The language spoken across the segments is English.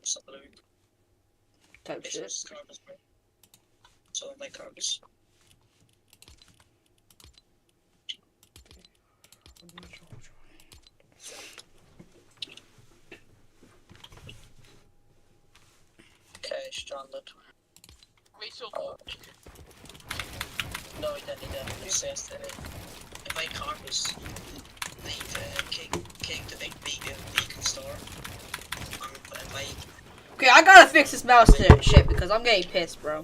Carbus on the loop. Type This shit. is Carbus, bro. So I like Carbus. Okay, stranded. Oh. No, he didn't. It says that if I Carbus, they've kicked the big beacon star. And if I Okay, I gotta fix this mouse shit because I'm getting pissed, bro.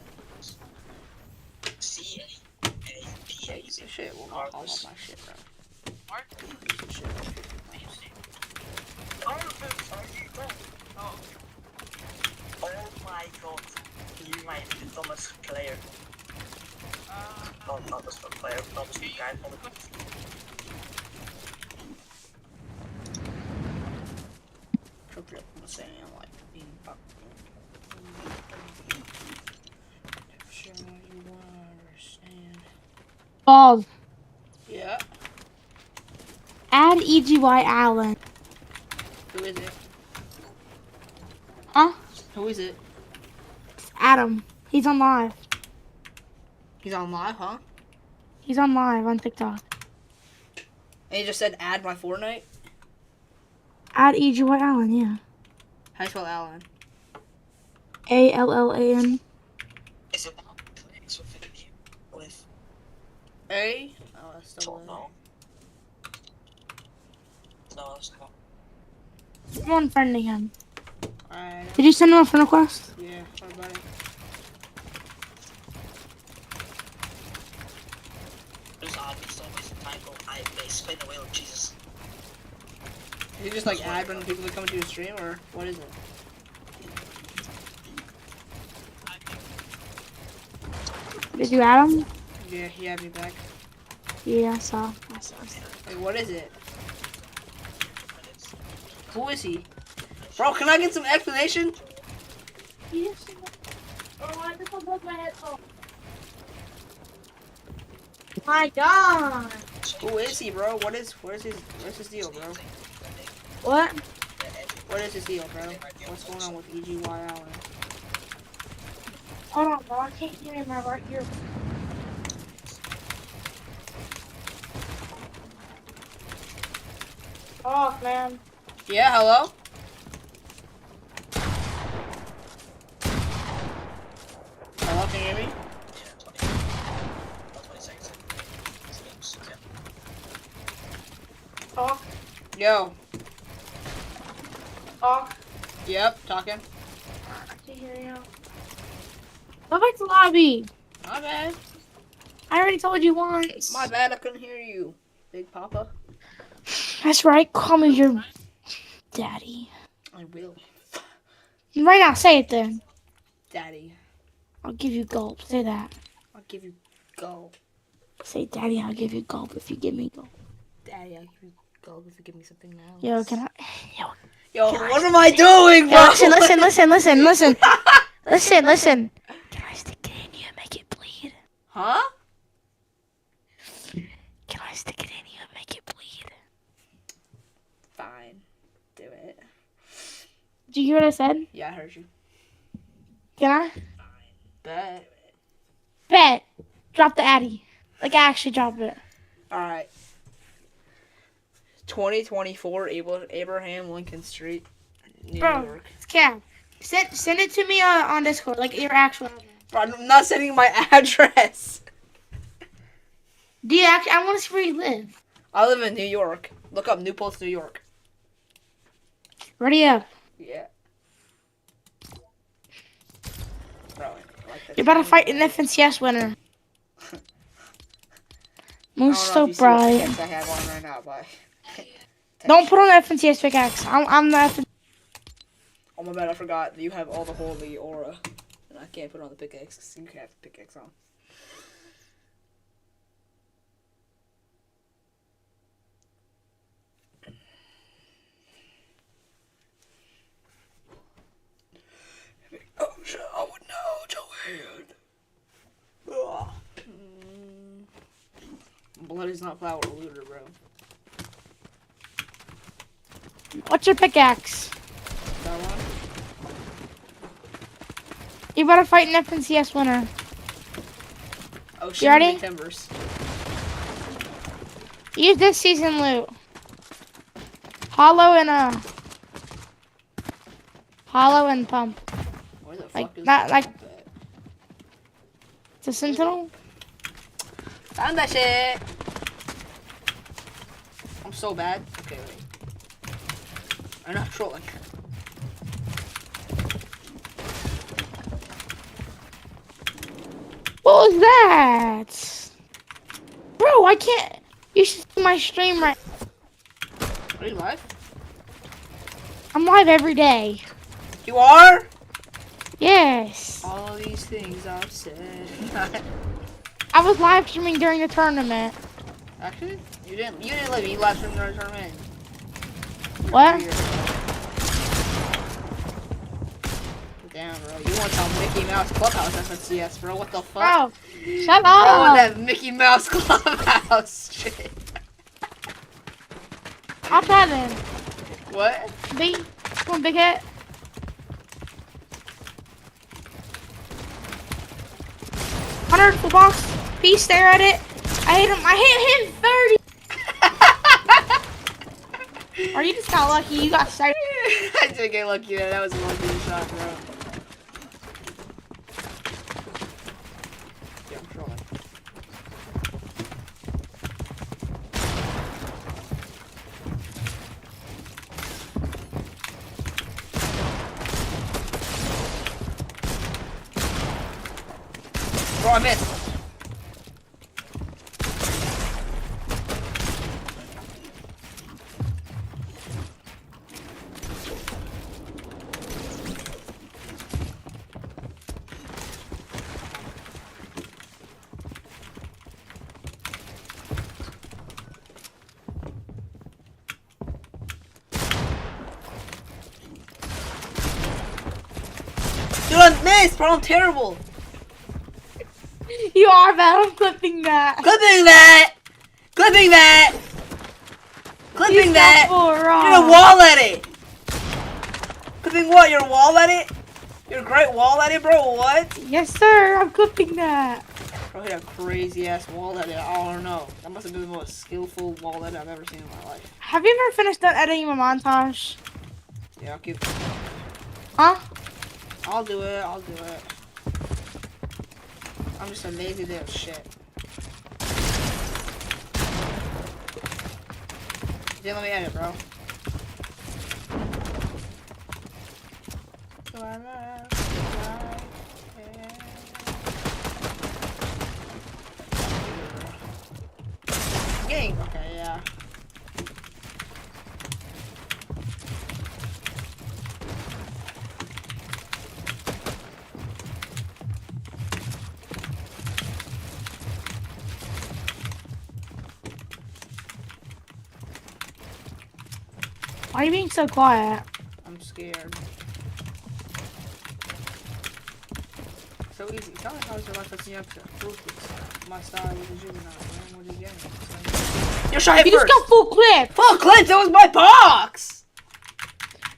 C-A-A-P-A-Z. Shit will not fall off my shit, bro. Shit. Oh my god, you might be the dumbest player. Not the player, dumbest guy for the I'm saying, like, being fucked. Sure you wanna understand. Balls. Yeah. Add EGY Allen. Who is it? Huh? Who is it? It's Adam. He's on live. He's on live, huh? He's on live on TikTok. And he just said add my Fortnite? Add EGY Allen, yeah. How do you spell Alan? ALLAN. Is it not clicks with A? Oh, that's still no. No, that's not. I'm unfriending him. Alright. Did you send him a friend request? Yeah, what about it? There's obviously so much time go. I spin the wheel, Jesus. Is he just like ad when people are coming to your stream, or what is it? Did you add him? Yeah, he had me back. Yeah, I saw. Wait, what is it? Who is he? Bro, can I get some explanation? My God. Who is he, bro? Where's his deal, bro? What? What is his deal, bro? What's going on with EGY Allen? Hold on, bro. I can't hear him right here. Oh, man. Yeah, hello? Hello, can you hear me? Yeah, 20 seconds. Talk. Yo. Talk. Yep, talking. I can't hear you. Go back to lobby. My bad. I already told you once. My bad, I couldn't hear you. Big Papa. That's right. Call me your daddy. I will. Right now, say it then. Daddy. I'll give you gulp. Say that. I'll give you go. Say, daddy, I'll give you gulp if you give me gulp. Daddy, I'll give you go if you give me something else. Yo, can I? Yo, what am I doing, bro? Yo, listen. Can I stick it in you and make it bleed? Huh? Can I stick it in you and make it bleed? Fine. Do it. Did you hear what I said? Yeah, I heard you. Can I? Bet. Bet. Drop the addy. Like, I actually dropped it. Alright. 2024 Abraham Lincoln Street, New Bro, York. it's Cam. Send it to me on Discord, like your actual address. Bro, I'm not sending my address. Do you actually? I want to see where you live. I live in New York. Look up New Paltz, New York. Ready up. Yeah. Bro, like You're about to fight an FNCS winner. Moves so bright. I have on right now, but Don't put on the FNCS pickaxe. I'm the FNCS. oh my bad, I forgot that you have all the holy aura, and I can't put on the pickaxe because you can have the pickaxe on. Oh shit! I would know, Joanne. Ugh. Blood is not flower looter, bro. What's your pickaxe? That one? You better fight an FNCS winner. Oh, You ready? Big Timbers. Use this season loot. Hollow and pump. Where the fuck Like, is not the like- pump at? It's a sentinel. Found that shit. I'm so bad. Okay, wait. I'm not trolling. What was that? Bro, I can't. You should see my stream right. Are you live? I'm live every day. You are? Yes. All these things I've said. I was live streaming during the tournament. Actually, you didn't live. You live streamed during the tournament. What? Weird. Damn, bro. You want some Mickey Mouse Clubhouse FNCS, bro? What the fuck? Bro, shut Bro, up. that Mickey Mouse Clubhouse shit. I'll try then. What? Big, come on, big hit. Hunter, the box. Peace, stare at it. I hit him. I hit him 30. Or you just got lucky. You got sight. I did get lucky there. That was a lucky shot, bro. Yeah, I'm trolling. Bro, I missed. Dude, I missed, bro. I'm terrible. You are bad. I'm clipping that. Clipping that! Clipping that! Clipping that! You're gonna wall edit! Clipping what? You're a wall edit? You're a great wall edit, bro? What? Yes, sir. I'm clipping that. Bro, hit a crazy ass wall edit. I don't know. That must have been the most skillful wall edit I've ever seen in my life. Have you ever finished done editing my montage? Yeah, I'll keep. Huh? I'll do it. I'll do it. I'm just a lazy little shit. Didn't let me edit, bro. Getting okay, yeah. Why are you being so quiet? I'm scared. So easy. Tell me how is your life touching up to ruthless. My style was a juvenile, man. What are you getting? Your shot hit You first! just got full clip. Full clip! That was my box!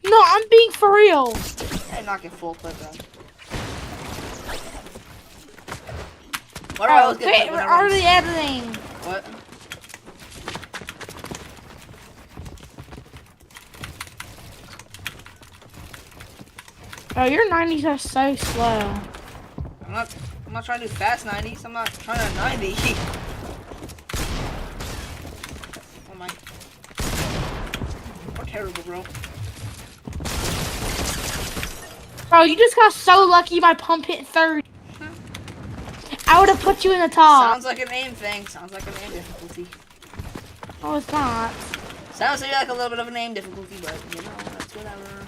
No, I'm being for real. I'm not get full clip then. Why do I always get Wait, clip we're whenever I'm- already editing. What? Oh, your 90s are so slow. I'm not trying to do fast 90s. I'm not trying to 90. Oh my. We're terrible, bro. Bro, you just got so lucky my pump hit 30. I would have put you in the top. Sounds like an aim thing. Sounds like an aim difficulty. Oh, it's not. Sounds like a little bit of an aim difficulty, but you know, that's whatever.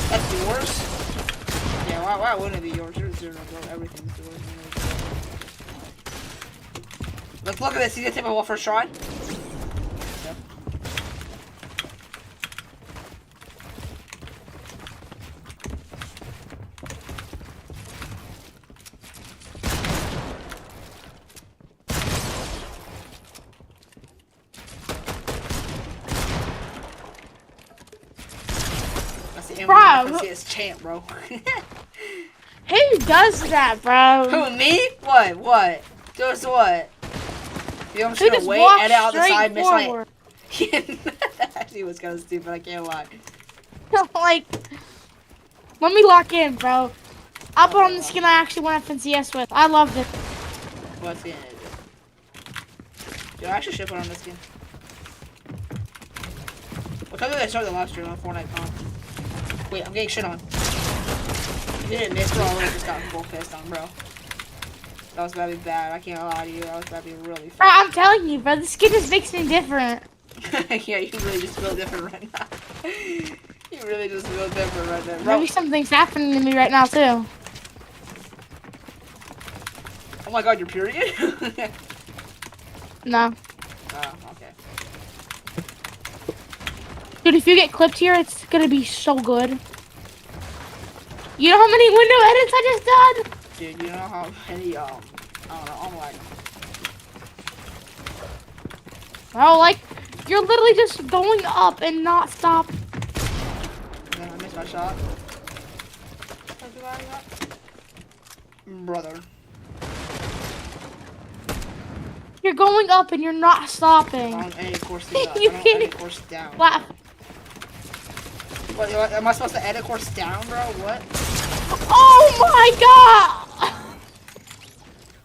That's yours? Yeah, why wouldn't it be yours? You're zero, bro. Everything's yours. Look at this. He's gonna take my wall first try. Yep. and Bro. we're FNCS champ, bro. Who does that, bro? Who, me? What? Does what? You know, I'm Who just just gonna wait, walks edit out the straight side, miss my... forward? That actually was kind of stupid, I can't lie. Like, let me lock in, bro. I'll put on the skin I actually want FNCS with. I love it. What skin is it? Dude, I actually should put on this skin. What time did I start the live stream on Fortnite Comp? Wait, I'm getting shit on. You didn't miss, bro. I would've just got full pissed on, bro. That was about to be bad. I can't lie to you. That was about to be really Bro, fun. I'm telling you, bro. The skin just makes me different. Yeah, you really just feel different right now. You really just feel different right now, bro. Maybe something's happening to me right now, too. Oh my god, you're period? No. Oh, okay. Dude, if you get clipped here, it's gonna be so good. You know how many window edits I just done? Dude, you know how many, I don't know, I'm like... Bro, like, you're literally just going up and not stop. Man, I missed my shot. Brother. You're going up and you're not stopping. On any course down. You I don't can't edit course down. Laugh. What, am I supposed to edit course down, bro? What? Oh my god!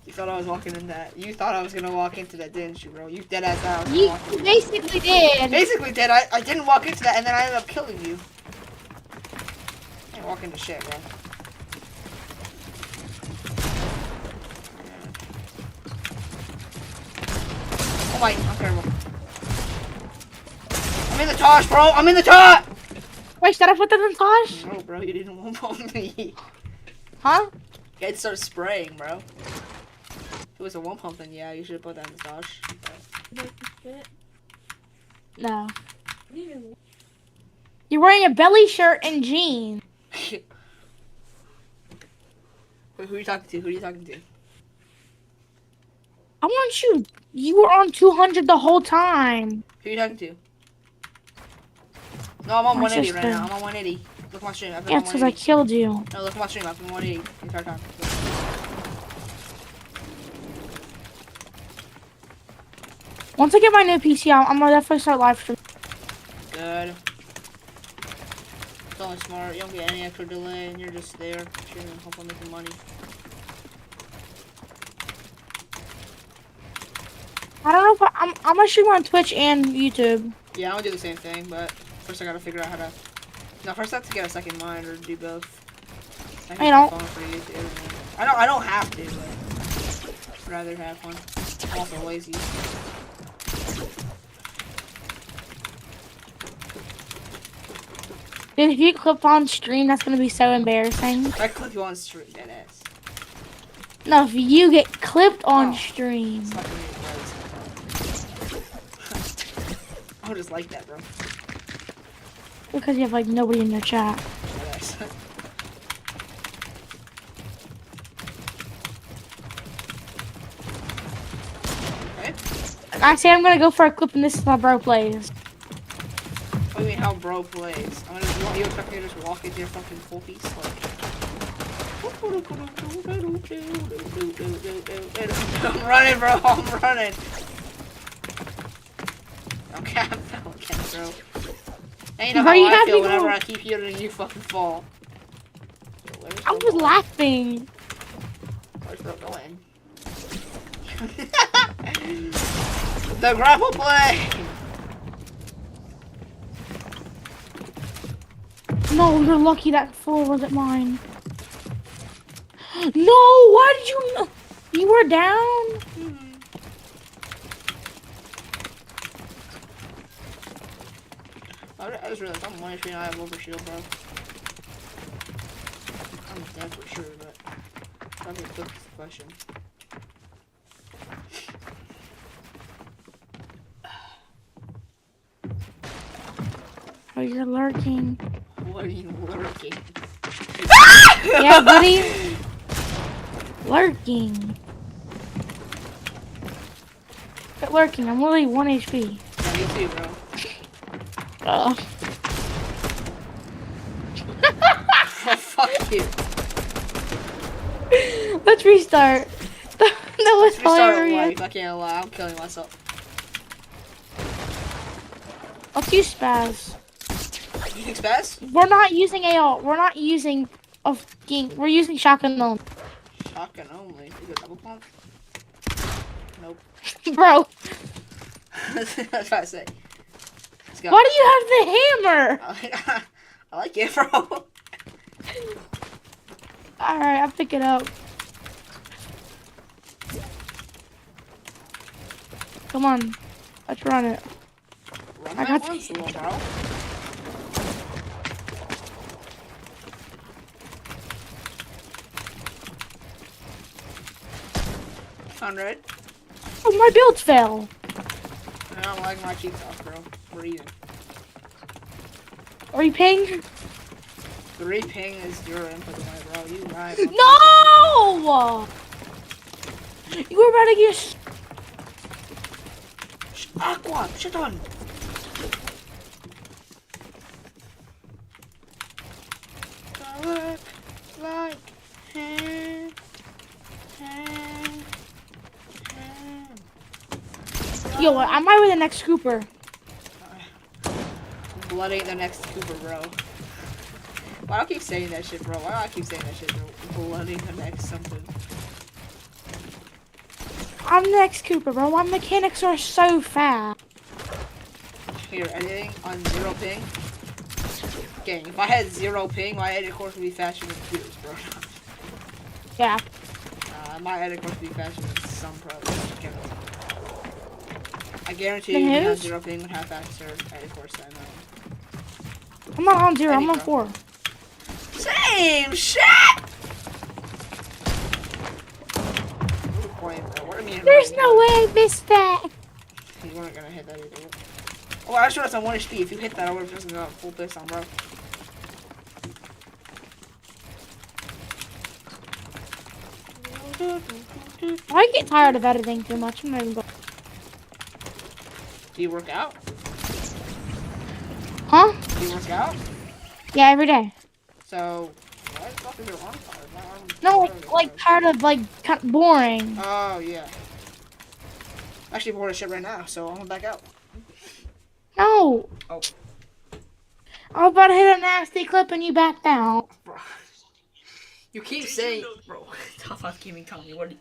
You thought I was walking in that. You thought I was gonna walk into that, didn't you, bro? You dead ass out. You basically did. Basically did. I didn't walk into that and then I ended up killing you. I didn't walk into shit, bro. Oh my, I'm terrible. I'm in the tosh, bro! I'm in the tosh! Wait, should I put that in Tosh? No, bro, you didn't one pump me. Huh? You had to start spraying, bro. If it was a one pump, then yeah, you should have put that in the tosh. No. You're wearing a belly shirt and jeans. Wait, who are you talking to? Who are you talking to? I want you. You were on 200 the whole time. Who are you talking to? No, I'm on My 180 right sister. now. I'm on 180. Look at my stream. I've been Yeah, on it's because I 180. killed you. No, look at my stream. I've been 180 the entire time. Once I get my new PC out, I'm gonna definitely start live streaming. Good. It's only smart. You don't get any extra delay, and you're just there streaming, hopefully making money. I don't know if I'm gonna stream on Twitch and YouTube. Yeah, I'm gonna do the same thing, but first I gotta figure out how to. No, first I have to get a second mind or do both. I don't. Phone for YouTube. I don't have to, but I'd rather have one. I'm also lazy. Dude, if you get clipped on stream, that's gonna be so embarrassing. If I click you on stream, dead ass. No, if you get clipped on Oh. stream. It's not gonna be I would just like that, bro. Because you have like nobody in your chat. Dead ass. Okay. I say I'm gonna go for a clip and this is how bro plays. What do you mean how bro plays? I'm gonna, you expect me to just walk into your fucking full piece? I'm running, bro. I'm running. Okay, I fell again, bro. And you know Bro, how you I gotta feel be whenever more- I keep hearing you fucking fall. Where's I the was ball? laughing. Where's bro going? The grapple play! No, you're lucky that floor wasn't mine. No, why did you? You were down. I just realized I'm 1 HP and I have overshield, bro. I'm dead for sure, but that'd be a quick question. Oh, you're lurking. What are you lurking? Yeah, buddy. Lurking. Quit lurking. I'm literally 1 HP. Yeah, me too, bro. here. Let's restart. That was Let's restart hilarious. life. I can't lie. I'm killing myself. Let's use spaz. You think spaz? We're not using AR. We're not using a fucking. We're using shotgun only. Shotgun only. Is it double pump? Nope. Bro, That's what I was about to say. Let's go. why do you have the hammer? I like it, bro. Alright, I'll pick it up. Come on. Let's run it. Run I that got once, little bro. $100. Oh, my builds fell. I don't like my cheeks off, bro. We're even. Are you paying? 3 ping is your input, bro. You right. No! You were about to get. Aqua, shit on. I look like him. Yo, I might be the next Cooper. Blood ain't the next Cooper, bro. Why do I keep saying that shit, bro? Why do I keep saying that shit, bro? Blood ain't the next something. I'm the next Cooper, bro. My mechanics are so fast. Here, editing on 0 ping. Gang, if I had 0 ping, my edit course would be faster than computers, bro. Yeah. My edit course would be faster than some pros. I guarantee Then you, whose? 0 ping would have faster edit course than I'm not on 0. I'm on Any, 4. Same shit! There's no way I missed that. You weren't gonna hit that either. Oh, I sure it's on 1 HP. If you hit that, I would've just got full pistol, bro. I get tired of editing too much. I'm not even going. Do you work out? Huh? Do you work out? Yeah, every day. So, why the fuck is your arm tired? My arm's No, tired. like tired of kind of boring. Oh, yeah. Actually, bored as shit right now, so I'm gonna back out. No. Oh. I was about to hit a nasty clip and you backed out. Bro. You keep saying, bro, top 5 gaming Tommy, what do you...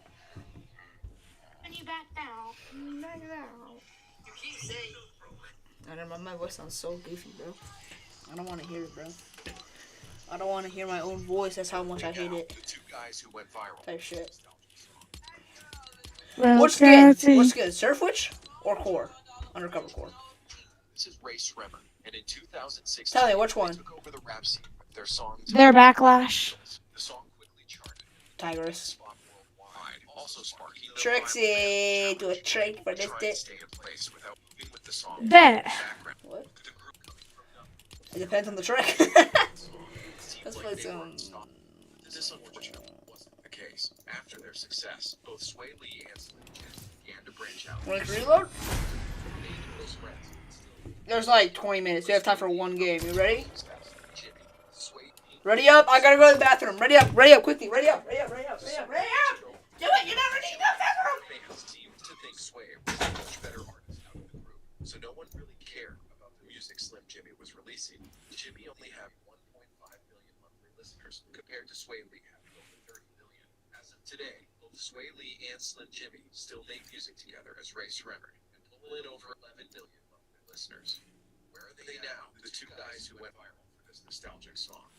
And you backed out. You backed out. You keep saying, bro. I don't know, my voice sounds so goofy, bro. I don't want to hear it, bro. I don't want to hear my own voice, that's how much I hate it. The 2 guys who went viral. Type shit. Well, What's good? Jesse. What's good? Surf Witch or Core? Undercover Core. This is Ray Shremmer, and in 2016, Tell me, which one? they took over the rap scene with their song. Their backlash. The song quickly charted. Tigress. Spot worldwide, also sparking the Trixie, do a trick for this trying dick. to stay in place without moving with the song. Bet. Background. What? The group coming from nothing. It depends on the trick. Seemed Let's like play they were some... unstoppable. This unfortunately wasn't the case. After their success, both Sway Lee and Slim Jim began to branch out. Want to reload? Made close friends. There's like 20 minutes. We have time for one game. You ready? Jimmy, Sway Lee, Ready up. I gotta go to the bathroom. Ready up. Ready up. Quickly. Ready up. Ready up. Ready up. Ready up. Ready up. Do it. You're not ready. Go to the bathroom. fans seemed to think Sway was a much better artist out of the group, so no one really cared about the music Slim Jimmy was releasing. Jimmy only had 1.5 million monthly listeners, compared to Sway Lee having over 30 million. As of today, both Sway Lee and Slim Jimmy still make music together as Ray Shremmer and pull in over 11 million monthly listeners. Where are they now, the 2 guys who went viral for this nostalgic song?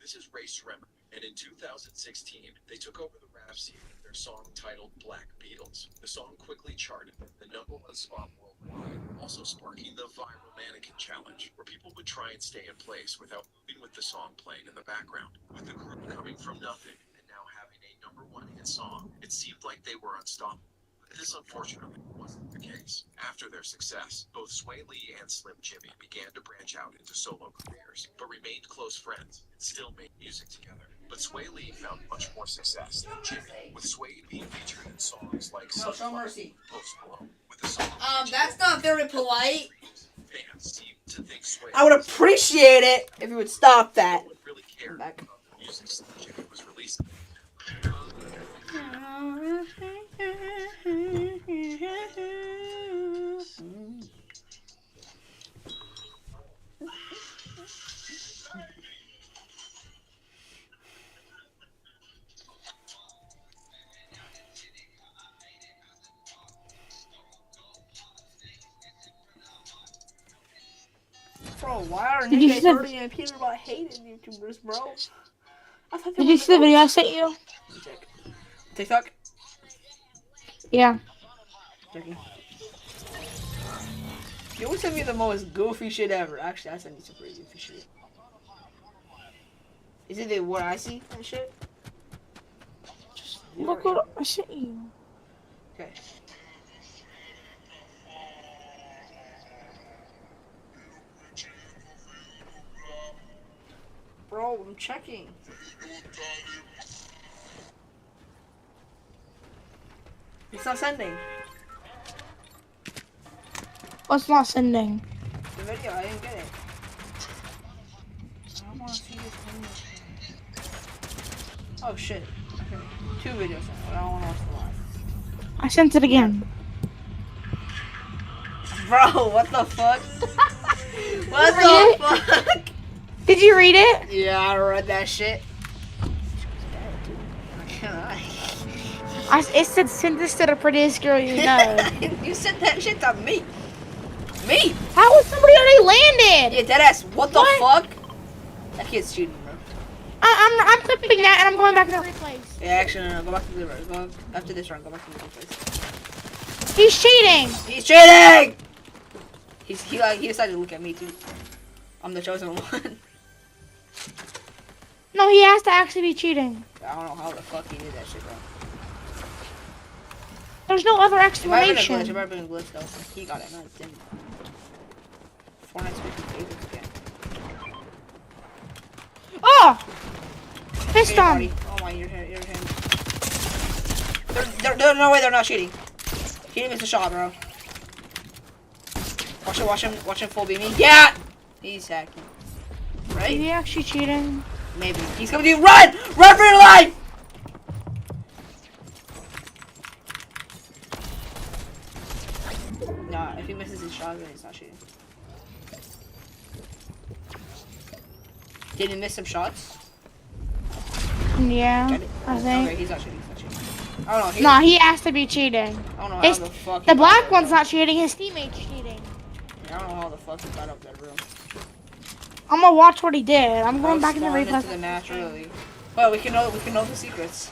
This is Ray Shremmer, and in 2016, they took over the rap scene with their song titled Black Beatles. The song quickly charted the #1 spot worldwide, also sparking the viral mannequin challenge, where people would try and stay in place without moving with the song playing in the background. With the group coming from nothing and now having a #1 hit song, it seemed like they were unstoppable. This unfortunately wasn't the case. After their success, both Sway Lee and Slim Jimmy began to branch out into solo careers, but remained close friends and still made music together. But Sway Lee found much more success than Jimmy, with Sway being featured in songs like No, show mercy. Post Malone, with the song That's not very polite. Fans seemed to think Sway I would appreciate it if you would stop no that. one really cared Back. about the music Slim Jim was released. Bro, why are Did you Nick see the- 30 and Peter about hating YouTubers, bro? I thought they Did were you see the video I sent you? Check. TikTok? Yeah. Checking. You always send me the most goofy shit ever. Actually, I send you some pretty goofy shit. Is it the what I see and shit? Look what I sent you. Okay. Bro, I'm checking. It's not sending. What's not sending? The video, I didn't get it. I don't want to see this video. Oh shit. Okay. 2 videos now. I don't want to watch the live. I sent it again. Bro, what the fuck? What Read the fuck? Did you read it? Yeah, I read that shit. It said send this to the prettiest girl you know. You sent that shit to me. Me? How was somebody already landed? Yeah, deadass. What the What? fuck? That kid's cheating, bro. I'm clipping that and I'm going back to the replays. Yeah, actually, no. Go back to the round. Go after this round. Go back to the replays. He's cheating. He's cheating. He decided to look at me too. I'm the chosen one. No, he has to actually be cheating. I don't know how the fuck he did that shit, bro. There's no other It might have been a glitch. It explanation. might have been a glitch though. He got it. No, it didn't. Fortnite's making favorites again. Oh! Fist Hey, on. buddy. Oh my, you're him. There's no way they're not cheating. He didn't miss a shot, bro. Watch him full beam me. Yeah! He's hacking. Is Right? he actually cheating? Maybe. He's coming to you. Run! Run for your life! Nah, if he misses his shot, then he's not shooting. Did he miss some shots? Yeah, Got it? I Okay, think. he's not shooting. He's not shooting. I don't know. Nah, he has to be cheating. I don't know how His- the fuck. The he got black there, one's bro. not cheating, his teammate's cheating. I don't know how the fuck he got up that room. I'm gonna watch what he did. I'm going Bro back in the spawned replay. into the match early. Well, we can know the secrets.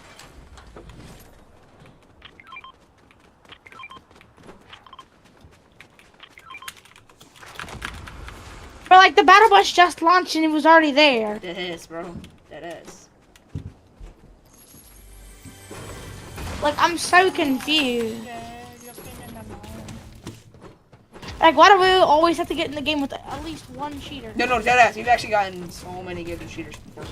But like the battle bus just launched and it was already there. That is, bro. That is. Like I'm so confused. Like why do we always have to get in the game with at least one cheater? No, dead ass. You've actually gotten so many good cheaters before.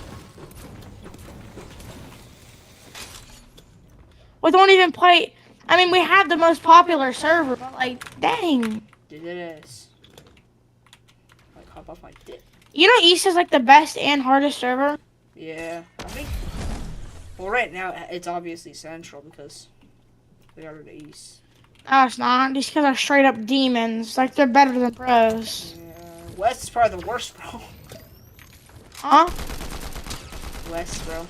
We don't even play. I mean, we have the most popular server, but like, dang. Dead ass. Like hop off my dick. You know, East is like the best and hardest server. Yeah, I think. Well, right now it's obviously Central because they are the East. No, it's not. Just because they're straight up demons. Like they're better than pros. Yeah, West is probably the worst, bro. Huh? West, bro.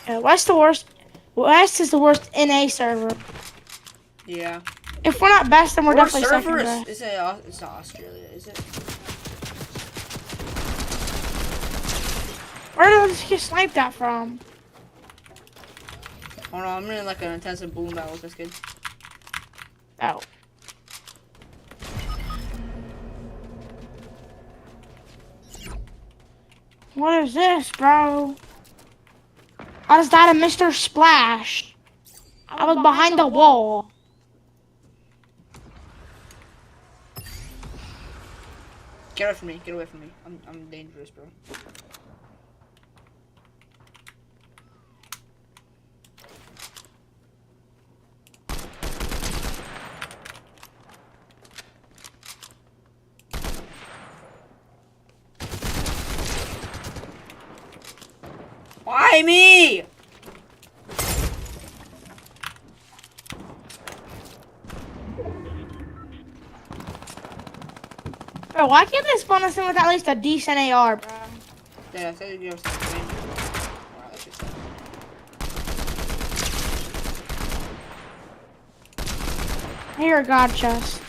Yeah, West the worst. West is the worst NA server. Yeah. If we're not best, then we're Worst definitely second server best. is it's not Australia, is it? Where did I just get sniped at from? Oh no, I'm in like an intensive boom battle with this kid. Oh. What is this, bro? I just died of Mr. Splash. I was behind the wall. Get away from me, get away from me. I'm dangerous, bro. Why me? Bro, why can't they spawn us in with at least a decent AR, bro? Yeah, I said you were saying. Wow, that's just Here, God chest.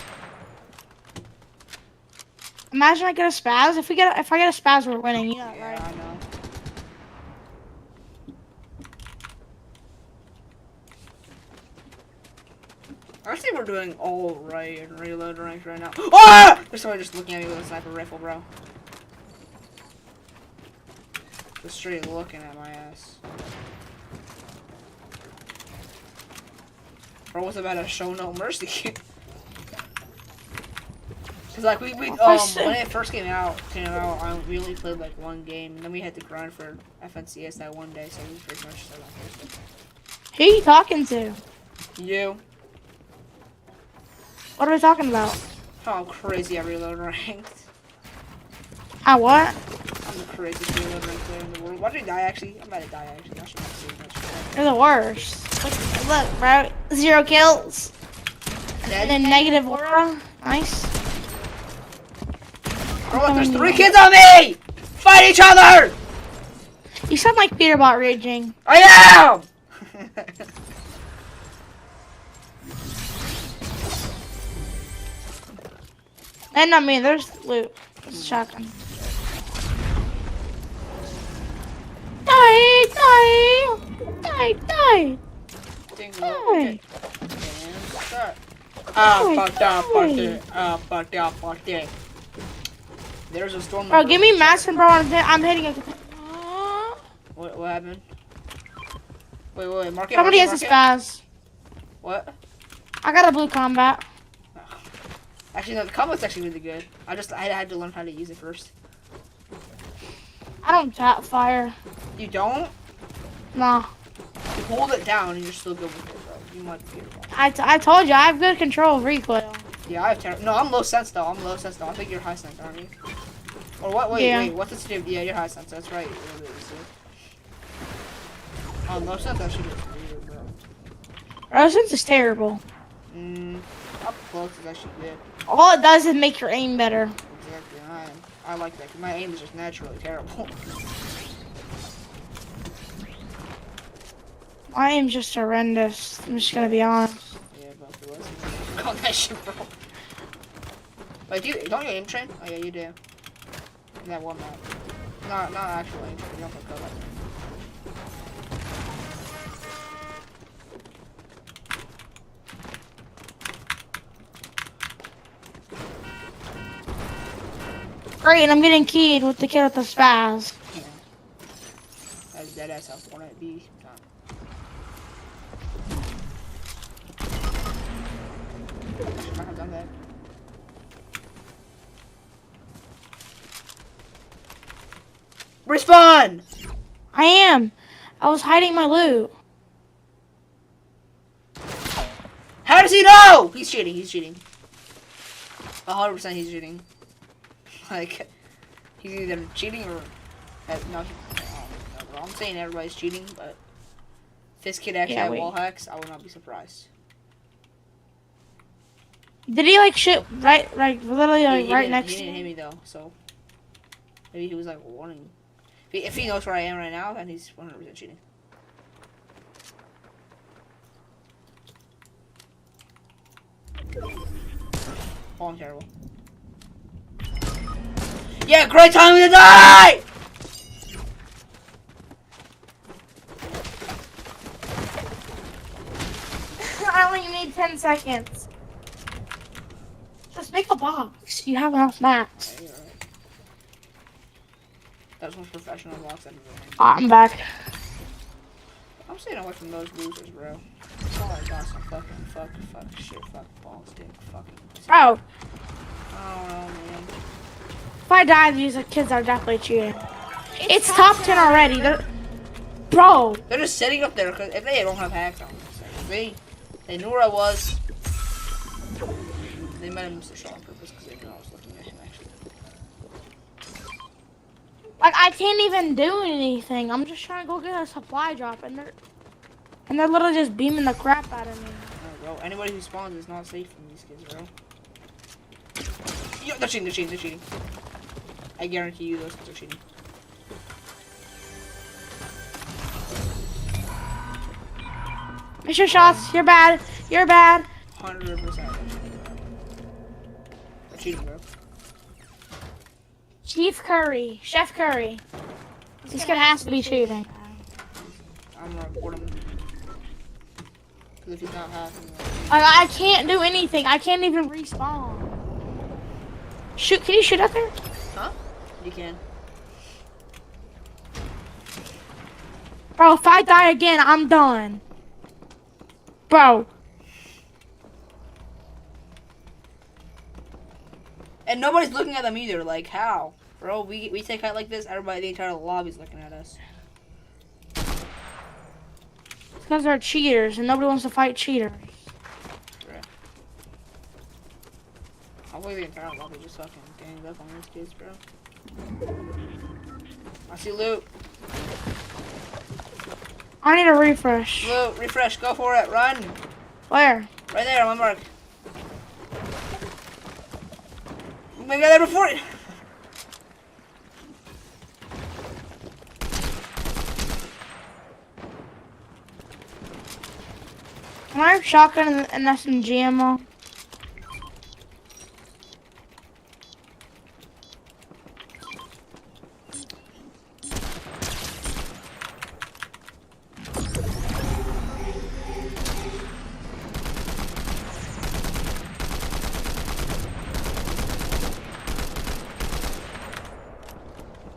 Imagine I get a spaz. If I get a spaz, we're winning. Yeah, yeah, right. I know. I think we're doing all right in reload ranks right now. Ah! There's someone just looking at me with a sniper rifle, bro. Just straight looking at my ass. Bro was about to show no mercy. Cause like we when it first came out, we only played like one game, and then we had to grind for FNCS that one day, so we pretty much started on Thursday. Who are you talking to? You? What are we talking about? How crazy I reload ranked. How what? I'm the craziest reload ranked player in the world. Why did I die actually? I might have died actually. I should not say much. You're the worst. Look, bro. 0 kills. And then negative aura. Nice. Bro, look, there's 3 kids on me! Fight each other! You sound like Peterbot raging. I am! And I mean, there's loot. It's a shotgun. Die! Die! Die! Die! Die! There's a storm. Bro, give me Master, bro. I'm hitting a. What happened? Wait, mark it. Somebody mark has it, a mark it. spaz. What? I got a blue combat. Actually, no, the combo's actually really good. I had to learn how to use it first. I don't tap fire. You don't? Nah. You hold it down and you're still good with it, bro. You might be beautiful. I told you, I have good control of recoil. Yeah, I have no, I'm low sense though. I think you're high sense, aren't you? Or what? Wait, what's this do? Yeah, you're high sense. That's right. Low sense, that should be weird, bro. Low sense is terrible. Up close is actually good. All it does is make your aim better. Exactly, I like that. 'Cause my aim is just naturally terrible. My aim's just horrendous. I'm just gonna be honest. Yeah, but it was. Call that shit, bro. Wait, don't you aim train? Oh yeah, you do. In that one map. Not actual aim train. You don't call that. Great, and I'm getting keyed with the kid with the spaz. Yeah. That's dead ass how Fortnite be. I might have done that. Respawn! I am. I was hiding my loot. How does he know? He's cheating. 100% he's cheating. Like, he's either cheating or... No, I'm saying everybody's cheating, but... If this kid actually had wall hacks, I would not be surprised. Did he like shit literally right next to He didn't hit me though, so... Maybe he was like warning. If he knows where I am right now, then he's 100% cheating. Oh, I'm terrible. Yeah, great time to die! I only need 10 seconds. Just make a box. You have enough mats. Yeah, you're right. That was most professional box I've ever made. I'm back. I'm staying away from those losers, bro. Oh my gosh, I'm fuck, shit, fuck, balls, dick, fucking. Bro, I don't know, man. if I die, these kids are definitely cheating. It's top 10 already. Bro. They're just sitting up there, because if they don't have hacks on them, they knew where I was. They might have missed the shot on purpose, because they knew I was looking at him, actually. Like I can't even do anything. I'm just trying to go get a supply drop, and they're literally just beaming the crap out of me. Bro, anybody who spawns is not safe from these kids, bro. Yo, they're cheating. I guarantee you those kids are cheating. Miss your shots. You're bad. 100%. They're cheating, bro. Chef Curry. This kid has to be cheating. I'm gonna report him. Because if he's not hacking, I can't do anything. I can't even respawn. Shoot! Can you shoot up there? huh? You can. Bro, if I die again, I'm done. Bro. And nobody's looking at them either. Like, how? Bro, we take out like this, everybody, the entire lobby's looking at us. Because they're cheaters, and nobody wants to fight cheaters. Right. Hopefully the entire lobby just fucking ganged up on these kids, bro. I see loot. I need a refresh. Loot, refresh, go for it, run. Where? Right there, on my mark. We got there before it. Can I have shotgun and SMG ammo?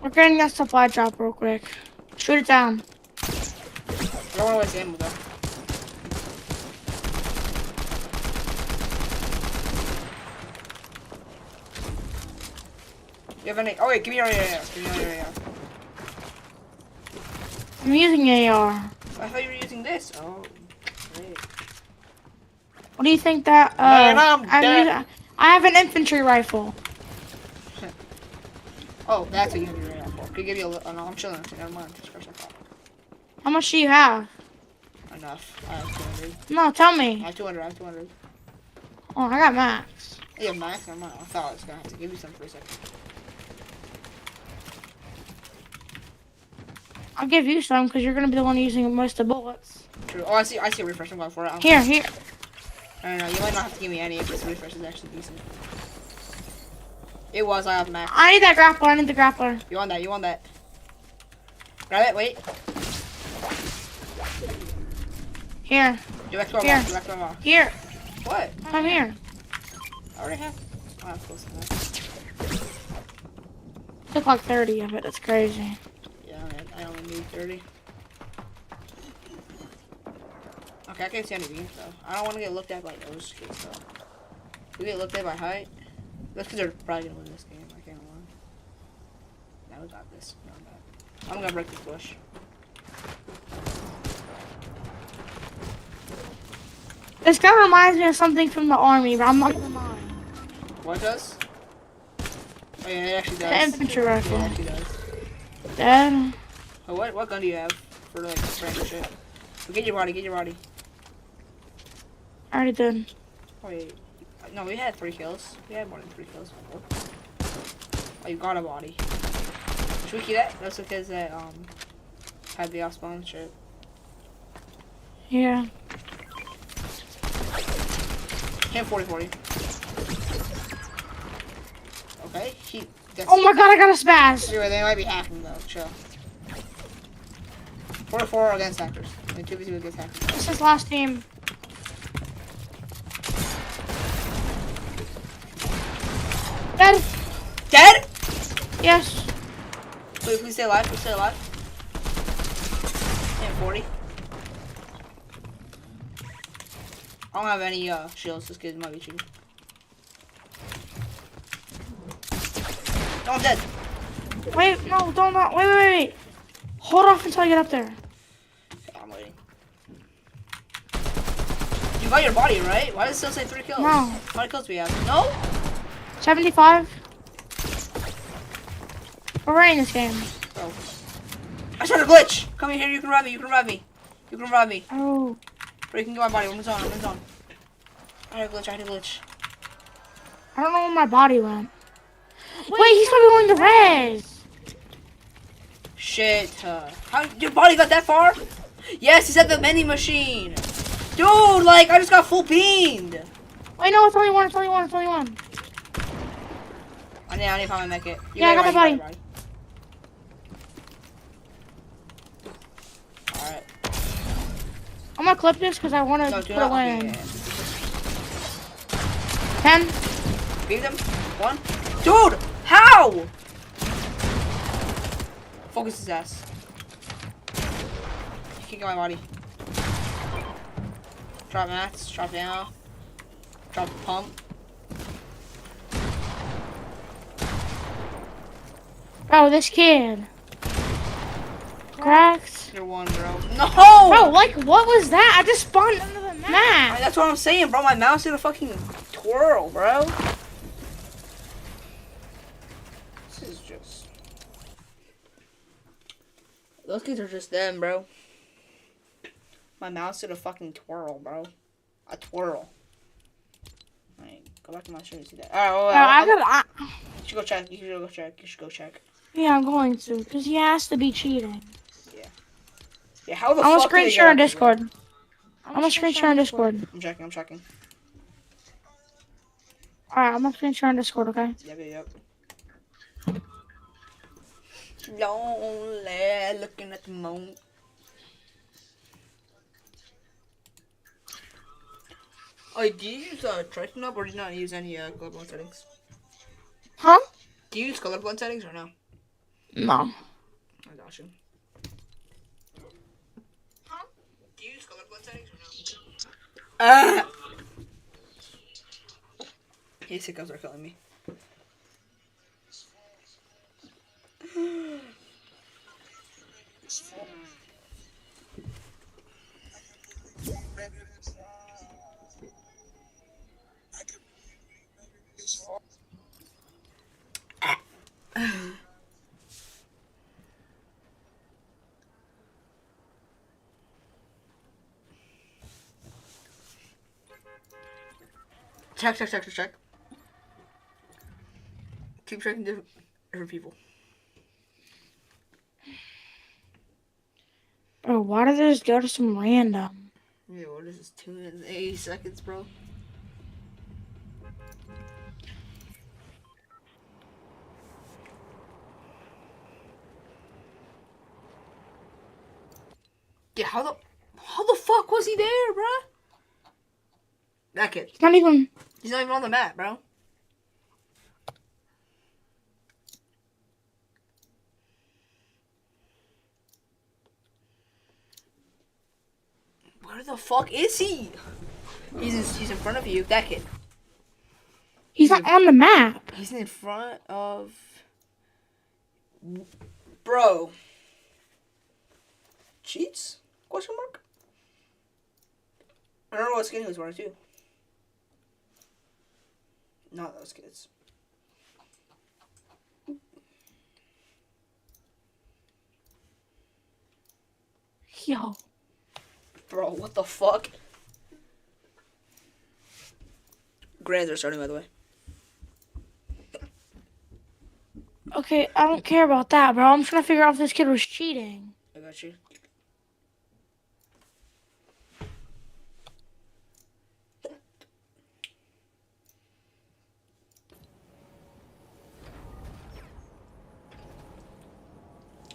We're getting that supply drop real quick. Shoot it down. I don't want to waste ammo though. You have any? Oh wait, give me your AR. Give me your AR. I'm using AR. I thought you were using this. Oh, great. What do you think that? Man, I'm dead. I have an infantry rifle. Oh, that's what you have your AR for. Could give you a little. Oh no, I'm chilling. Never mind. Just first I thought. How much do you have? Enough. I have 200. No, tell I me. have 200. I have 200. Oh, I got max. You have max? Never mind. I thought I was gonna have to give you some for a second. I'll give you some because you're gonna be the one using most of the bullets. True. Oh, I see a refresh. I'm going for it. Here. I don't know. You might not have to give me any if this refresh is actually decent. It was. I have max. I need that grappler. I need the grappler. You want that? You want that? Grab it. Wait. Here. Do back to our Here. wall. Do back to our wall. Here. What? Come here. I already have. Oh, I'm close to that. Took like 30 of it. That's crazy. Yeah, I only need 30. Okay, I can't see any beams though. I don't want to get looked at by those kids though. If we get looked at by height, those kids are probably gonna win this game. I can't lie. Now we got this. No, I'm not. I'm gonna break this bush. This guy reminds me of something from the army, but I'm not gonna lie. What does? Oh yeah, it actually does. The infantry rifle. Yeah, it actually does. Dad. Oh, what gun do you have for like random shit? Get your body. Get your body. I already did. Oh wait. No, we had 3 kills. We had more than 3 kills. Oh, you got a body. Should we keep that? That's the kids that had the off spawn shit. Yeah. Hit 40-40. Okay, he gets. Oh my god, I got a spaz. Anyway, they might be hacking though. Chill. 4-4 against hackers. And 2v2 against hackers. This is last team. Dead. Dead? Yes. Please stay alive. Please stay alive. Hit 40. I don't have any shields. This kid might be cheating. No, I'm dead. Wait, no, don't not. Wait. Hold off until I get up there. Okay, I'm waiting. You got your body, right? Why does it still say 3 kills? No. How many kills do we have? No? 75. We're winning this game. Bro. I tried a glitch! Come here, you can revive me, you can revive me. You can revive me. Oh. Bro, you can get my body, I'm in zone, I'm in zone. I had a glitch, I had a glitch. I don't know where my body went. Wait, he's probably going to res. Shit. How your body got that far? Yes, he's at the vending machine. Dude, like, I just got full beamed. Wait, no, it's only one, it's only one, it's only one. I need to find my mech it. Yeah, I got the body. Alright. I'm gonna clip this because I want to No, put do it not. in. Okay, 10. Beat him. 1. Dude, how? Focus his ass. He can't get my body. Drop mats, drop down. Drop the pump. Bro, this kid. Cracks. You're 1, bro. No! Bro, like, what was that? I just spawned under the map. That's what I'm saying, bro. My mouse did a fucking twirl, bro. This is just... Those kids are just them, bro. My mouse did a fucking twirl, bro. A twirl. Alright, go back to my stream and see that. Alright, well, Bro, you should go check. You should go check. You should go check. yeah, I'm going to, because he has to be cheating. Yeah, how the I'm fuck gonna did screen he share on get up Discord. there, I'm gonna screen share on Discord. I'm checking, I'm checking. Alright, I'm gonna screen share on Discord, okay? Yep. Lonely, looking at the moon. Oh, do you use Triton up or do you not use any colorblind settings? Huh? Do you use colorblind settings or no? No. I got you. Huh? Do you use colorblind settings or no? These hiccup's are killing me. Check. Keep checking different people. Bro, why did they just go to some random? Yeah, what is this? 2 minutes and 80 seconds, bro. Yeah, how the fuck was he there, bro? That kid. He's not even. He's not even on the map, bro. Where the fuck is he? He's in front of you, that kid. He's not on the map. He's in front of... Bro. Cheats? Question mark? I don't know what skin he was wearing too. Not those kids. Yo. Bro, what the fuck? Grands are starting, by the way. Okay, I don't care about that, bro. I'm trying to figure out if this kid was cheating. I got you.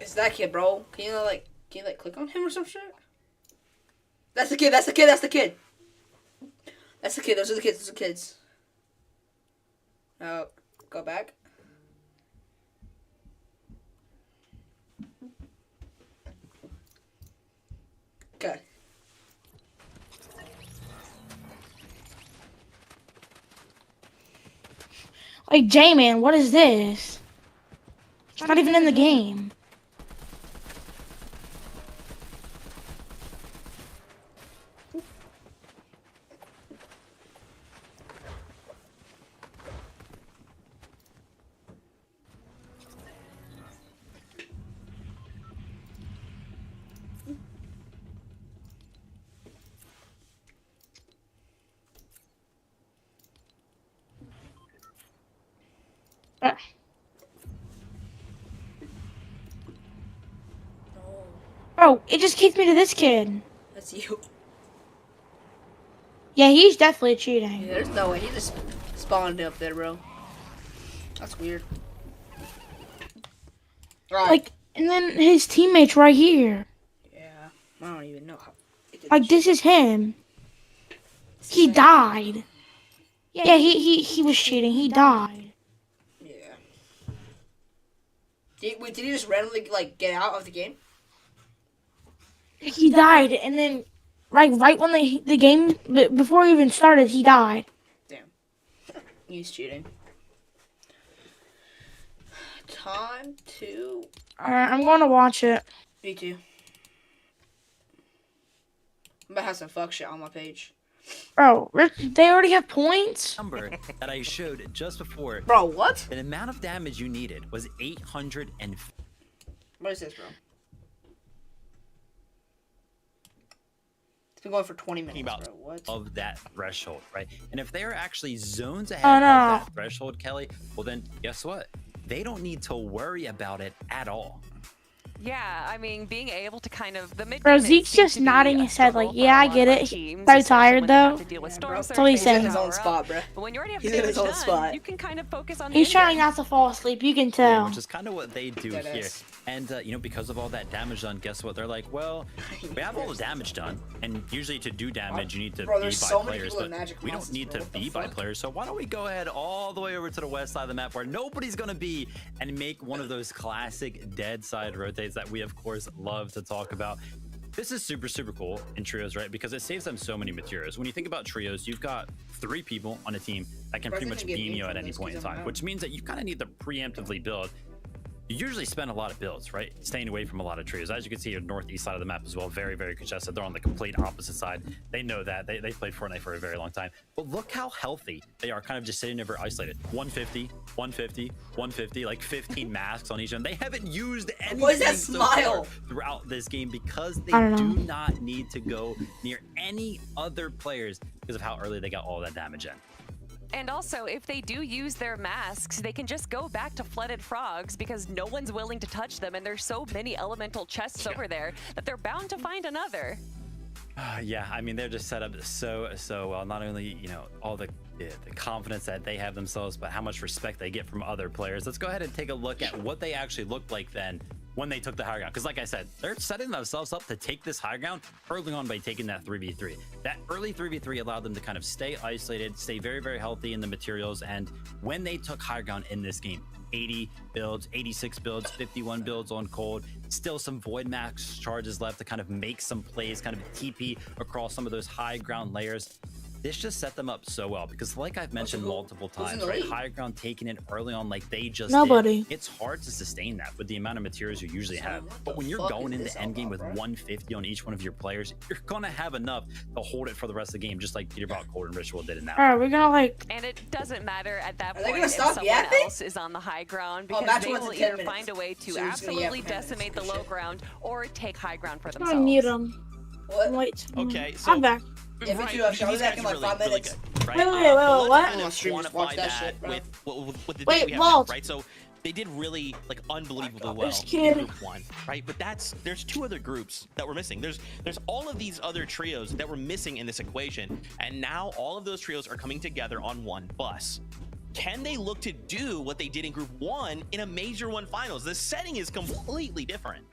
It's that kid, bro. Can you click on him or some shit? That's the kid, that's the kid. Those are the kids. Now, go back. Okay. Like, J-Man, what is this? It's not even in the game. Bro, it just kicked me to this kid. That's you. Yeah, he's definitely cheating. Yeah, there's no way. He just spawned up there, bro. That's weird. Right. Like, and then his teammates right here. Yeah. I don't even know how. Like, this is him. He died. Yeah, he was cheating. He died. Yeah. Did he just randomly, like, get out of the game? He died, and then, like, right when the game, before it even started, he died. Damn. He's cheating. Time to... Alright, I'm going to watch it. Me too. I'm about to have some fuck shit on my page. Bro, they already have points? Number that I showed just before. Bro, what? The amount of damage you needed was 800 and... What is this, bro? It's been going for 20 minutes, about bro. What? of that threshold, right? And if they're actually zones ahead Oh, no. of that threshold, Kelly, well then guess what? They don't need to worry about it at all. Yeah, I mean, being able to kind of the mid. Bro, Zeke's just nodding his head like, yeah, I get it. He's so tired, though. Yeah, bro. That's all he's saying. in his own spot, bro. But when you already have He's in his damage own done, spot. you can kind of focus on. He's the trying end not to fall asleep, you can Yeah, tell. which is kind of what they do Dead here. ass. And, you know, because of all that damage done, guess what? They're like, well, we have all the damage done. And usually to do damage, you need to Bro, be by there's so many players. people in But Magic we don't Monsters, need bro. to What the be by fuck? players. So why don't we go ahead all the way over to the west side of the map where nobody's going to be and make one of those classic dead side rotates that we, of course, love to talk about. This is super, super cool in trios, right? Because it saves them so many materials. When you think about trios, you've got 3 people on a team that can Bro, I pretty think much they get beam me you from at any this point in 'cause I'm time, out. which means that you kind of need to preemptively build. You usually spend a lot of builds, right? Staying away from a lot of trios. As you can see, your northeast side of the map as well, very, very congested. They're on the complete opposite side. They know that. They played Fortnite for a very long time. But look how healthy they are, kind of just sitting over isolated. 150, 150, 150, like 15 masks on each of them. They haven't used anything What is that so smile? far throughout this game because they I don't do know. not need to go near any other players because of how early they got all that damage in. And also, if they do use their masks, they can just go back to flooded frogs because no one's willing to touch them, and there's so many elemental chests over there that they're bound to find another. Yeah, I mean, they're just set up so well. Not only, you know, all the confidence that they have themselves, but how much respect they get from other players. Let's go ahead and take a look at what they actually looked like then when they took the high ground. Because like I said, they're setting themselves up to take this high ground early on by taking that 3v3. That early 3v3 allowed them to kind of stay isolated, stay very, very healthy in the materials. And when they took high ground in this game, 80 builds, 86 builds, 51 builds on cold, still some void max charges left to kind of make some plays, kind of TP across some of those high ground layers. This just set them up so well because, like I've mentioned multiple who's in times, the right? lead? High ground taking it early on like they just Nobody. did. It's hard to sustain that with the amount of materials you usually have. what But the when you're fuck going is into this all endgame about, with bro? 150 on each one of your players, you're gonna have enough to hold it for the rest of the game, just like Peter Bot, Cold, and Ritual did in that. Alright, we're gonna like. And it doesn't matter at that Are they point gonna if stop someone yapping? else is on the high ground Oh, because match they one's will in 10 either minutes. find a way to So he's gonna yap absolutely for 10 minutes. decimate the Good low shit. ground or take high ground for I'm themselves. gonna mute him. What? Wait. Okay, so I'm back. Yeah, me too, actually. I'll be these back guys in are like 5 minutes. good, right? Wait, But what? let's kind I'm on of stream, just watch quantify that shit, bro. with the Wait, data we have Walt. now, right? So they did really like unbelievably God, well this in kid. group 1, right? But there's 2 other groups that were missing. There's all of these other trios that were missing in this equation, and now all of those trios are coming together on one bus. Can they look to do what they did in group 1 in a major 1 finals? The setting is completely different.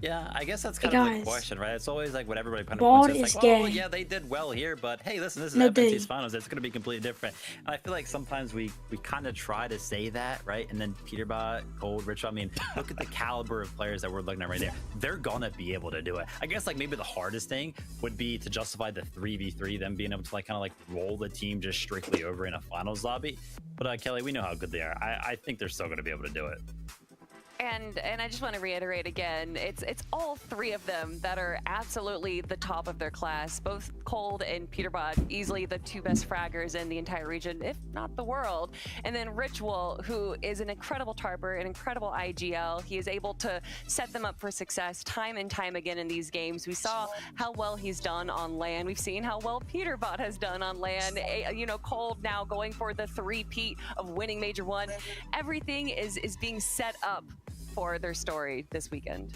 Yeah, I guess that's kind Hey, of the guys. question, right? It's always like what everybody kind of Bald points. is It's like, well, gay. yeah, they did well here, but hey, listen, this is No FNC's day. finals. It's going to be completely different. And I feel like sometimes we kind of try to say that, right? And then Peterbot, Cold, Rich, I mean, look at the caliber of players that we're looking at right there. They're going to be able to do it. I guess like maybe the hardest thing would be to justify the 3v3, them being able to like kind of like roll the team just strictly over in a finals lobby. But Kelly, we know how good they are. I think they're still going to be able to do it. And I just want to reiterate again, it's all 3 of them that are absolutely the top of their class. Both Cold and Peterbot, easily the 2 best fraggers in the entire region, if not the world. And then Ritual, who is an incredible tarper, an incredible IGL. He is able to set them up for success time and time again in these games. We saw how well he's done on LAN. We've seen how well Peterbot has done on LAN. You know, Cold now going for the 3-peat of winning Major 1. Everything is being set up for their story this weekend.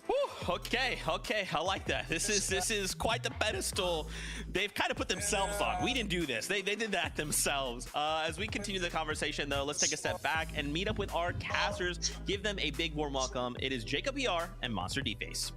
Whew, okay, I like that. This is quite the pedestal they've kind of put themselves on. We didn't do this. They did that themselves. As we continue the conversation, though, let's take a step back and meet up with our casters. Give them a big warm welcome. It is Jacob ER and Monster D-Face.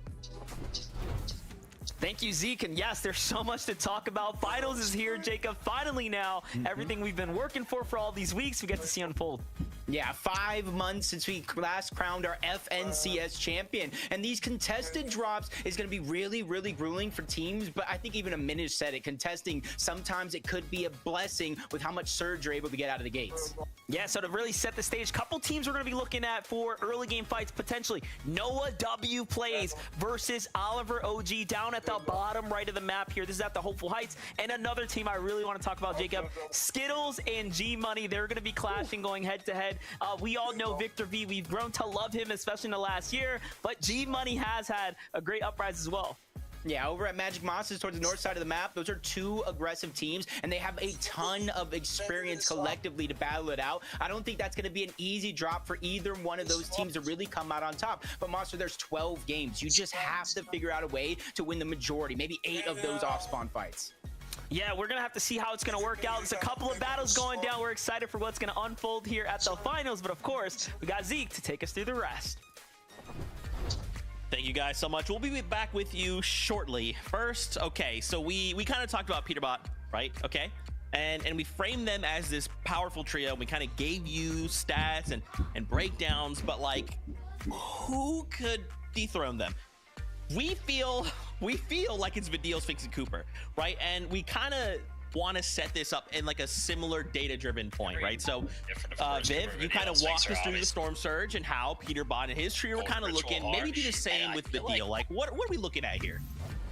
Thank you, Zeke. And yes, there's so much to talk about. Finals is here, Jacob. Finally now, everything we've been working for all these weeks, we get to see unfold. Yeah, 5 months since we last crowned our FNCS champion. And these contested drops is going to be really, really grueling for teams. But I think even Aminish said it. Contesting, sometimes it could be a blessing with how much surge you're able to get out of the gates. Yeah, so to really set the stage, couple teams we're going to be looking at for early game fights, potentially. Noah W plays versus Oliver OG down at the bottom right of the map here. This is at the Hopeful Heights. And another team I really want to talk about, Jacob, Skittles and G Money. They're going to be clashing, going head to head. We all know Victor V. We've grown to love him, especially in the last year. But G Money has had a great uprise as well. Yeah, over at Magic Monsters towards the north side of the map, those are 2 aggressive teams, and they have a ton of experience collectively to battle it out. I don't think that's going to be an easy drop for either one of those teams to really come out on top. But Monster, there's 12 games. You just have to figure out a way to win the majority, maybe 8 of those off-spawn fights. Yeah, we're going to have to see how it's going to work out. There's a couple of battles going down. We're excited for what's going to unfold here at the finals. But of course, we got Zeke to take us through the rest. Thank you guys so much. We'll be back with you shortly. First, okay, so we kind of talked about Peterbot, right? Okay. And we framed them as this powerful trio. We kind of gave you stats and breakdowns, but like, who could dethrone them? We feel like it's Vidil, Sphinx, and Cooper, right? And we kind of want to set this up in like a similar data-driven point, right? So, Viv, you kind of walked us through the Storm Surge and how Peterbot and his trio were kind of looking. Maybe do the same with Vidil. Like, what are we looking at here?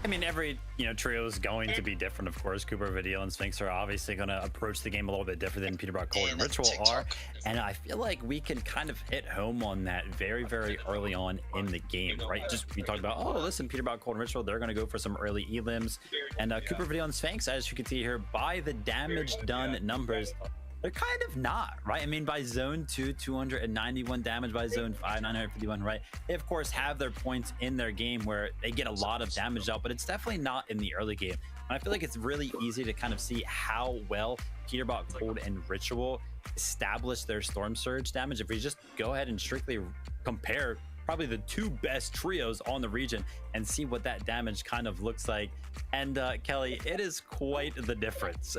I mean, every trio is going to be different, of course. Cooper, Vidil, and Sphinx are obviously going to approach the game a little bit different than Peterbot, Cold, and Ritual are. And I feel like we can kind of hit home on that very, very early on in the game, right? Just we talked about, oh, listen, Peterbot, Cold, and Ritual, they're going to go for some early elims. And Cooper, Vidil, and Sphinx, as you can see here, by the damage done numbers, they're kind of not, right? I mean, by zone 2, 291 damage, by zone 5, 951, right? They, of course, have their points in their game where they get a lot of damage out, but it's definitely not in the early game. And I feel like it's really easy to kind of see how well Peterbot, Cold, and Ritual establish their Storm Surge damage. If we just go ahead and strictly compare probably the 2 best trios on the region and see what that damage kind of looks like. And Kelly, it is quite the difference.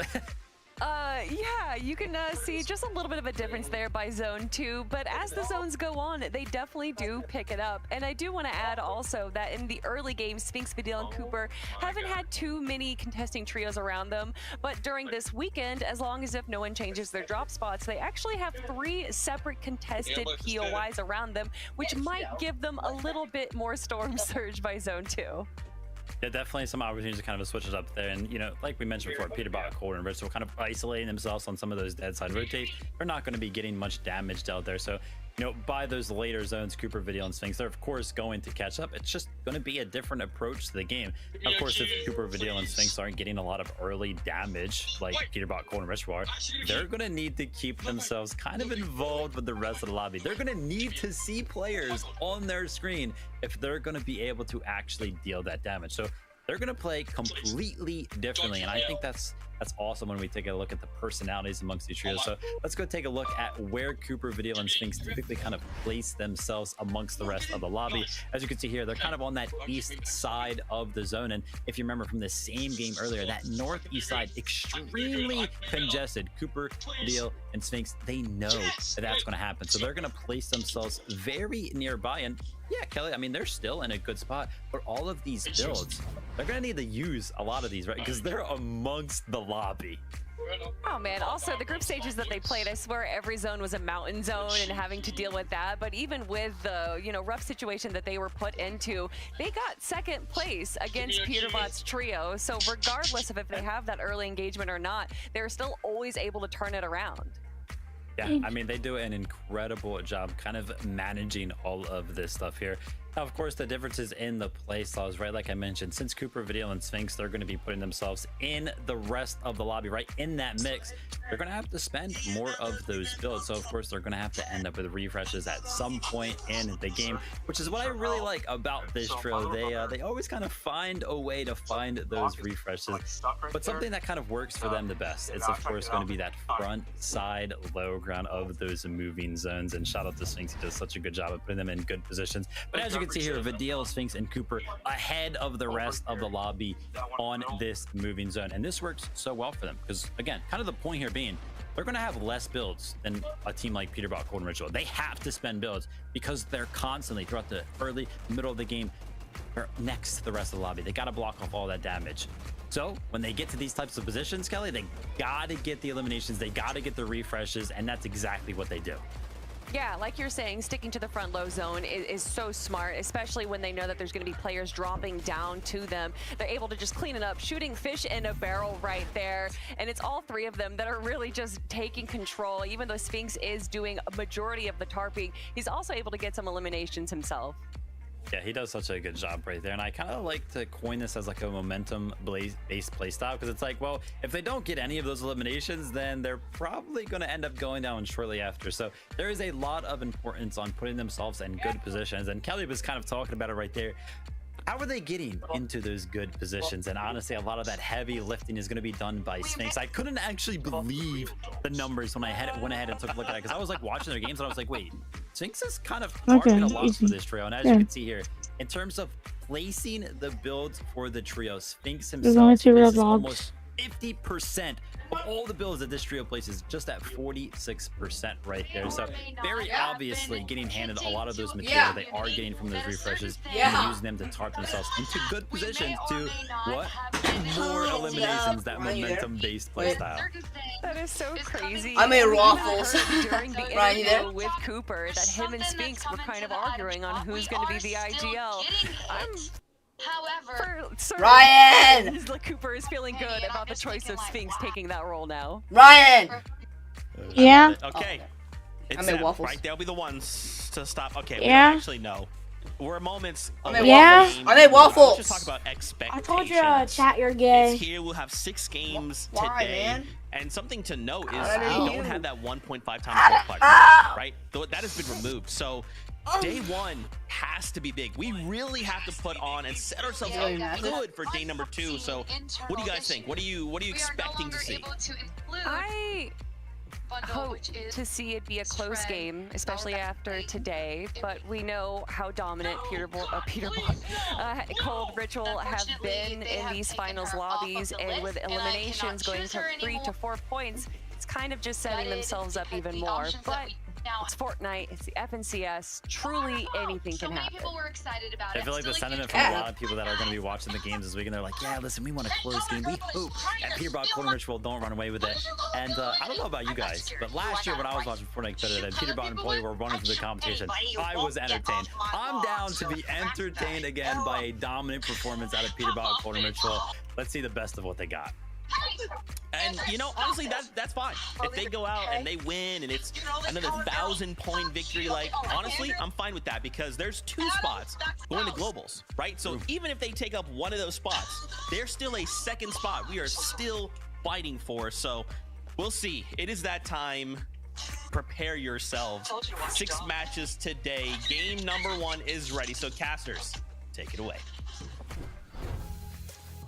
Yeah, you can see just a little bit of a difference there by zone 2, but as the zones go on, they definitely do pick it up. And I do want to add also that in the early game, Sphinx, Vidil, and Cooper haven't had too many contesting trios around them, but during this weekend, as long as if no one changes their drop spots, they actually have 3 separate contested POIs around them, which might give them a little bit more Storm Surge by zone 2. Yeah, definitely some opportunities to kind of switch it up there. And, like we mentioned before, Peterbot, Cold, and Ritual kind of isolating themselves on some of those dead side rotates. They're not going to be getting much damage dealt there. So, by those later zones, Cooper, Vidil, and Sphinx, they're of course going to catch up. It's just going to be a different approach to the game. Of course, if Cooper, Vidil, and Sphinx aren't getting a lot of early damage like Peterbot, Cold, and Ritual are, they're going to need to keep themselves kind of involved with the rest of the lobby. They're going to need to see players on their screen if they're going to be able to actually deal that damage. So they're going to play completely differently, and I think that's awesome when we take a look at the personalities amongst these trios. So let's go take a look at where Cooper, Vidil, and Sphinx typically kind of place themselves amongst the rest of the lobby. As you can see here, they're kind of on that east side of the zone, and if you remember from the same game earlier, that northeast side, extremely congested. Cooper, Vidil, and Sphinx, they know that that's going to happen, so they're going to place themselves very nearby. And yeah, Kelly, I mean, they're still in a good spot, but all of these builds, they're going to need to use a lot of these, right? Because they're amongst the lobby. Oh man, also the group stages that they played, I swear every zone was a mountain zone and having to deal with that. But even with the, rough situation that they were put into, they got second place against Peterbot's trio. So regardless of if they have that early engagement or not, they're still always able to turn it around. Yeah, I mean, they do an incredible job kind of managing all of this stuff here. Now, of course, the differences in the play styles, right? Like I mentioned, since Cooper, Vidal, and Sphinx, they're going to be putting themselves in the rest of the lobby, right? In that mix, they're going to have to spend more of those builds. So, of course, they're going to have to end up with refreshes at some point in the game, which is what I really like about this trio. They always kind of find a way to find those refreshes, but something that kind of works for them the best. It's, of course, going to be that front side low ground of those moving zones. And shout out to Sphinx, he does such a good job of putting them in good positions. But as you can see here, Vidal, Sphinx, and Cooper ahead of the rest of the lobby on this moving zone. And this works so well for them because, again, kind of the point here being, they're going to have less builds than a team like Peterbot, Cold, and Ritual. They have to spend builds because they're constantly, throughout the early, middle of the game, they're next to the rest of the lobby. They got to block off all that damage. So when they get to these types of positions, Kelly, they got to get the eliminations. They got to get the refreshes, and that's exactly what they do. Yeah, like you're saying, sticking to the front low zone is so smart, especially when they know that there's going to be players dropping down to them. They're able to just clean it up, shooting fish in a barrel right there. And it's all three of them that are really just taking control. Even though Sphinx is doing a majority of the tarping, he's also able to get some eliminations himself. Yeah, he does such a good job right there. And I kind of like to coin this as like a momentum-based play style because it's like, well, if they don't get any of those eliminations, then they're probably going to end up going down shortly after. So there is a lot of importance on putting themselves in good positions. And Kelly was kind of talking about it right there. How are they getting into those good positions? And honestly, a lot of that heavy lifting is going to be done by Sphinx. I couldn't actually believe the numbers when I went ahead and took a look at it because I was like watching their games and I was like, wait, Sphinx is kind of targeting a lot for this trio. And as you can see here, in terms of placing the builds for the trio, Sphinx himself is almost 50% of all the builds that this trio places, just at 46% right there. So very obviously getting handed a lot of those materials they are getting from those refreshes and using them to tarp themselves into good positions to what? More eliminations, that momentum-based playstyle. That is so crazy. I made waffles. During the interview with Cooper, that him and Sphinx were kind of arguing on who's going to be the IGL. However, Ryan! Cooper is feeling good about the choice of Sphinx taking that role now. Ryan! Yeah? Okay. I made waffles. Right, they'll be the ones to stop. Okay, Yeah. we don't actually know. We're moments I away made waffles. from I made waffles. Let's just talk about expectations. I told you, chat, you're gay. It's here. We'll have 6 games Why, today. man? And something to note is I we do. don't have that 1.5 times multiplier, right? That has been removed. So day 1 has to be big. We really have to put on and set ourselves up good for day number 2. So what do you guys think? What are you expecting to see? I hope to see it be a close game, especially after today, but we know how dominant Cold, Ritual have been in these finals lobbies, and with eliminations going to 3 to 4 points, it's kind of just setting themselves up even more. But it's Fortnite, it's the FNCS, truly anything can happen. I feel like the sentiment from a lot of people that are going to be watching the games this week, and they're like, yeah, listen, we want a close game. We hope that Peterbot, Cold, and Ritual don't run away with it. And I don't know about you guys, but last year when I was watching Fortnite Competitive and Peterbot and Polly were running through the competition, I was entertained. I'm down to be entertained again by a dominant performance out of Peterbot, Cold, and Ritual. Let's see the best of what they got. And you know, honestly, that's fine. If they go out and they win and it's another 1,000-point victory, like honestly, I'm fine with that because there's 2 spots going to globals, right? So even if they take up one of those spots, there's still a 2nd spot we are still fighting for. So we'll see. It is that time. Prepare yourselves. 6 matches today. Game number 1 is ready. So casters, take it away.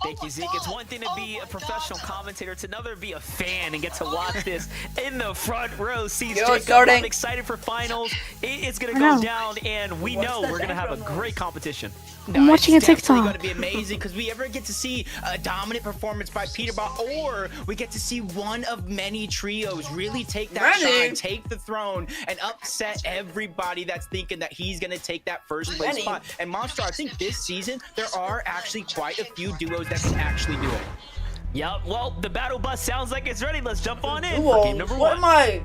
Thank you, Zeke. It's one thing to be a professional commentator. It's another to be a fan and get to watch this in the front row seats. Jacob, I'm excited for finals. It's going to go down, and we know we're going to have a great competition. I'm watching a TikTok. It's going to be amazing because we ever get to see a dominant performance by Peterbot, or we get to see one of many trios really take that shine, take the throne, and upset everybody that's thinking that he's going to take that first place spot. And Monster, I think this season there are actually quite a few duos that can actually do it. Yep, well, the battle bus sounds like it's ready. Let's jump on in Whoa, for game number 1. What am I?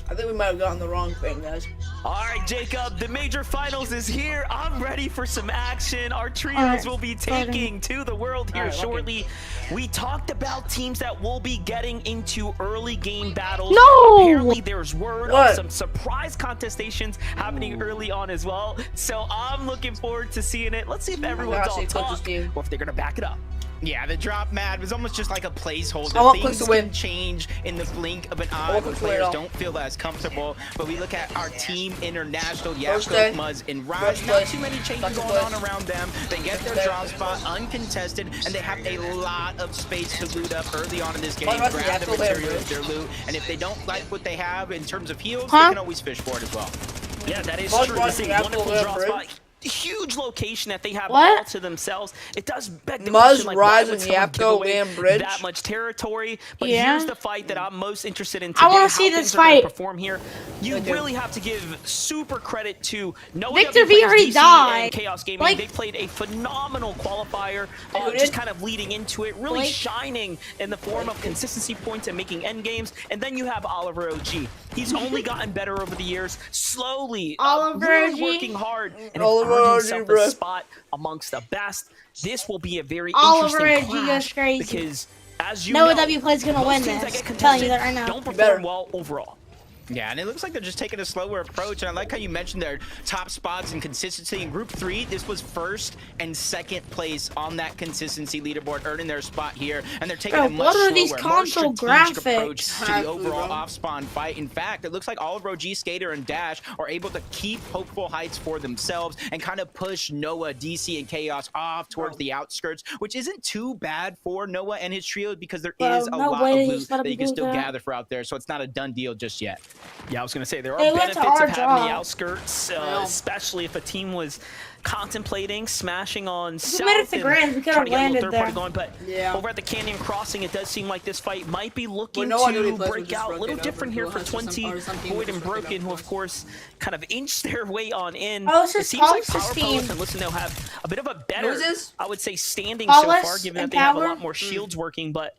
I think we might have gotten the wrong thing, guys. All right, Jacob, the major finals is here. I'm ready for some action. Our trios will be taking to the world here shortly. We talked about teams that will be getting into early game battles. No! Apparently, there's word of some surprise contestations happening early on as well. So I'm looking forward to seeing it. Let's see if everyone's all talk or if they're going to back it up. Yeah, the drop mad was almost just like a placeholder. I want Things Clix to win. can change in the blink of an eye when players don't feel as comfortable. But we look at our team international, Yafko, Muzz, and Raj. Not too many changes going on around them. They get their drop spot uncontested, and they have a lot of space to loot up early on in this game. Grab the materials, their loot, and if they don't like what they have in terms of heals, they can always fish for it as well. Yeah, that is true. This is a wonderful drop spot. Huge location that they have all to themselves. It does beg the question, like, why would someone give away that much territory? But here's the fight that I'm most interested in today. I want to see this fight. Perform here. You really have to give super credit to Victor V already died. And Chaos Gaming. They played a phenomenal qualifier, just kind of leading into it, really shining in the form of consistency points and making end games. And then you have Oliver OG. He's only gotten better over the years, slowly, really working hard. And himself a spot amongst the best. This will be a very interesting clash because, as you know, W plays gonna win this. I'm telling you that right now. Don't perform well overall. Yeah, and it looks like they're just taking a slower approach. And I like how you mentioned their top spots and consistency. In Group 3, this was first and second place on that consistency leaderboard, earning their spot here. And they're taking a much slower, more strategic approach to the overall off-spawn fight. In fact, it looks like Oliver OG, Skater, and Dash are able to keep hopeful heights for themselves and kind of push Noah, DC, and Chaos off towards the outskirts, which isn't too bad for Noah and his trio because there is a lot of loot that you can still gather for out there. So it's not a done deal just yet. Yeah, I was going to say, there are benefits of having the outskirts, especially if a team was contemplating smashing on South and trying to get a little third party going. But over at the Canyon Crossing, it does seem like this fight might be looking to break out. A little different here for 20, Void and Broken, who, of course, kind of inched their way on in. Oh, it seems like Power Palace and Listen, they'll have a bit of a better, I would say, standing so far, given that they have a lot more shields working. But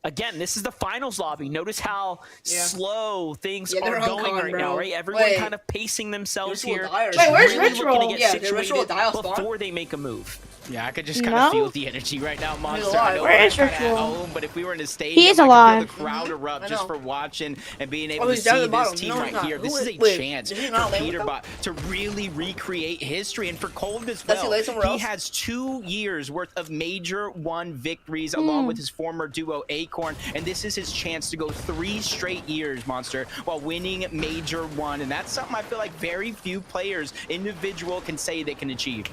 again, this is the finals lobby. Notice how slow things are going right now, right? Everyone kind of pacing themselves here. Wait, where's Ritual? Looking to get situated before they make a move. Yeah, I could just kind of feel the energy right now, Monster. I know Where is we're kinda Ritual? at home, but if we were in a stadium, He is I could alive. feel the crowd erupt just for watching and being able to see this team right here. This is a chance for Peterbot to really recreate history, and for Cold as well. He has 2 years worth of Major 1 victories along with his former duo Acorn, and this is his chance to go 3 straight years, Monster, while winning Major 1, and that's something I feel like very few players, individual, can say they can achieve.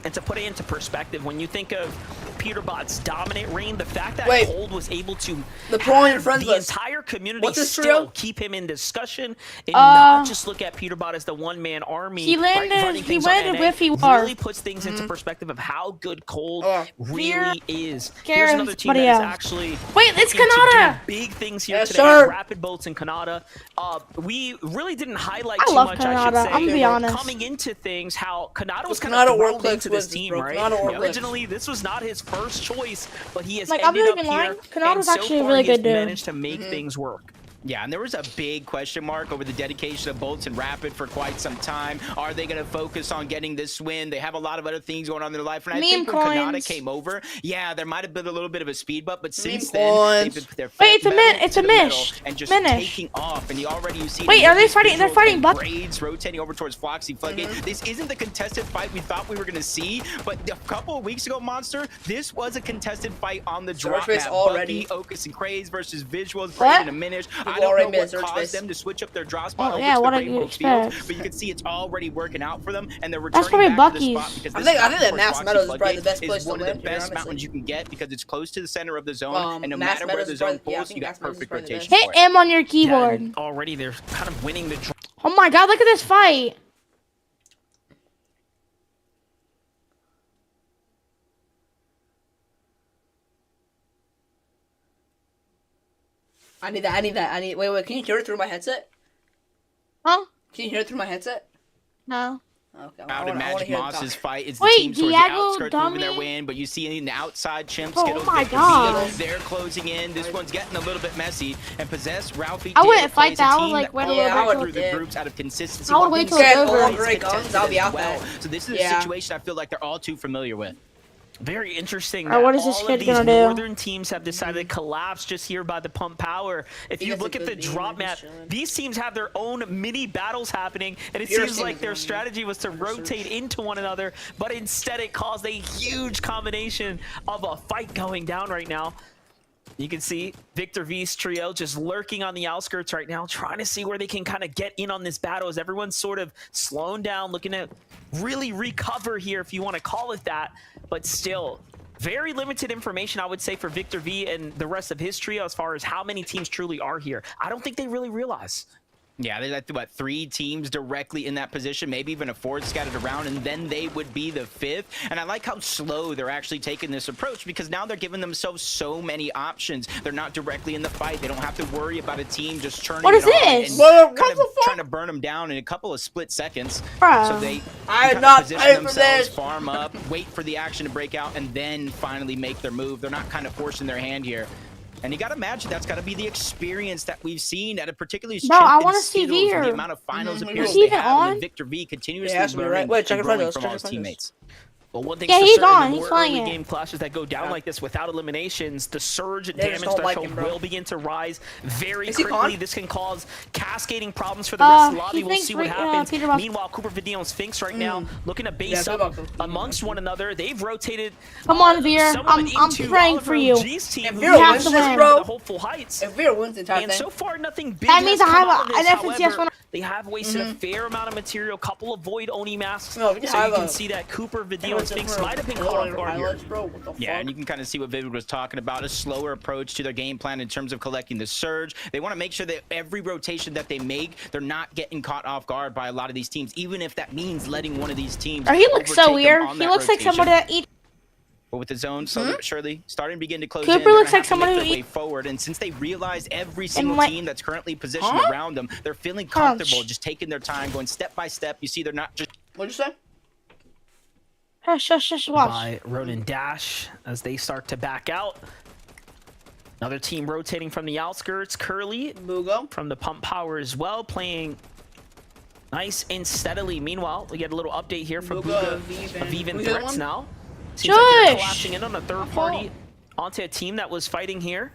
And to put it into perspective, when you think of Peterbot's dominant reign, the fact that Cold was able to the entire community still keep him in discussion and not just look at Peterbot as the one-man army. He landed Whiffy War. Really puts things into perspective of how good Cold really is. Here's another team that is actually it's Kanata. Big things here today. Rapid Bolts and Kanata. We really didn't highlight too much, I should say. I'm gonna be honest. Coming into things, how Kanata was kind of thrown into this team, right? Originally, this was not his first choice, but he has ended up here, and so far he's managed to make things work. Yeah, and there was a big question mark over the dedication of Bolts and Rapid for quite some time. Are they going to focus on getting this win? They have a lot of other things going on in their life. And I think when Kanata came over, there might have been a little bit of a speed bump, but since then, they've been it's a mish. And just taking off. And you see are they fighting? They're fighting Buck. Braids rotating over towards Floxy Floodgate. This isn't the contested fight we thought we were going to see, but a couple of weeks ago, Monster, this was a contested fight on the drop map. Bucky, Ocus, and Craze versus Visuals, Braid, and Minish. I don't know what caused them to switch up their draw spot. What do you expect? But you can see it's already working out for them, and they're returning back to the spot because I think that Mass Meadows is probably the best place to one of the best mountains you can get because it's close to the center of the zone, and no matter where the zone pulls, you got perfect rotation. Hit M on your keyboard. Yeah, already they're kind of winning the draw. Oh my god, look at this fight. I need that. Wait, can you hear it through my headset? Huh? Can you hear it through my headset? No. Okay, Out in Magic Moss's fight, it's the Wait, teams towards the Diego outskirts moving their dummy? way in, but you see in the outside, Chimp, Oh Skittles, my Victor God. V, they're closing in. This one's getting a little bit messy. And Possess, Ralphie, I wouldn't Diego fight plays that. a I would, team like, that wait all till the way it's through the over. groups out of consistency. I would while wait being till it's very over. All contested great guns, as I'll be out well. there. So this is a Yeah. situation I feel like they're all too familiar with. Very interesting. Alright, That what is this all kid of these gonna do? northern teams have decided to collapse just here by the pump power. If He you gets a look at good the beam drop and map, he's chilling. these teams have their own mini battles happening, and it Pure seems team like is their winning. strategy was to rotate into one another, but instead it caused a huge combination of a fight going down right now. You can see Victor V's trio just lurking on the outskirts right now, trying to see where they can kind of get in on this battle as everyone's sort of slowing down, looking to really recover here, if you want to call it that. But still, very limited information, I would say, for Victor V and the rest of his trio as far as how many teams truly are here. I don't think they really realize. Yeah, there's like, what, 3 teams directly in that position, maybe even a 4th scattered around, and then they would be the 5th. And I like how slow they're actually taking this approach, because now they're giving themselves so many options. They're not directly in the fight. They don't have to worry about a team just churning What is it on this? and What kind of the fuck? trying to burn them down in a couple of split seconds. Bruh. So they I kind did not of pay position for themselves, this. farm up, wait for the action to break out, and then finally make their move. They're not kind of forcing their hand here. And you got to imagine that's got to be the experience that we've seen at a particularly Bro, I want wanna to see The Veer. amount of finals Mhm. appearances Is he they even have, and on? then Victor V continuously Yeah, has to be learning right. Wait, check and your growing photos, from check all your his photos. teammates. Well, one thing's Yeah, for he's certain, on. the He's more flying early it. game clashes that go down Yeah. like this without eliminations, the surge They damage just don't like threshold him, bro. will begin to rise very Is he quickly. gone? This can cause cascading problems for the rest of the lobby. he We'll thinks see what Re- happens. Peter Buck- Meanwhile, Cooper Vidal and Sphinx right now looking to base Yeah, up Peter Buck- amongst one another. They've rotated. Come on, Veer. someone I'm into praying Oliver for you. OG's team, If who Veer has wins this, been bro- the Hopeful Heights. If Veer wins the entire And thing, so far, nothing big That has means I come have out of an this. FNCS However, winner. they have wasted a fair amount of material, couple of Void Oni masks. No, we just so you have can a- see that Cooper, Vidal, and Sphinx might have been caught off guard here. Bro, what the Yeah, fuck? and you can kind of see what Vivid was talking about, a slower approach to their game plan in terms of collecting the surge. They want to make sure that every rotation that they make, they're not getting caught off guard by a lot of these teams, even if that means letting one of these teams Bro, he looks overtake so them weird. on He that looks like rotation. somebody that eats. But with the zone slowly but surely starting to begin to close Cooper in, they're looks gonna like have to make someone their who way eat- forward. And since they realize every single like- team that's currently positioned Huh? around them, they're feeling Hold on, comfortable, shh. just taking their time, going step by step. You see, they're not just What'd you say? Shush, watch. By Ronin Dash as they start to back out. Another team rotating from the outskirts. Curly Mugo. from the Pump Power as well, playing nice and steadily. Meanwhile, we get a little update here from Buga, Buga Aviv, of Even who's the other Threats one? now. Seems like they're Shush! collapsing in on a third party onto a team that was fighting here.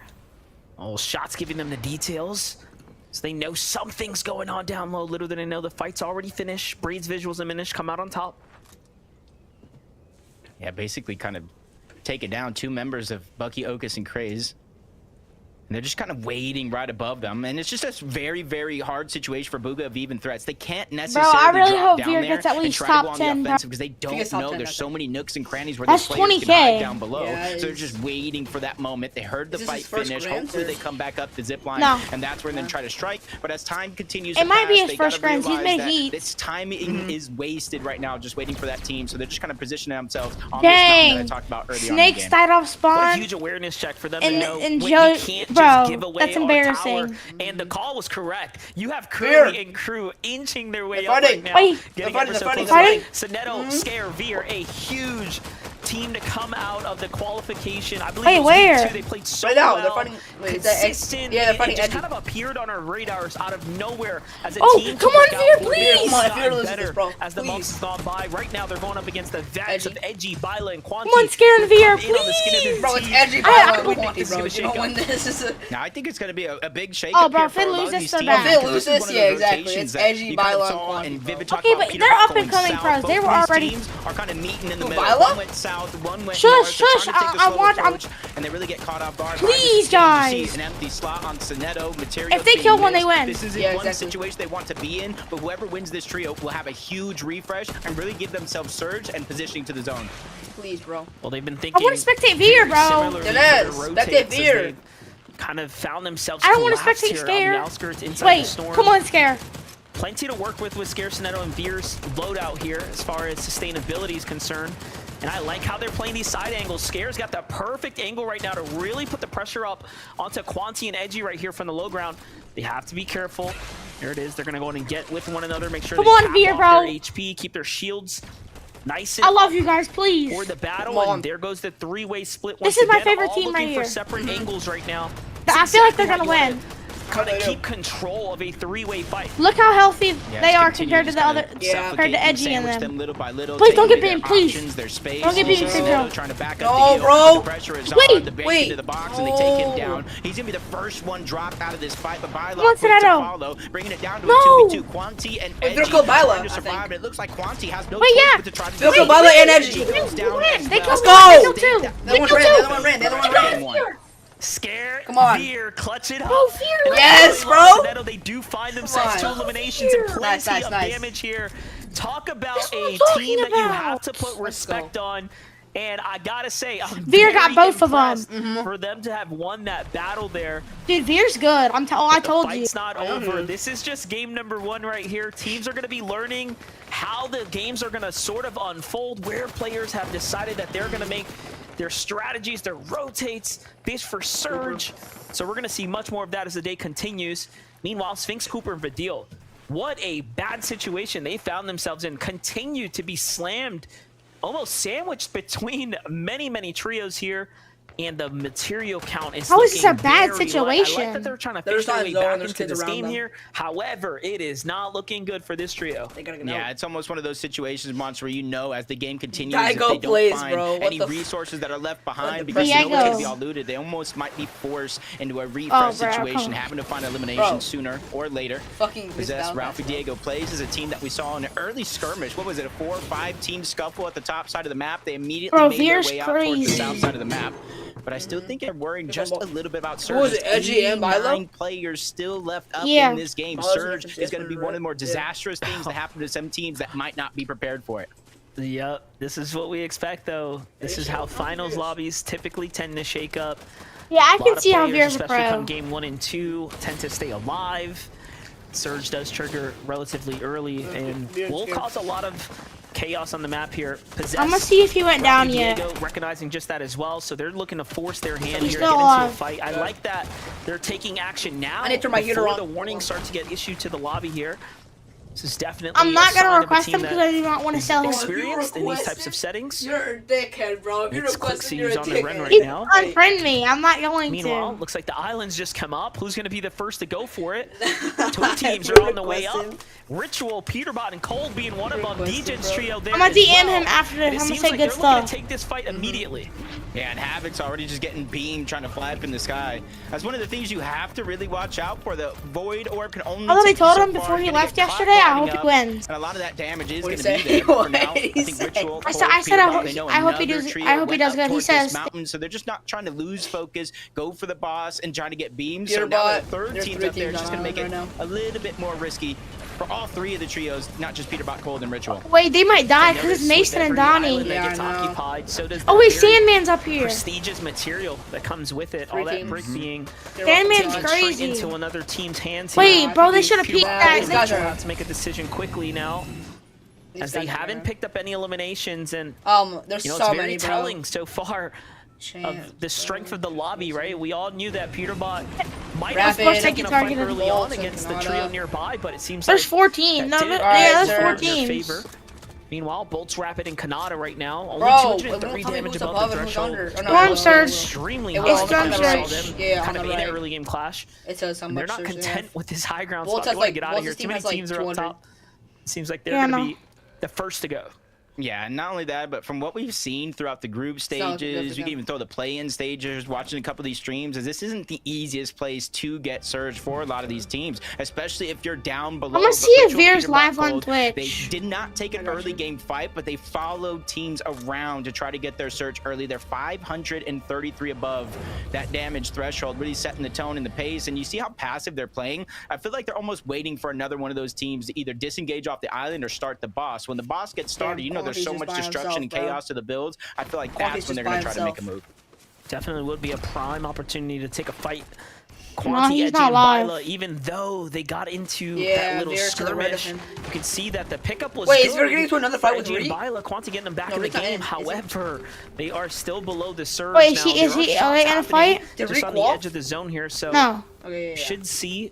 Oh, Shots giving them the details. So they know something's going on down low. Little do they know the fight's already finished. Breed's visuals diminished, come out on top. yeah, basically kind of taken down 2 members of Bucky, Ocus, and Craze. And they're just kind of waiting right above them. And it's just a very, very hard situation for Buga of Even Threats. They can't necessarily I really drop hope down Veer there gets at and least try to top go on 10, the bro. offensive because they gets don't top know 10, there's that's so many nooks and crannies where That's the players 20K. can hide down below. Yeah, so they're it's- just waiting for that moment. They heard the Is this fight his first finish. Grand, Hopefully or- they come back up the zip line. No. And that's where they try to strike. But as time continues It to might be pass, his they first gotta Grands. He's realize made that heat. this timing is wasted right now, just waiting for that team. So they're just kind of positioning themselves on Dang. this mountain that I talked about earlier Snake on in the game. died off What a spawn. huge awareness check for them And- to know and wait, Joe- we can't bro, just give away that's our embarrassing. tower. And the call was correct. You have Veer. Curly and crew inching their way They're up fighting. right now. Wait. Getting They're ever so fighting, close. they're Sonetto, Scare, Veer, a huge team to come out of the qualification. I believe Wait, it was where? week 2. They played so Right now, well. they're fighting- wait, is that Ed- consistent. yeah, they're It fighting just Edgy. kind of appeared on our radars out of nowhere as a Oh, team. come to on, look out Veer, for it. please. It's Come on, gotten Veer, listen to better this, bro. as the months Please. have gone by. Right now, they're going up against the vets of Edgy, Bila, and Quanti. Come on, Scare and Veer, Come in on the skin of their please. Bro, it's teeth. edgy, I- bro. I- Bro, This is bro. gonna You don't shake win this. Is a... Now, I think it's going to be a big shakeup Oh, bro, here if they for a lot lose of this, these they're teams. bad. If they because lose this is this, one of yeah, the exactly. rotations It's that edgy, you kind of Bila, saw, and and Quanti, Vivid bro. talked Okay, about but Peter they're Buck up and going coming south. pros. They Both were of these already- teams are kind of meeting in the Who, middle. Bila? One went south, one went Shush, north. They're shush, trying to take the I slow want- I'm- approach, and they really get caught off guard. Please, Behind the scenes, guys. you see an empty slot on Sonetto. Material If they being kill one, they missed. win. This isn't Yeah, one exactly. situation they want to be in, but whoever wins this trio will have a huge refresh and really give themselves surge and positioning to the zone. Please, bro. Well, they've been I thinking. want to spectate Veer, very bro. similarly It to their is. rotates Spectate as Veer. they've Kind of found themselves. I don't want to collapsed spectate here on Scare. the outskirts inside the Wait, storm. come on, Scare. Plenty to work with Scare, Sonetto, and Veer's loadout here as far as sustainability is concerned. And I like how they're playing these side angles. Scare's got the perfect angle right now to really put the pressure up onto Quanti and Edgy right here from the low ground. They have to be careful. There it is. They're gonna go in and get with one another. Make sure Come they on, cap Veer, off bro. their HP, keep their shields nice and I love you guys, please. for the battle. Come on. And there goes the three-way split. This Once is my again, favorite all team right looking for here. separate angles right now. I feel like they're gonna win. Kind of keep control of a three-way fight. Look how healthy Yeah, they just are continue compared to just the kinda other, Yeah. compared to Edgy and sandwich them. little by little. Please, don't taking get away beamed, their please. options, their space. Don't get beamed, Also, Pedro. trying to back No, up the bro. The pressure is Wait. on. The bait Wait. into the box, and they take him Oh. down. He's gonna be the first one dropped out of this fight, but Byla Come on, quick to Sonato. follow, bringing it down to No. a 2v2. Quanti and Wait, Edgy they're called Byla, trying to I survive, think. and it looks like Quanti has no Wait, choice yeah. but to try to They're defend. called Byla and Edgy. Edgy goes down Win. as They well. killed go. They killed two. The They other one killed ran. two. The other one ran. The other one ran. Scare. Come on. Veer, clutch it up. Oh, Veer. Yes, bro. Sonato, they do find themselves on. two eliminations and Nice, plenty nice, of nice. damage here. Talk about That's what a I'm talking team that you about. have to put go. respect on. And I gotta say, I'm Veer got very both of 'em. impressed for them to have won that battle there. Dude, Veer's good. I told you. Fight's not over. This is just game number 1 right here. Teams are going to be learning how the games are going to sort of unfold, where players have decided that they're going to make their strategies, their rotates, this for Surge. So we're going to see much more of that as the day continues. Meanwhile, Sphinx, Cooper, and Vidil, what a bad situation they found themselves in. Continue to be slammed, almost sandwiched between many, many trios here. And the material count is How is this a looking bad very light. I situation? like that they're trying to There's figure their not way zone, back there's into kids this around game them. here. However, it is not looking good for this trio. They gotta go. Yeah, it's almost one of those situations, Monster, where you know as the game continues, Daigo if they don't plays, find bro. What any the f- resources that are left behind the because Diego. nobody's going to be all looted, they almost might be forced into a refresh Oh, bro, situation, come on. having to find elimination Bro. sooner or later. Fucking Possess Valentine. Ralphie Diego plays as a team that we saw in an early skirmish. What was it, a 4 or 5 team scuffle at the top side of the map? They immediately Bro, made their Veer's way out towards the crazy. south side of the map. But I still think they're worrying just a little bit about Surge. was it, Edgy and Bilo? 89 players still left up Yeah. in this game. Bilo's Surge just is going to be different, one of the more right? Yeah. disastrous things that happen to some teams that might not be prepared for it. Yep, this is what we expect, though. This is how finals lobbies typically tend to shake up. Yeah, I A lot can of see how players, Veer's a especially pro. come game 1 and 2, tend to stay alive. Surge does trigger relatively early, and will cause a lot of chaos on the map here. Possess, I'm gonna see if he went down Ralphie yet. Diego recognizing just that as well, so they're looking to force their hand He's here, still get into a alive. fight. I like that they're taking action now I need to turn my heater before on. the warnings start to get issued to the lobby here. This is definitely I'm not a sign gonna of a request team him because that I do not want to sell him. experienced in these types of settings. You're a dickhead, bro. If you're It's requesting, you're a Quicksee's on the run dickhead. right He's now. unfriend me. I'm not going Meanwhile, to. looks like the islands just come up. Who's going to be the first to go for it? Two teams are on the way up. Requesting. Ritual, Peterbot, and Cold being one of them. Requesting, DJ's bro. trio there I'm gonna as DM well. him after And this. it I'm gonna seems say like good they're looking stuff. to take this fight immediately. Yeah, and Havoc's already just getting beamed, trying to fly up in the sky. That's one of the things you have to really watch out for. The Void Orb can only Although they take you told so him far. before he You're gonna left get caught yesterday, I climbing hope he up, wins. And a lot of that damage is What'd going he to say? be there. For now, What'd I he think say? Ritual, I said- Cold, I said I Peterbot, hope- they know I hope he another does- trio I hope he went does up good. He towards this says- mountain, so they're just not trying to lose focus, go for the boss, and trying to get beamed. So Peterbot, now the third there's team's 3 up there, teams just on going to make island it right a little bit more risky for all 3 of the trios, not just Peterbot, Cold, and Ritual. Wait, they might die because Notice it's Mason with and every island Donnie. that Yeah, gets I know. occupied, so does Oh the wait, very Sandman's up here. prestigious material that comes with it. All 3 that teams. brick being Sandman's taken straight crazy. into another team's hands. Wait, here. bro, they should have peeked Peterbot these and guys that. are- Ritual have to make a decision quickly now, These as they guys are haven't there. picked up any eliminations, and There's you know, so it's very many, bro. telling so far Chance, of the strength of the lobby, right? We all knew that Peterbot might Rapid, have course, taken a I fight targeted early on Bolts, against the taking trio Nada. nearby, but it seems There's like 4 teams. that No, didn't Alright, yeah, there's sir. 4 work in their teams. favor. Meanwhile, Bolts Rapid and Kanata right now, only Bro, 203 tell me damage who's above above the and who's threshold. under. Or no, Storm no, Surge. Extremely It high. was I Storm never saw Surge. them Yeah, kind on of the in an right. early game clash. It says how And they're much not Surge they content have. with this high ground Bolts spot. has They want to like- get out of Bolts' here. team Too many has like teams are up 200. top. Seems like they're Yeah, I going to know. be the first to go. Yeah, and not only that, but from what we've seen throughout the group Sounds good stages, for you can them. even throw the play-in stages, watching a couple of these streams, as this isn't the easiest place to get Surge for a lot of these teams, especially if you're down below. I'm gonna But see if Ritual, Veer's Peterbot, live on Cold, Twitch. They did not take an early game fight, but they followed teams around to try to get their Surge early. They're 533 above that damage threshold, really setting the tone and the pace. And you see how passive they're playing. I feel like they're almost waiting for another one of those teams to either disengage off the island or start the boss. When the boss gets started, you know there's so Quanti's much just by destruction and himself, bro. chaos to the builds. I feel like Quanti's that's when just they're by going to try to make a himself. move. Definitely would be a prime opportunity to take a fight. No, Quanti, he's Edgy, not and live. Bila, even though they got into Yeah, that little Veer to the right of skirmish, him. you can see that the pickup was Wait, good is Veer getting to another for fight with Edgy and Rudy? Bila. Quanti getting them back No, in the he's not game. in, is he? However, they are still below the surge Wait, now. is There he- are are they shots in a happening fight? Did just Reek on the walk? edge of the zone here, so No. Okay, yeah. should see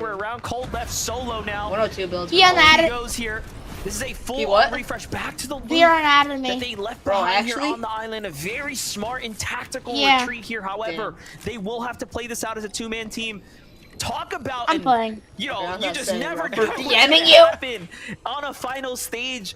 were around. Cold left solo now. 102 builds. He on He that. goes here. This is a full He what? refresh back to the loop They are on that me. they left Bro, behind here actually? on the island. A very smart and tactical Yeah. retreat here. However, they will have to play this out as a two-man team. Talk about I'm playing. You Yeah, know, I'm you not just saying, never bro. know what's DMing gonna you? happen on a final stage.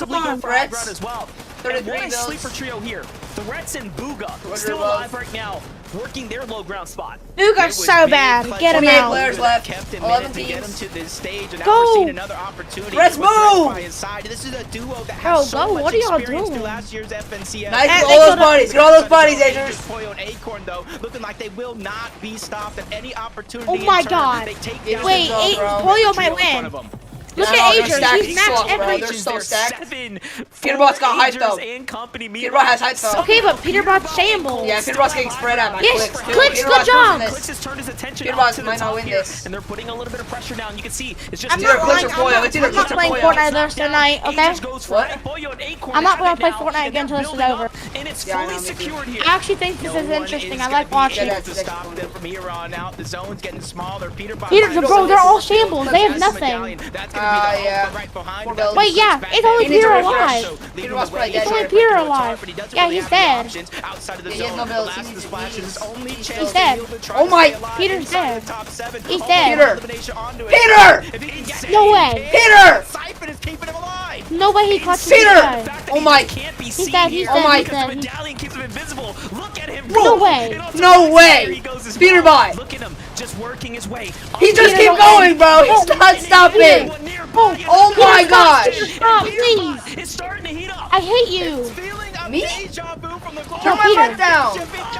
possibly Come go on, for high Bretts. ground as well. 33 And what a builds. sleeper trio here. Threats and Booga 200 still above. alive right now, working their low ground spot. Booga's so bad. Get him 28 out. players left. Kept him 11 in to get him teams. to this stage, and now Go. we're seeing another opportunity. Let's with Threats move. by his side. This is a duo that Bro, has so go. much What are y'all experience doing? through last year's FNCS. Nice, Hey, get they all those coulda- bodies. Get all those bodies, Agers. Toyo and Acorn, though, looking like they will not be stopped at any opportunity. Oh in my turn. God. They take Wait, down Wait, Bro. Polio the might trio in front win. of them. Look No, at they're Adrian. stacked He's as fuck, maxed bro. every. They're so stacked. Peterbot's Peterbot's got height, though. And company. Peterbot has height, though. Okay, but Peterbot's shambles. Yeah, Peterbot's getting spread out by Yes, Clicks, too. Clicks, Peterbot's good job. losing Clicks this. has turned his attention Peterbot up to the might not top win here, this. and they're putting a little bit of pressure down. You can see it's just I'm Either not Clicks or lying, Pollo. It's either I'm not Clicks or playing Pollo. Fortnite the rest of the night, okay? What? I'm not gonna play Fortnite again until this is over. And it's Yeah, I fully know, me too. secured here. I actually think this No is one interesting. is I gonna like be watching. able Yeah, to that's stop them from here on out. The zone's getting smaller. Peterbot. Bro, they're all shambles. They have nothing. That's gonna be the yeah. hope right behind. Poor We've got Belly. Wait, yeah, Six it's only He needs Peter a refresh, alive. So leading Peterbot's the probably way. dead It's only here. Peter Towards alive. top, but he doesn't Yeah, really he's have any dead. options outside of the Yeah, he has zone. no The abilities. last of the splashes is only He's chance dead. to try Oh to my- stay alive Peter's inside dead. the top 7. He's Almost dead. Peter. elimination onto it. Peter! If he can get No it, way. he Peter! can. Siphon is keeping him alive. No way he clutches Peter! this guy. Oh my- Can't be He's seen dead, he's here dead, he's because dead. the medallion keeps him invisible. Look at him Bro, go. no way. And onto No the way. He goes as Peter well. bot. Look at him, just working his way. He just keep going, bro. He's not stopping. Oh my gosh. Stop, please. It's starting to heat up. I hate you. Feeling a Me? deja vu from the Turn my Peter. mic down.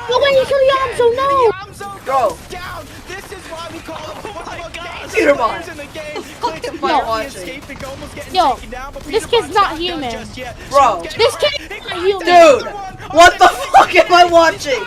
No way, he killed Yamso, no. Bro. Down. This is why we call him one of the most dangerous Peter players bot. in the game. Fucking Clicks bot barely watching. escaping, almost getting Yo, taken down, but this Peter kid's Bot's not done human. just yet. Bro. This kid's not human. Dude, what the fuck am I watching?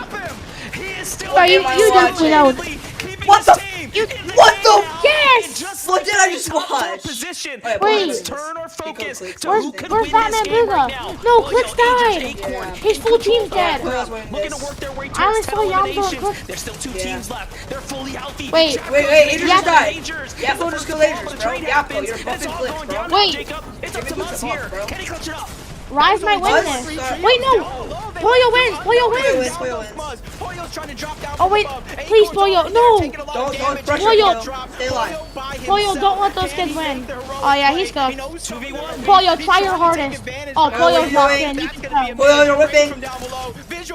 He is still Bro, you Am I definitely know. keeping What his the- team you- in the what game the- now. Yes! And just What like did I that, just top watch? Position. Wait, Wait. Let's turn our focus Clicks. to Where's who could Batman win this game Booga? right now. No, Pollo, Clicks Aegis, died. Acorn, Yeah. His full team's dead. Pollo's winning looking this. to work their way I only towards saw 10 Yamso and eliminations. Clicks. There's still two Yeah. teams left. They're fully healthy. Wait. Jack Wait, goes Adrian to just Adrian died. Rangers. Yeah, The Flo first just killed ball of Adrian, the bro. trade Yeah, Flo, happens. you're It's fucking all flips, going bro. down now, Wait. Jacob. It's Give up me to boost us of hope, here. bro. Can he clutch it up? Rise might win What? this. Sorry. Wait, no. Pollo wins. Pollo Pollo wins. wins. Pollo's trying to drop down Oh, from wait. above. Please, Acorn's Pollo, over there no. taking a lot of Don't damage. pressure Pollo. Stay alive. Pollo, don't let those kids win. Oh, yeah, he's good. cooked. Pollo, try your hardest. Oh, Pollo's locked in. He's cooked. Pollo, you're whipping.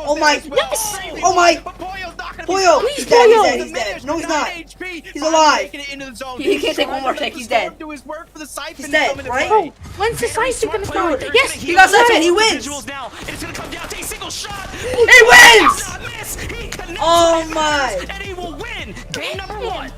Oh my- Yes! Oh my- Pollo, Please, he's dead, Pollo. he's dead. No, he's not. He's alive. He can't take one more tick, he's dead. He's dead, right? Bro, when's the Siphon gonna start? Yes, He got Siphon, he wins. Visuals now, and it's gonna come down to a single shot. He wins! Not miss. He connects Oh with my. it, and he will win game number 1.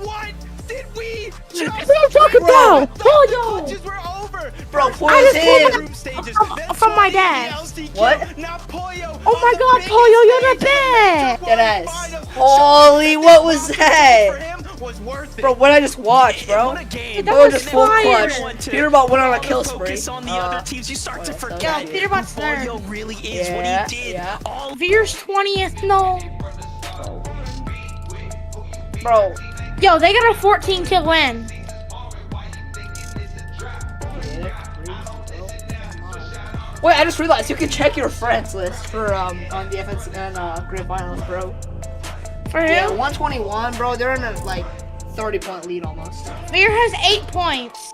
What did we What are you talking about? Pollo! Clutches were over. Bro, First Pollo's just pulled in. group stages. Then from my 20 dad. LCQ. What? Now Pollo Oh my on the God, biggest Pollo, you're the stage. best. Deadass. Finals. Holy, what was For that? him was worth it. Bro, what I just watched, bro? What a game. That Pollo was just full fire. clutch. Peterbot went on a kill spree. Focus on the other teams. You start to that's so forget. Yeah, Peterbot's third. Pollo really is Yeah, what he did. yeah. All Veer's 20th, no. Bro, Yo, they got a 14 kill win. wait, I just realized you can check your friends list for on the FNC and Grand Finals, bro. For Yeah, who? 121, bro. They're in a like 30-point lead almost. Veer has 8 points.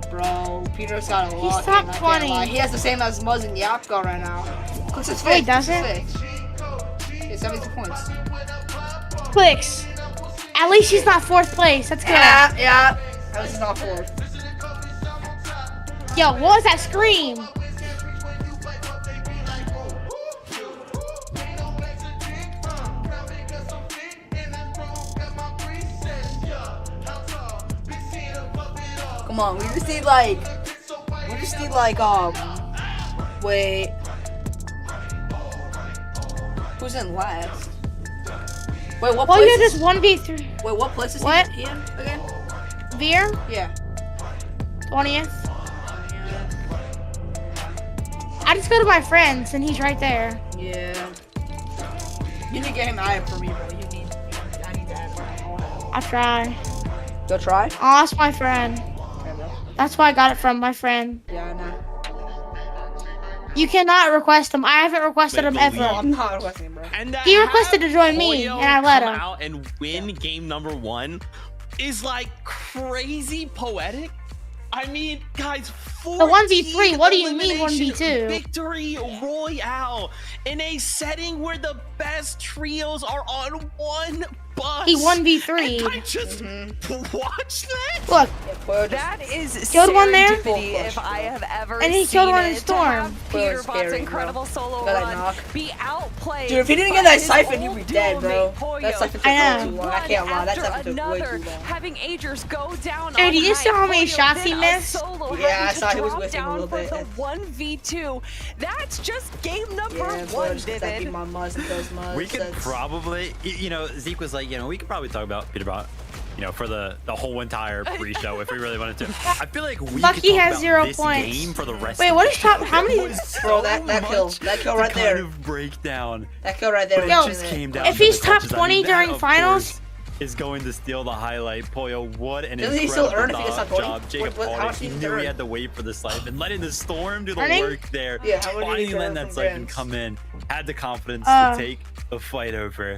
Bro, Peter's got a lot. top man, I can't 20. lie. He has the same as Muzz and Yapko right now. Clicks is Oh, he fifth. doesn't? He has 72 points. Clicks. At least he's not 4th place. That's good. Yeah. That was not fourth. Yo, what was that scream? Come on, we just need wait. Who's in last? Wait, what Well, place? you're Is, just 1v3. wait, what place is What? he in again? Veer, Yeah. 20th. I just go to my friends and he's right there. Yeah. You need to get him out of for me, bro. I need to add him. I'll try. Go try. I'll ask my friend. Okay, bro. That's why I got it from my friend. Yeah, I know. You cannot request him. I haven't requested him No, ever. I'm not requesting, bro. And to He requested have to join me, Pollo and I let come him. out and win game number 1 is like crazy poetic. I mean, guys, 1v3, what do you mean elimination 1v2? Victory royale in a setting where the best trios are on one bus. He 1v3'd. And I just watched that. Look, Poyo That is Killed one there? serendipity if I have ever And he seen killed one in it. Storm. To have Poyo's Peterbot's scary, incredible bro. solo Got that run knock. be outplayed. Dude, if he didn't by get that his siphon, he'd old be dead, bro. duo-mate, That Poyo. siphon took I way know. too long. I can't lie. That After siphon took way another, too long. having Agers go down Dude, on you just saw how many Poyo, shots he then a missed? solo Yeah, I having to saw he was drop whiffing a down little for bit. the 1v2. That's just game number Yeah, Poyo one, just got that beat Vivid. my muzz and those muzz. We could That's- probably, you know, Zeke was like, you know, we could probably talk about Peterbot, you know, for the whole entire pre-show if we really wanted to. I feel like we Bucky could talk has about 0 this points. game for the rest Wait, of what the is top- show. how many- There was Bro, so that kill much right to there. kind of break down. That kill right there. But Yo, it just came down if to he's the top clutches. 20 that, during of finals- course, is going to steal the highlight. Poyo, what an Doesn't he still incredible earn if he gets top 20? job. Jacob How much Hardy, does he he knew earn? he had to wait for the siphon, letting the Storm do the Earning? work there. Yeah, how much did he Finally earn letting that from siphon Grants? come in. Had the confidence Uh, to take the fight over.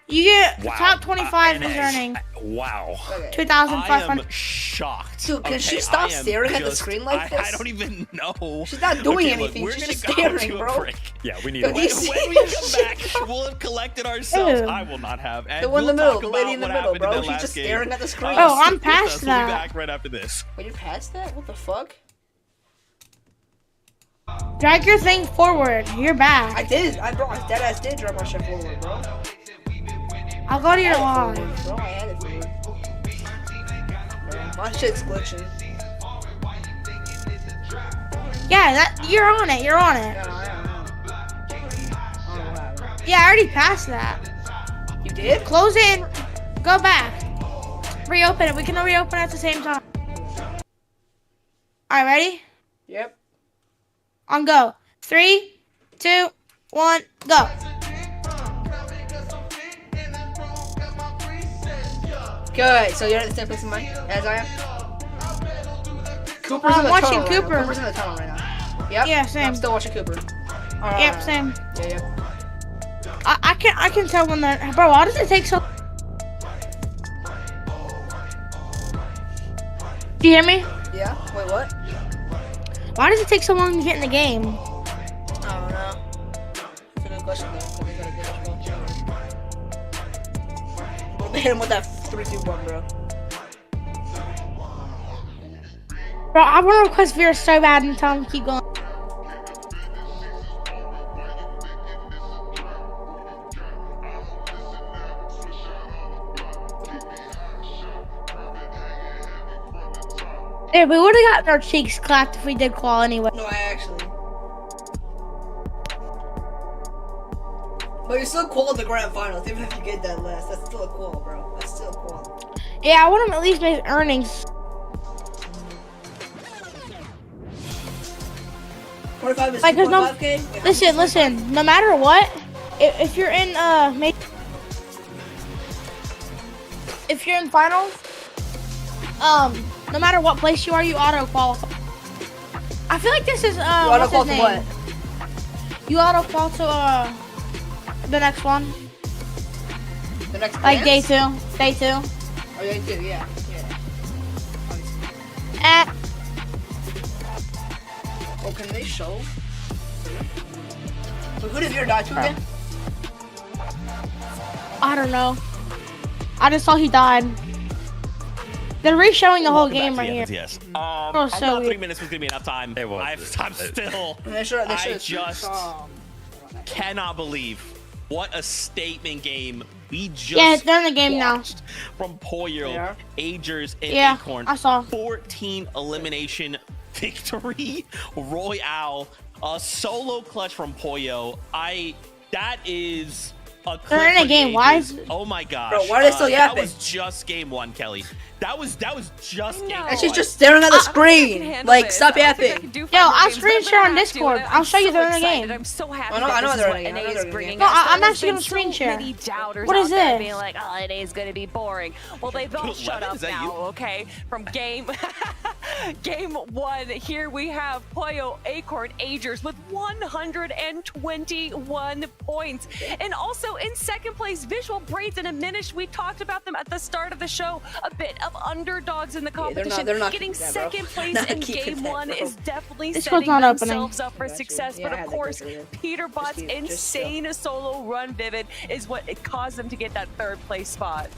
you get Wow. top 25 And is earning Wow. Okay. I 2,500. am shocked. Dude, can she okay? stop I am staring at the just- screen like I this? don't even know. She's not doing Okay, look, anything, we're she's gonna just go staring, to a bro. break. Yeah, we need Yo, to do you wait. see- When we come back, we'll have collected ourselves. Ew. I will not have. And The one in we'll the middle, talk the about lady in the what middle, happened in bro. that She's last just game. staring at the screen. Oh, I'm Stick with past us. We'll be that. back right after this. Wait, you're past that? What the fuck? Drag your thing forward. You're I back. did. I dead ass did drag my shit forward, bro. I'll go to your I had it line. forward, bro. I had it forward. Bro, my shit's glitching. Yeah, you're on it. You're on it. No, I don't know. Oh, wow. Yeah, I already passed that. You did? Close it and go back. Reopen it. We can reopen at the same time. Alright, ready? Yep. On go. 3, 2, 1, go. Good. So you're at the same place in mine as I am? Cooper's I'm in the watching tunnel right now. Cooper. Cooper's in the tunnel right now. Yep. Yeah, I'm same. still watching Cooper. Yep, same. Yeah, yeah. I can tell when that. Bro, why does it take so? Do you hear me? Yeah? Wait, what? Why does it take so long to get in the game? I don't know. That's a good question, though. 'Cause they gotta get it, bro. They hit him with that 3-2-1, bro. Bro, I want to request Vera so bad and tell him to keep going. Yeah, we would have gotten our cheeks clapped if we did claw anyway. No, I actually. But you still qualified the grand finals, even if you get that last. That's still a qual, bro. That's still a qual. Yeah, I want him to at least make earnings. 45 is Like, there's no- 2.5K? Wait, how Listen, much is listen. No matter what, if you're in if you're in finals, no matter what place you are, you auto qualify. I feel like this is You auto what's his qual to name? what? You auto qual to the next one, The next like day dance? 2, day 2. Oh, day 2, yeah. Yeah. Obviously. At Oh, can they show? So who did your die to again? I don't know. I just saw he died. They're re-showing the whole game right here. Yes. Oh, I so thought 3 weird. minutes was gonna be enough time. It was. I'm still. They should I have just cannot believe what a statement game we just Yeah, they're in the game now. watched from Poyo, They are? Agers, and Yeah, Acorn. I saw. 14 elimination victory royale, a solo clutch from Poyo. That is a clip They're in a for the game. Why ages. is- Oh my gosh. Bro, why are they still That yapping? was just game 1, Kelly. That was just game No. 1. And she's just staring at the I don't think I can screen. handle Like, this. stop I don't think I yapping. can do Yo, 5 I'll games, but screen I'm share gonna on have to, Discord. and I'll I'm show you so they're in the excited. game. I'm so happy I know that they're this in is the what game. I know NA they're is in the bringing game. No, us. I'm There's actually been gonna screen so share. many doubters What out is there this? being like, oh, NA is gonna be boring. Well, they've all shut Lemon, up is that now, you? okay? From game Game 1, here we have Pollo, Acorn, Agers with 121 points. And also in second place, Visual Braids and Diminish. We talked about them at the start of the show. A bit of underdogs in the competition. they're not Getting keeping that, bro. second place Not in keeping Game that, 1 bro. is definitely This setting one's not opening. themselves up for success. Yeah, But I of think course, that's weird. Peterbot's Just insane solo run, Vivid, is what it caused them to get that third place spot.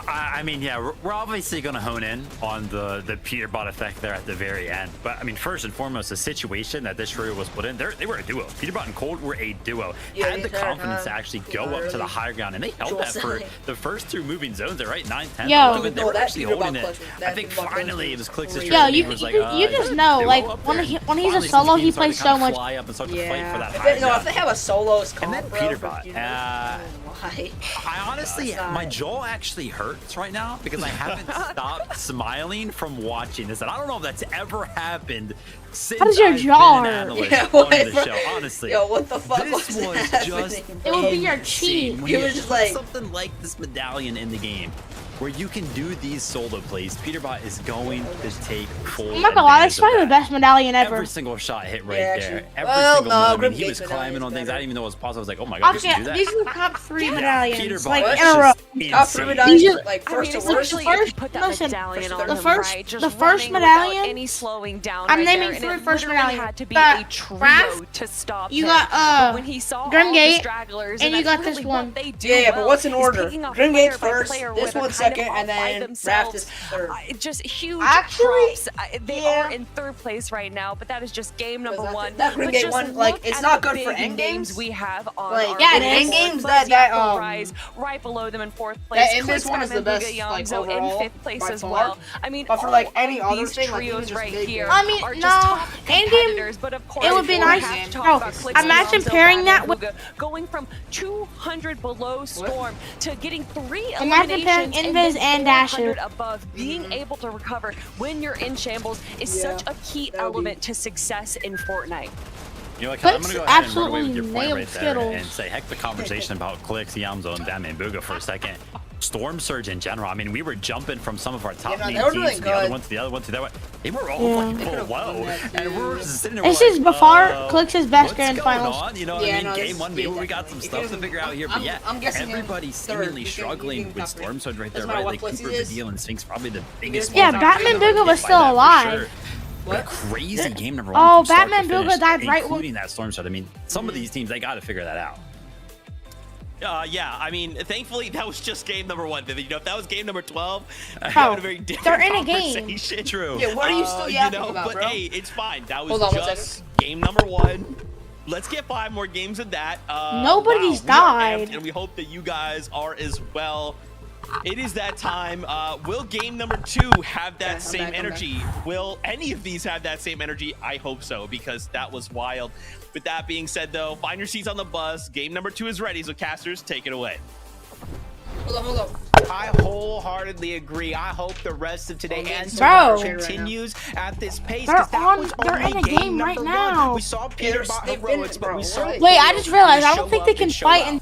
I mean, yeah, we're obviously going to hone in on the Peterbot effect there at the very end. But I mean, first and foremost, the situation that this trio was put in, they were a duo. Peterbot and Cold were a duo. Yeah, Had the entire confidence to time. actually go up to the higher ground, and they held that for the first two moving zones. They're right, 9, 10, Yo. 11. They No, were that actually Peterbot holding it. clutch was- I that think Peterbot clutch finally it was was Clix's crazy. Yo, strategy you was like, you just duo know, like up when there. he's a Finally, solo, some he teams plays started to so much. fly up and start to fight for that If high they, no, ground. if they have a solos And then comp, bro, Peterbot, why? I honestly, That's not- my jaw actually hurts right now because I haven't stopped smiling from watching this. And I don't know if that's ever happened since How does your I've jaw been an hurt? analyst Yeah, on what, the bro? show. Honestly, Yo, what the fuck this was was just happening? It would be your insane. cheat. When He you was just put like- something like this medallion in the game, where you can do these solo plays. Peterbot is going to take full I'm not gonna lie, that's advantage of probably the that. best medallion ever. Every single shot hit right Yeah, there. actually. Every Well, single no, one. I mean, Grim he Gate was medallion climbing is on things I better. didn't even know was possible. I was like, oh my god, Okay, you can do that. these are the top 3 Yeah, medallions, Peterbot like is in a row. just Top 3 insane. medallions, These are- like I mean, first to worst. essentially, if you put that listen, medallion the on him, first- right, just the first running without medallion- any slowing down I'm right naming there, and 3 it first literally medallions. had to be Got a trio Raph, to stop you him. got, But when he saw Grim all Gate, the stragglers, and you that's got this really one. what they do Yeah, but well, what's in is order? picking off Grim player Gate's by first, player this where one's they're kind of second, all and by then themselves. Raft is third. Just huge Actually, props. They yeah. are in third place right now, but that is just game number Because 1. that Grim But Gate just one, like, look it's at not the good for big end names games. we have on Like, our yeah, in end leaderboard. games, Fuzzy that, Apple Rise right below them in 4th place. that Invis Click one is the Skyman, best, Booga like, Yongzo in overall, 5th place by as far. well. I mean, But for, like, all any of other these thing, like, even trios just right big here games. I mean, are just no, top end game, competitors, but of course, it would be we nice- have to talk no, about Click imagine Skyman, pairing Booga that with- Yongzo, going from 200 below Storm to getting 3 Imagine pairing eliminations and Invis then and Dasher. 400 above. Being able to recover when you're in shambles is Yeah, such a key that would be- element to success in Fortnight. You know what, Kel, I'm Clicks gonna go ahead and run away with absolutely your point nailed right there Skittles. and say, heck the conversation about Clicks, Yamzo, and Batman Booga for a second. Storm Surge in general. I mean, we were jumping from some of our top Yeah, no, main they were teams doing to the other good. one to the other one to that one. They were all Yeah. fucking They could've below, won that, and we were too. just sitting there. This we're is like, before Clicks' best what's grand going finals. on? You know what Yeah, I mean? no, Game this- one, maybe yeah, we got some definitely. stuff to figure out here, but yeah, I'm guessing him everybody's third. seemingly You can struggling top with three. Storm Surge right there, Doesn't matter right? what Like place Cooper, it is. Vidil, and Sphinx, probably the biggest Yeah, ones out Batman there. Booga was By still that for alive. sure. But a crazy game number 1 Oh, from start to Batman Booga finish, died right when- including that Storm Surge. I mean, some of these teams, they got to figure that out. Yeah, I mean, thankfully that was just game number 1. You know, if that was game number 12, Bro, having a very different they're in a game. conversation. True. Yeah, what are you still yapping about, but bro? hey, it's fine. That was Hold on one just game number 1. Let's get 5 more games of that. Nobody's wow, we are died. amped, and we hope that you guys are as well. It is that time. Will game number 2 have that I'm same back, I'm energy? Will any of these have that same energy? I hope so, because that was wild. With that being said, though, find your seats on the bus. Game number 2 is ready, so casters, take it away. Hold on. I wholeheartedly agree. I hope the rest of today and Bro. tomorrow continues at this pace. 'cause They're that was they're only in a game right number now. 1. We saw Peterbot they've been- heroics, but bro, we saw. really? Wait, I just realized I show don't think up they and can show fight out. in.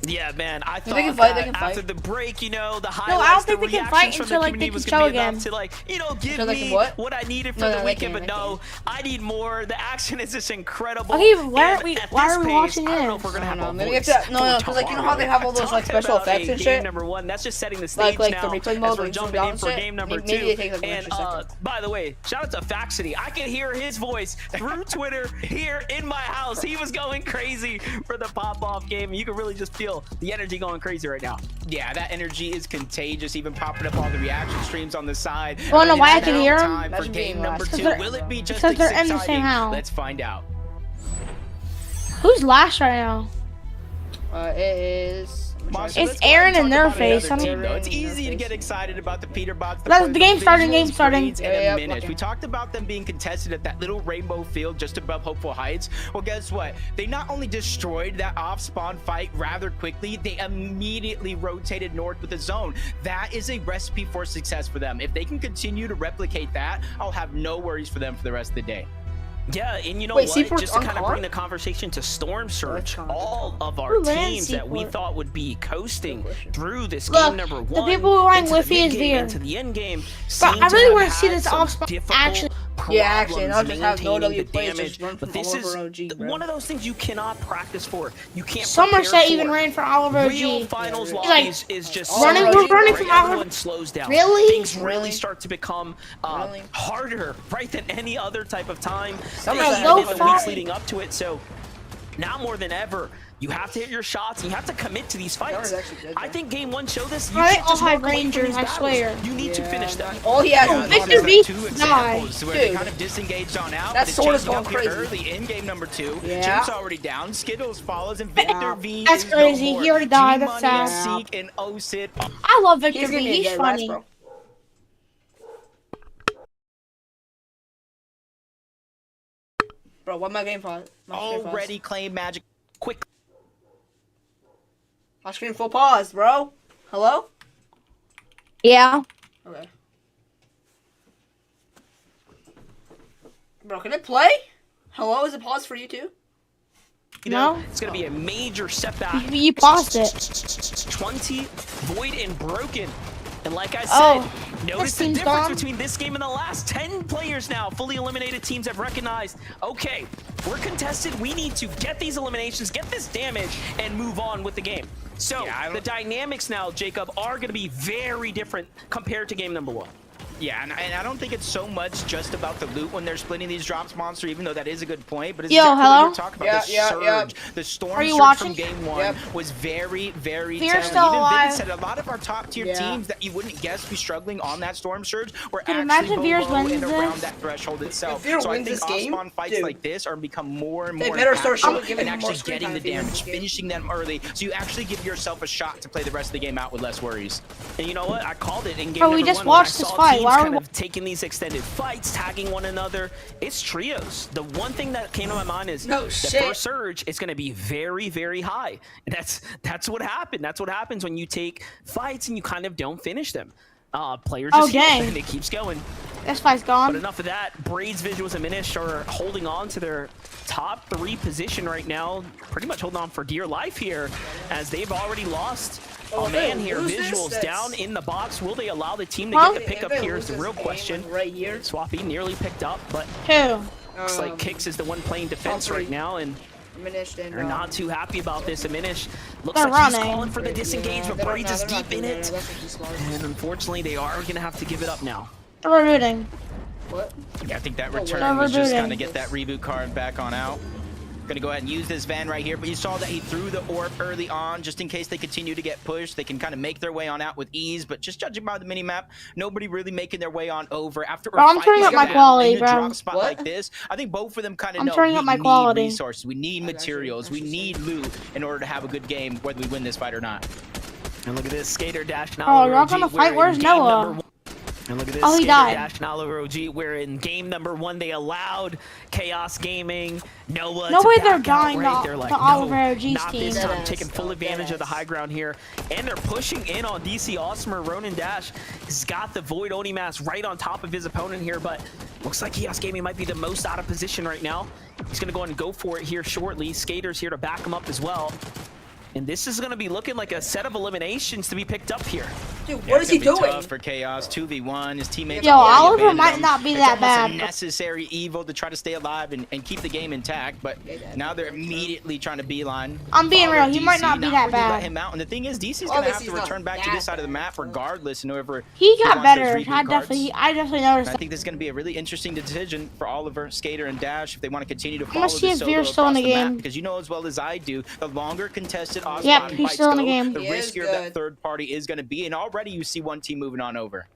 Yeah, man, I thought they can fight, that they can after fight. the break, you know, the I highlights, don't think the they can reactions fight from until, the like, community they was can gonna show be enough again. to, like, you know, give So they can me what? I needed for No, the they weekend. can't, But they no, I need more. The action is just incredible. Okay, but why aren't And we- at why this are we pace, watching I don't know if this? we're gonna I have don't a know, maybe we voice have to- no, for 'cause, like, you know how tomorrow. they have all those, like, Talking special about effects a and game shit? number 1, that's just setting the stage Like now the replay as mode we're where you zoom jumping down in and for shit. game number Maybe 2. they take, like, an And extra second. by the way, shout out to Faxity. I can hear his voice through Twitter here in my house. He was going crazy for the pop-off game. You can really just feel the energy going crazy right now. Yeah, that energy is contagious, even popping up on the reaction streams on the side. Wanna know And why I it's can now hear 'em? time for Imagine game being number last. 2. Because Will it be just because they're as in the same exciting? house. Let's find out. Who's last right now? It is. Monster, It's let's go ahead Aaron and in talk their about face. another I team, don't- though. It's Aaron in easy their to get face. excited about the Peterbots. The game's starting, Visuals, game's starting. Braids, and Yeah, Diminish. okay. We talked about them being contested at that little rainbow field just above Hopeful Heights. Well, guess what? They not only destroyed that off-spawn fight rather quickly, they immediately rotated north with a zone. That is a recipe for success for them. If they can continue to replicate that, I'll have no worries for them for the rest of the day. Yeah, and you know Wait, what? Seaport's Just to kind of uncommon? bring the conversation to Storm Surge, uncommon. all of our Who ran teams that we Seaport? thought would be coasting through this Look, game number the one, people who are in into the Wi-Fi is mid-game, there. into the end game, But seem I to really have want to see had this some off spot difficult actually. Yeah, actually, and I'll problems just have no maintaining W the players damage. just run from But this is Oliver OG, bro. one of those things you cannot practice for. You can't. Somerset prepare even for. ran for Oliver Real OG. finals Yeah, He's like, lobbies is just running- so we're easy, running right? from Oliver- Everyone slows down. Really? Things really Really? start to become Really? harder, right, than any other type of time. Somerset Even had in the no weeks fight. leading up to it. So now more than ever, you have to hit your shots. And you have to commit to these fights. Somerset's actually good, I though. think game one showed this. You I can't just all have walk away from Rangers, these I battles. swear. You need to finish them. All he has Oh, is Victor Victor V Two died. examples where they Dude. kind of disengaged on out. That but it's sword is changing going up here crazy. early in game number 2. Yeah. Jim's already down. Skittles follows, and Victor V That's is crazy. no more. He already died. That's G-Money, sad. Seek, and Osid. I love Victor He's V. gonna be a He's dead last, funny. bro. Bro, what my game for? Already claim Magic quick. My screen full pause, bro. Hello? Yeah. Okay. Bro, can it play? Hello, is it paused for you too? No. It's going to be a major setback. You paused it. 20 void and broken. And like I said, Oh, notice this the team's difference gone. between this game and the last. 10 players now, fully eliminated teams have recognized, okay, we're contested. We need to get these eliminations, get this damage, and move on with the game. So the dynamics now, Jacob, are going to be very different compared to game number one. Yeah, and I don't think it's so much just about the loot when they're splitting these drops, Monster, even though that is a good point. But it's Yo, exactly hello? what you're talking about. Yeah, The yeah, surge, the storm Are you surge watching? from game one Yep. was very, very Fear's telling. still Even alive. Vivid said a lot of our top tier Yeah. teams that you wouldn't guess be struggling on that storm surge were Dude, actually imagine Veers below wins and around this. that threshold itself. If Veer So I wins think this game, Osmon fights dude, like this are become more and they more better start impactful giving and him more actually screen getting time the if he wins damage, this game. finishing them early, so you actually give yourself a shot to play the rest of the game out with less worries. And you know what? I called it in game Bro, we number just one when I watched this saw fight. teams Why are we kind wa- of taking these extended fights, tagging one another. It's trios. The one thing that came to my mind is No the shit. first surge is going to be very, very high. And that's what happened. That's what happens when you take fights and you kind of don't finish them. Players Oh, just hit, dang. and it keeps going. This fight's But gone. enough of that. Braids, Visuals, and Minish are holding on to their top 3 position right now. Pretty much holding on for dear life here, as they've already lost Oh, a if they man here. lose this, Visuals that's- down in the box. Will they allow the team to Huh? get the pickup If they here lose is the this real game, question. like, right here. Swappy nearly picked up, but Who? looks like Kix is the one playing defense right now, and Diminished and they're not too happy about this. Minish looks They're like he's running. calling for the disengage, but Braids is deep in it. What? And unfortunately, they are going to have to give it up now. We're rooting. Yeah, I think that Oh, return whatever. was just Rebooting. going to get that reboot card back on out. Gonna go ahead and use this van right here, but you saw that he threw the orb early on just in case they continue to get pushed. They can kind of make their way on out with ease, but just judging by the mini-map, nobody really making their way on over. After Bro, I'm fight turning like up my that, quality, in a bro. drop spot What? like this, I think both of them kind of I'm know turning we up my need quality. resources, we need materials, we need loot in order to have a good game, whether we win this fight or not. And look at this Skater Dash now. Oh, you're not gonna fight? Where's Noah? And look at this Oh, he Skater died. Dash and Oliver OG, where in game number 1 they allowed Chaos Gaming, Noah No to way they're back out, dying right? to- They're to like, Oliver no, OG's not this team. time, Deadass. taking full Oh, advantage of the deadass. high ground here. And they're pushing in on DC Awesomer. Ronan Dash has got the Void Oni Mask right on top of his opponent here, but looks like Chaos Gaming might be the most out of position right now. He's gonna go ahead and go for it here shortly. Skater's here to back him up as well. And this is going to be looking like a set of eliminations to be picked up here. Dude, Yeah, what it's is he gonna be doing? tough for Chaos 2v1. His teammates. Yo, already Oliver abandoned might him. not be It's that almost bad. a necessary evil to try to stay alive and keep the game intact, but now they're immediately trying to beeline. I'm being follow real, he might not be that really bad. Let him out. And the thing is, DC's gonna have Obviously to he's not return back to that this side of the bad. map regardless, and whoever He got wants those better. reboot I cards. definitely noticed I that. think this is going to be a really interesting decision for Oliver, Skater, and Dash if they want to continue to follow gonna see the if solo Veer's still in across the map, game. because you know as well as I do, the longer contested Osmon Yep, he's fights still in the go, game. the He is riskier that good. third party is going to be, and already you see one team moving on over.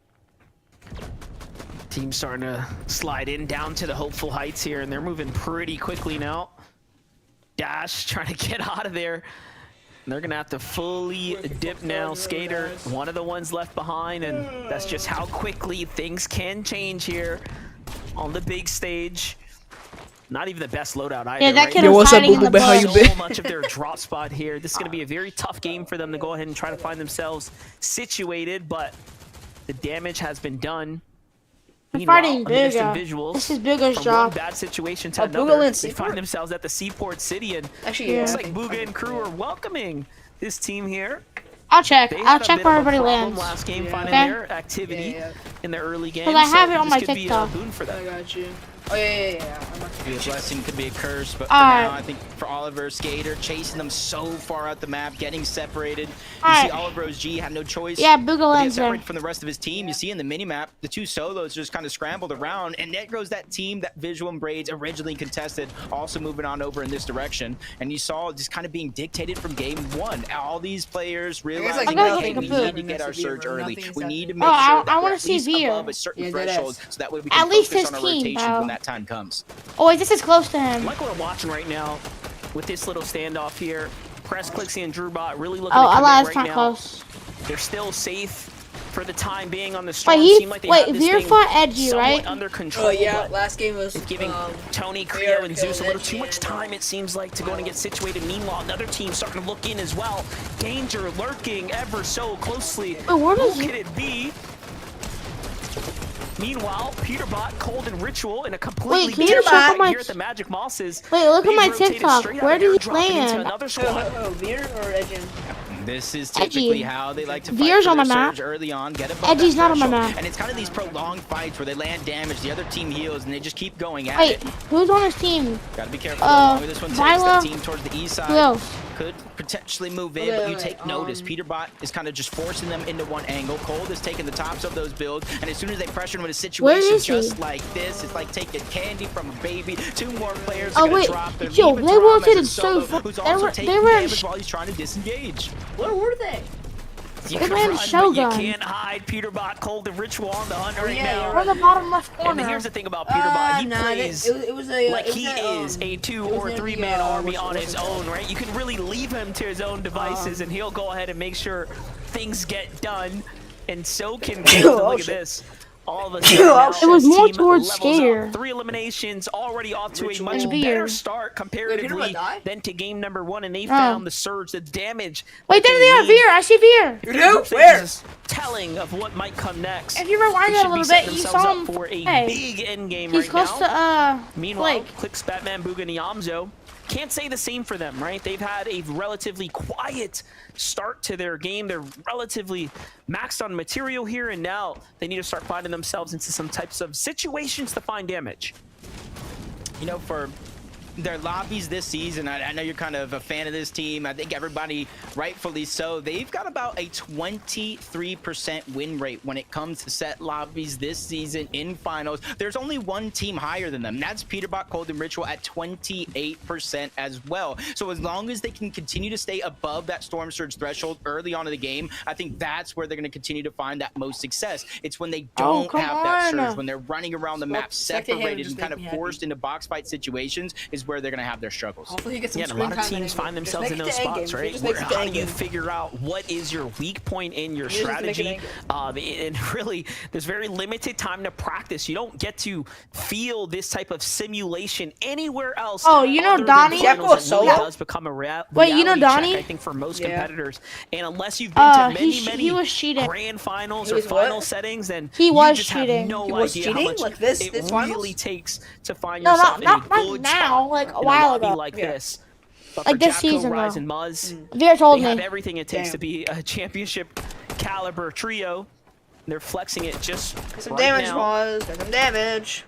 Team starting to slide in down to the hopeful heights here, and they're moving pretty quickly now. Dash trying to get out of there. And they're going to have to fully dip now. Skater, one of the ones left behind, and that's just how quickly things can change here on the big stage. Not even the best loadout either. Yeah, that right? kid Yo, was what's up, hiding in Boo the Boo? How you bush. been? So much of their drop spot here. This is going to be a very tough game for them to go ahead and try to find themselves situated, but the damage has been done. We're Meanwhile, fighting amidst Booga. visuals This is Booga's from job. one bad situation to Oh, another, Booga lands they Seaport? find themselves at the Seaport City, and Actually, Yeah. looks I like think- Booga and crew are welcoming this team here. I'll check. They I'll had a check bit where of a everybody problem lands. last game Yeah. finding Okay. their activity Yeah. in the early game. 'Cause I have so it on this my could TikTok. be a boon for I them. got you. Oh yeah. Could be a blessing, could be a curse, but for Alright. now, I think for Oliver, Skater, chasing them so far out the map, getting separated. You Alright. see Oliver OG had no choice. Yeah, Booga but to get lands there. separated from the rest of his team. You see in the minimap, the two solos just kind of scrambled around, and there goes that team that Visual and Braids originally contested, also moving on over in this direction. And you saw just kind of being dictated from game one. All these players realizing, nothing okay, we happened. need to get our surge early. We need to make Oh, sure that I we're wanna at see least Veer. above a certain Yeah, deadass. threshold, so that way we can At least focus his on our team, rotations bro. when that time comes. Oh wait, this is close to him. Like what we're watching right now with this little standoff here, Press, Clixie, and Drewbot really looking Oh, to I commit lied. It's right not now. close. They're still safe for the time being on the storm. Wait, Seem like they have this Veer thing fought Edgy, somewhat right? under control. Oh yeah, but last game was it's giving Tony, Veer Creo, and killed Zeus a little Edgy too much and, time, it seems like, to go and get situated. Meanwhile, another team starting to look in as well. Danger lurking ever so closely. Wait, where Who does could it be? Meanwhile, Peterbot, Cold, and Ritual in a completely Wait, can you different check fight on my- here at the Magic Mosses. Wait, look at They've my rotated TikTok. straight out Where and did he airdropped into land? another squad. Veer or Edgin? This is Edgy. typically how they like to fight Veer's for on their my map. surge early on, get above Edgy's that not on my threshold. map. And it's kind of these prolonged fights where they land damage, the other team heals, and they just keep going at Wait, it. who's on his team? Gotta be careful how long this one takes. Viola. That team towards the east Who side else? could potentially move in, Okay, but you wait, take notice. Peterbot is kind of just forcing them into one angle. Cold is taking the tops of those builds, and as soon as they pressure him in a situation is he? just like this, it's like taking candy from a baby. Two more players Oh, are gonna wait. drop their Yo, leave they Drum as a rotated so solo, far. who's They also were- taking they were in damage sh- while he's trying to disengage. Where were they? You They can ran run, but you Shogun. can't hide. Peterbot, Cold, and Ritual on the hunt right yeah, now. you're We're in the bottom left And corner. here's the thing about Peterbot. He Nah, plays it was a like it was he a, is a 2 it was or in 3 the, man army what's- on what's his it called? own, right? You can really leave him to his own devices, and he'll go ahead and make sure things get done. And so can Gil. Oh, Look at shit. this. All of a sudden, now It was this more team towards levels up. Skater. 3 eliminations, already off to a Ritual. much And better Veer. start Peterbot comparatively died? than to game number 1, and they found the surge, the damage. Wait, that there they are, need. Veer. I see Veer. You Group do? stage Where? is telling of what might come next. If you rewind They it a should be little setting bit, you themselves saw up him. for a Hey, big end game he's right close now. to Meanwhile, Blake. Clicks, Batman, Booga, and Yamzo can't say the same for them, right? They've had a relatively quiet start to their game. They're relatively maxed on material here, and now they need to start finding themselves into some types of situations to find damage. You know, for their lobbies this season, I know you're kind of a fan of this team. I think everybody, rightfully so, they've got about a 23% win rate when it comes to set lobbies this season in finals. There's only one team higher than them. That's Peterbot, Cold, and Ritual at 28% as well. So as long as they can continue to stay above that Storm Surge threshold early on in the game, I think that's where they're going to continue to find that most success. It's when they Oh, don't come have that on. surge, when they're running around the map Spectate him separated just and kind make of me happy. forced into box fight situations is where they're going to have their struggles. Hopefully he gets some Yeah, and a screen lot of time teams in find Just themselves in make those it to spots, endgame. right? Just Where make it to how do you endgame. figure out what is your weak point in your You just have to make it strategy? And really, there's very limited time to practice. You don't get to feel this type of simulation anywhere else. Oh, you know other than Donnie? finals. It really Solo? does become a Wait, you know reality check, Donnie? I think, for most Yeah. competitors. And unless you've been to many, he was cheating. grand finals He or was what? final settings, then He you was just cheating. have no He was idea how cheating? much Like this it finals? really takes to find No, yourself not in a not good now, spot like a in while lobby ago. like Yeah. this. But Like for this Japco, season, Rise, though. and Muzz, Veer told they have me. everything it takes Damn. to be a championship caliber trio. They're flexing it just Some right damage, now. Maz. There's some damage.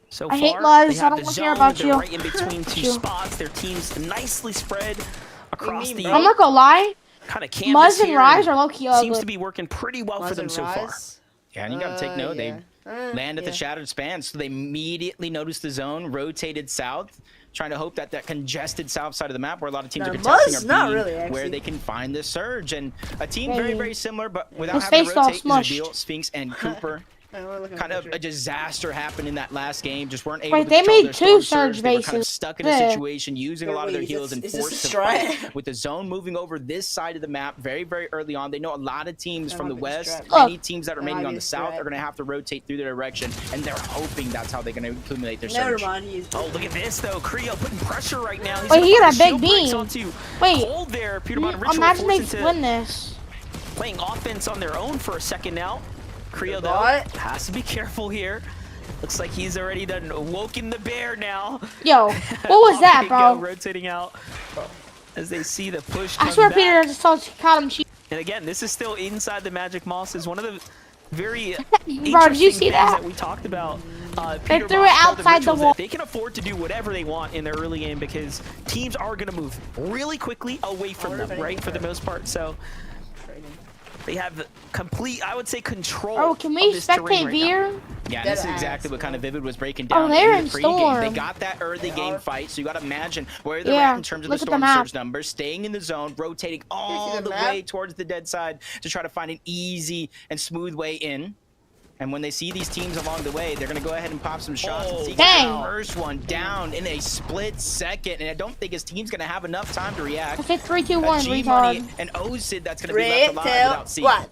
So I hate far, Muzz. they I have don't the care zone. about They're you. right in between two You. spots. Their team's nicely spread across mean, the bro? I'm not gonna lie. kind of canvas Muzz and here, Rise are low-key seems ugly. to be working pretty well for them so far. Yeah, and you got to take note. yeah. They land at the shattered span, so they immediately noticed the zone, rotated south, trying to hope that that congested south side of the map where a lot of teams No, are contesting Muzz, are not being really, actually. where they can find the surge. And a team very, Hey. very similar, but without His having to face all rotate, is smushed. Reveal, Sphinx, and Cooper. Kind of a disaster happened in that last game. Just weren't able Wait, to they control made their two storm surge They were kind of bases. stuck in a Yeah. situation, using a lot of their Wait, heals and is this forced a to fight. strat? With the zone moving over this side of the map very, very early on. They know a lot of teams That from the might be a west, strat. any teams that are That remaining might on be the a south strat. are going to have to rotate through their direction, and they're hoping that's how they're going to accumulate their Never surge. mind. He's Oh, look at this though. Creo putting pressure right now. He's Wait, gonna he got find a big shield breaks beam. onto Wait. Cold there. Peterbot and Ritual Imagine they forced into win this. playing offense on their own for a second now. Creo though What? has to be careful here. Looks like he's already done woken the bear now. Yo, what was that, There you go, bro? rotating out as they see the push I come swear back. Peter just caught him cheating. And again, this is still inside the Magic Mosses. One of the very Bro, did you interesting see things that? we talked about. They Peter threw Bosch it told outside the Rituals that wall. They can afford to do whatever they want in their early game because teams are going to move really quickly away from them, right? For the most part. So they have complete, I would say, control. Oh, can of we this terrain spectate right now. Veer? Yeah, Dead this is ass, exactly what kind bro. of Vivid was breaking down. they're in the in pregame. They Storm. got that early game fight, so you got to imagine where they're Yeah, at in terms of the look at the Storm map. Surge numbers, staying in the zone, rotating all the the map? way towards the dead side to try to find an easy and smooth way in. And when they see these teams along the way, they're going to go ahead and pop some shots. Oh, and see dang. the first one down in a split second. And I don't think his team's going to have enough time to react. I said 3, 2, 1, G-Money retard. and Ozid that's going to be left alive without seeing. What?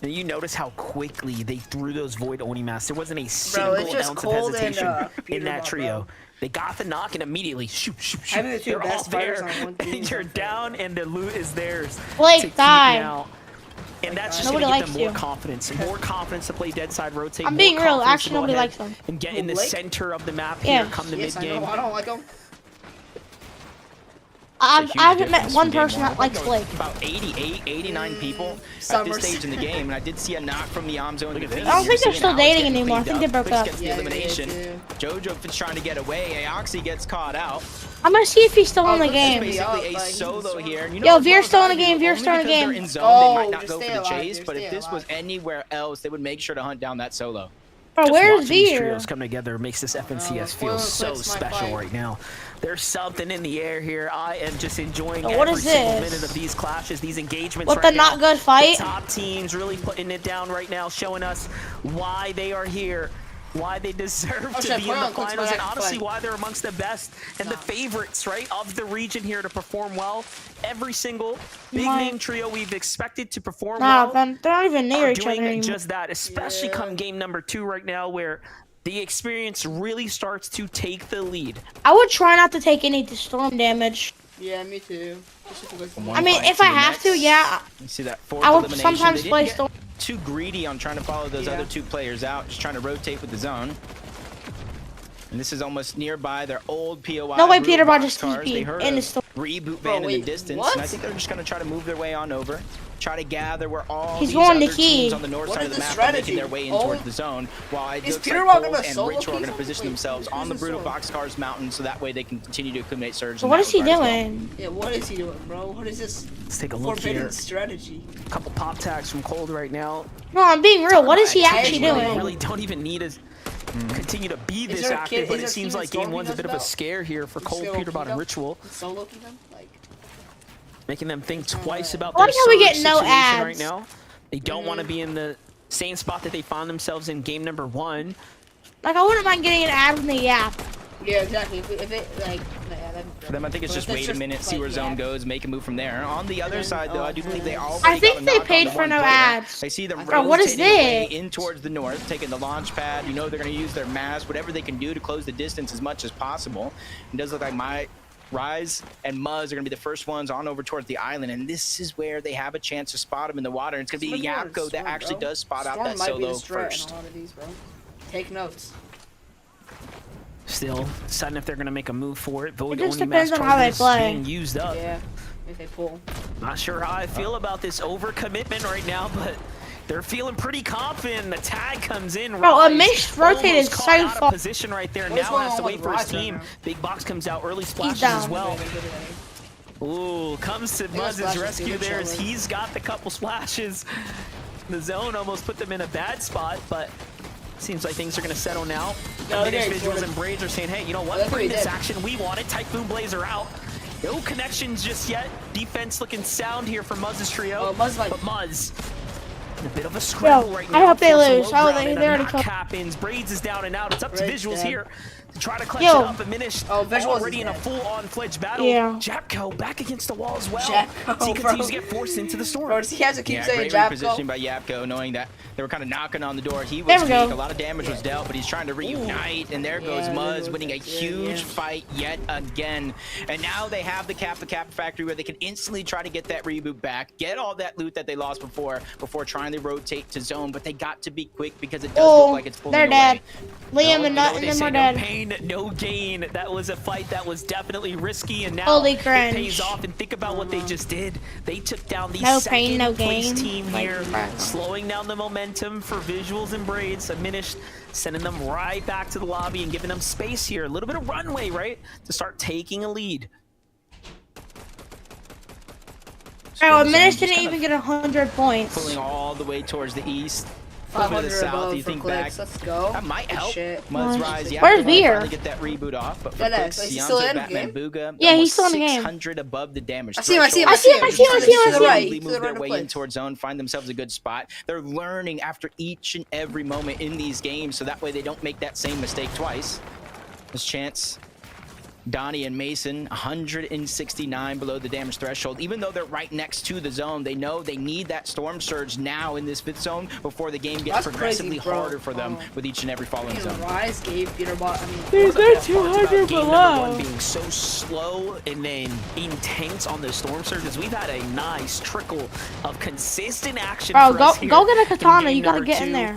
And you notice how quickly they threw those Void Oni masks. There wasn't a single it's just ounce of Cold and, hesitation in Peter that Bosch, trio. bro. They got the knock and immediately shoot, shoot, shoot. Having the two They're all best fighters there. on one team And is you're unfair. down, and the loot is theirs. Blake to keep died. now. And that's just Nobody going to give likes them more you. confidence. More confidence to play dead side rotate. I'm more being real, confidence actually to go nobody ahead likes them. and get in the Blake? center of the map Yeah. here, come the Yes, I mid-game. know. I don't like them. I Huge haven't met difference one from game person one. that likes Blake. About 88, 89 people at Summers. this stage in the game, and I did see a knock from the Amzo. Look at this. I don't think they're still dating anymore. I think they broke up. Gets the Yeah, they did, elimination. too. Jojo is trying to get away. Aoxy gets caught out. I'm gonna see if he's still in the this is game. Basically a like, solo here. And you Yo, as Veer's well as still in I the game, do, Veer's only still in the because they're game. in zone, Oh, they might not just go for stay the alive, chase, dude, but stay if this was alive. anywhere else, they would make sure to hunt down that solo. Bro, Just where's watching these Veer? trios come together makes this FNCS feel Well, so it's my special fight. right now. There's something in the air here. I am just enjoying So what every is single this? minute of these clashes, these engagements What right the now. not good fight? The top teams really putting it down right now, showing us why they are here, why they deserve Oh, to shit, be put in the on clips finals, by and that honestly fight. why they're amongst the best and the favorites, right, of the region here to perform well. Every single big My- name trio we've expected to perform Nah, well they're not even near are each other doing anymore. just that, especially come game number 2 right now, where the experience really starts to take the lead. I would try not to take any storm damage. Yeah, me too. Just if it goes- I mean, if I have to, yeah, You see that fourth I would elimination. sometimes They play didn't storm. get too greedy on trying to follow those Yeah. other two players out, just trying to rotate with the zone. And this is almost nearby their old POI. No way, Rule Peter box Rogers cars. TP They heard in a the storm. reboot Bro, van in the wait, distance, what? and I think they're just going to try to move their way on over. Try to gather where all He's these going other to key. teams on the north What side is of the the map are making strategy? their way in Oh. towards the zone, while it Is looks Peter like Rock Cole gonna and solo Rich are key going to something? position Wait, themselves who's on the this Brutal solo? Boxcars mountain, so that way they can continue to accumulate surge. So in what that is he regard as well. doing? Yeah, what is he doing, bro? What is this Let's take a look forbidden here. strategy? A couple pop tags from Cold right now. No, I'm being real. What is he I actually actually doing? Really don't even need to continue to be this there a active, kid- but is it there seems a like team in game one's a Storm bit of a he knows scare here for Cold, Still Peterbot, and Keto? Ritual, Solo key them? Like, making them think twice about I their like how we surge get no situation right ads. now. They don't want to be in the same spot that they found themselves in game number 1. Like, I wouldn't mind getting an ad from the Yap. yeah, exactly. If it like, yeah, that'd be For them, I think it's But just if wait a just, minute, see like, where zone yeah. goes, make a move from there. On the other side, though, I do believe they already I think got a they knock on paid the for one no player. ads. I see them Bro, what is rotating away this? in towards the north, taking the launch pad. You know they're going to use their mass, whatever they can do to close the distance as much as possible. It does look like my Rise and Muzz are going to be the first ones on over towards the island, and this is where they have a chance to spot him in the water. And it's going to be Yapko that actually does spot out Storm that might be solo the strat first. in a lot of these, bro. Take notes. Still deciding if they're going to make a move for it. Void It just only depends mass on how they target is play. being used up. Yeah, if they pull. Not sure how I feel about this overcommitment right now, but they're feeling pretty confident. The tag comes in. Bro, a Rise mixed rotate almost is caught so out of far. position right there. What is Now going has to on wait with for his Rise right team. now? Big box comes out. Early splashes down. as well. They Ooh, comes to got Muzz's splashes rescue too, there as chilling. he's got the couple splashes. The zone almost put them in a bad spot, but seems like things are going to settle now. No, The they're individuals sort and of- Braids are saying, hey, you know what? that's what Bring he this did. action. We want it. Typhoon Blazer out. No connections just yet. Defense looking sound here for Muzz's trio. Oh, Muzz might- But Muzz, in a bit of a scramble Yo, right I now. hope they for some lose. low Oh, ground, they and a already knock killed- happens. Braids is down and out. It's up to Braids Visuals dead. here to try to clutch Yo. it up. And Minish Visuals already is in a dead. full-on fledged battle. Yeah. Japco back against the wall as well. Japco, As he bro. continues to get forced into the storm. Bro, he has to keep Yeah, saying great Japco. repositioning by Yapko, knowing that they were kind of knocking on the door. He There was we weak. go. A lot of damage was dealt, but he's trying to reunite. And there goes Yeah, Muzz, there winning a goes it. huge Yeah. fight yet again. And now they have the Kappa factory where they can instantly try to get that reboot back, get all that loot that they lost before trying to rotate to zone. But they got to be quick because it does look like it's pulling they're away. dead. Liam No, and you know Nut what and they them say, are no dead. pain, no gain. That was a fight that was definitely risky, and now Holy it cringe. pays off. And think about what they just did. They took down the No second pain, no place gain. team Like, here, bruh. slowing down the momentum for Visuals and Braids. Diminished, sending them right back to the lobby and giving them space here. A little bit of runway, right, to start taking a lead. Oh, Zone Minish just didn't kind even of get 100 points. pulling all the way towards the east. A little bit of 500 the south. above You for think clicks. back? Let's go. That might Good help. shit. Muzz Nice. Rise, yeah. Where's they Veer? finally get that reboot off, but for Yeah, Clicks, is he Yamcha, still in the Batman game? Booga, Yeah, he's almost still in the game. 600 above the damage I see him, I see him, threshold. I see him. I see him, I see him, I To see the him. right, Slowly to move the their right of way in clicks. towards zone, find themselves a good spot. They're learning after each and every moment in these games, so that way they don't make that same mistake twice. There's chance. Donnie and Mason, 169 below the damage threshold. Even though they're right next to the zone, they know they need that storm surge now in this 5th zone before the game gets That's progressively crazy, bro. harder for them with each and every following zone. Rise gave Peterbot. I mean, Dude, they're Parts about 200 game number one below. being so slow and then intense on the storm surges. We've had a nice trickle of consistent action. Bro, for go us here go get a in katana. game You gotta number get in two there.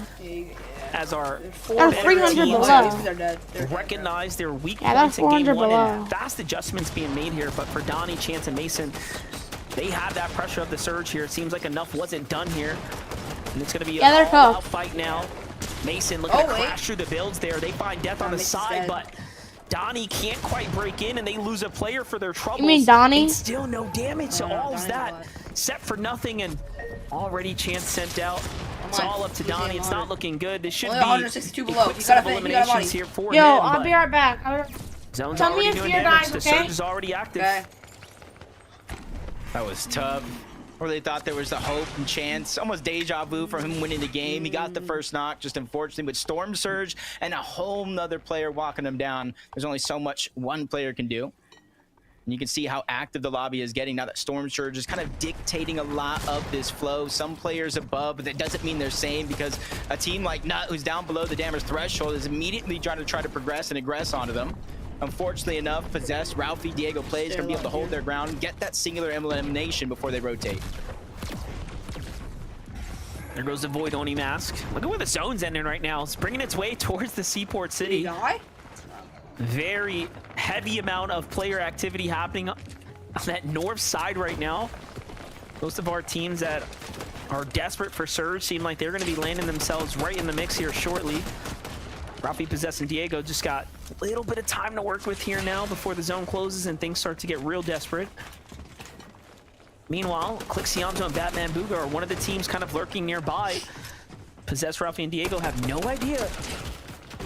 as our They're 300 teams below. They're dead. They're dead. recognize their weak Yeah, they're points in game 400 one below. and fast adjustments being made here. But for Donnie, Chance, and Mason, they have that pressure of the surge here. It seems like enough wasn't done here, and it's going to be Yeah, they're an all-out tough. fight now. Mason looking to Oh, wait. crash through the builds there. They find death on the Mason's side, dead. but Donnie can't quite break in, and they lose a player for their troubles. You mean Donnie? And still no damage. So No, all of Donnie's that alive. set for nothing, and already Chance sent out. It's on, all up to he's Donnie. in It's on not it. looking good. This should Only be 162 a below. quick You set gotta of fit- you gotta eliminations body. here for Yo, him. I'll but be right back. Zone's Tell me already if doing you're damage. guys The okay. surge is already active. Okay. That was tough. Or they thought there was the hope and chance, almost deja vu for him winning the game. He got the first knock, just unfortunately with Storm Surge and a whole nother player walking him down. There's only so much one player can do. And you can see how active the lobby is getting now that Storm Surge is kind of dictating a lot of this flow. Some players above, but that doesn't mean they're same because a team like Nut, who's down below the damage threshold, is immediately trying to progress and aggress onto them. Unfortunately enough, Possessed, Ralphie, Diego Plays going to be able to hold their ground and get that singular elimination before they rotate. There goes the Void Oni mask. Look at where the zone's ending right now. It's bringing its way towards the Seaport Did he City. die? Very heavy amount of player activity happening on that north side right now. Most of our teams that are desperate for Surge seem like they're going to be landing themselves right in the mix here shortly. Rafi, Possess, and Diego just got a little bit of time to work with here now before the zone closes and things start to get real desperate. Meanwhile, Clixianto and Batman Booga are one of the teams kind of lurking nearby. Possess, Rafi, and Diego have no idea.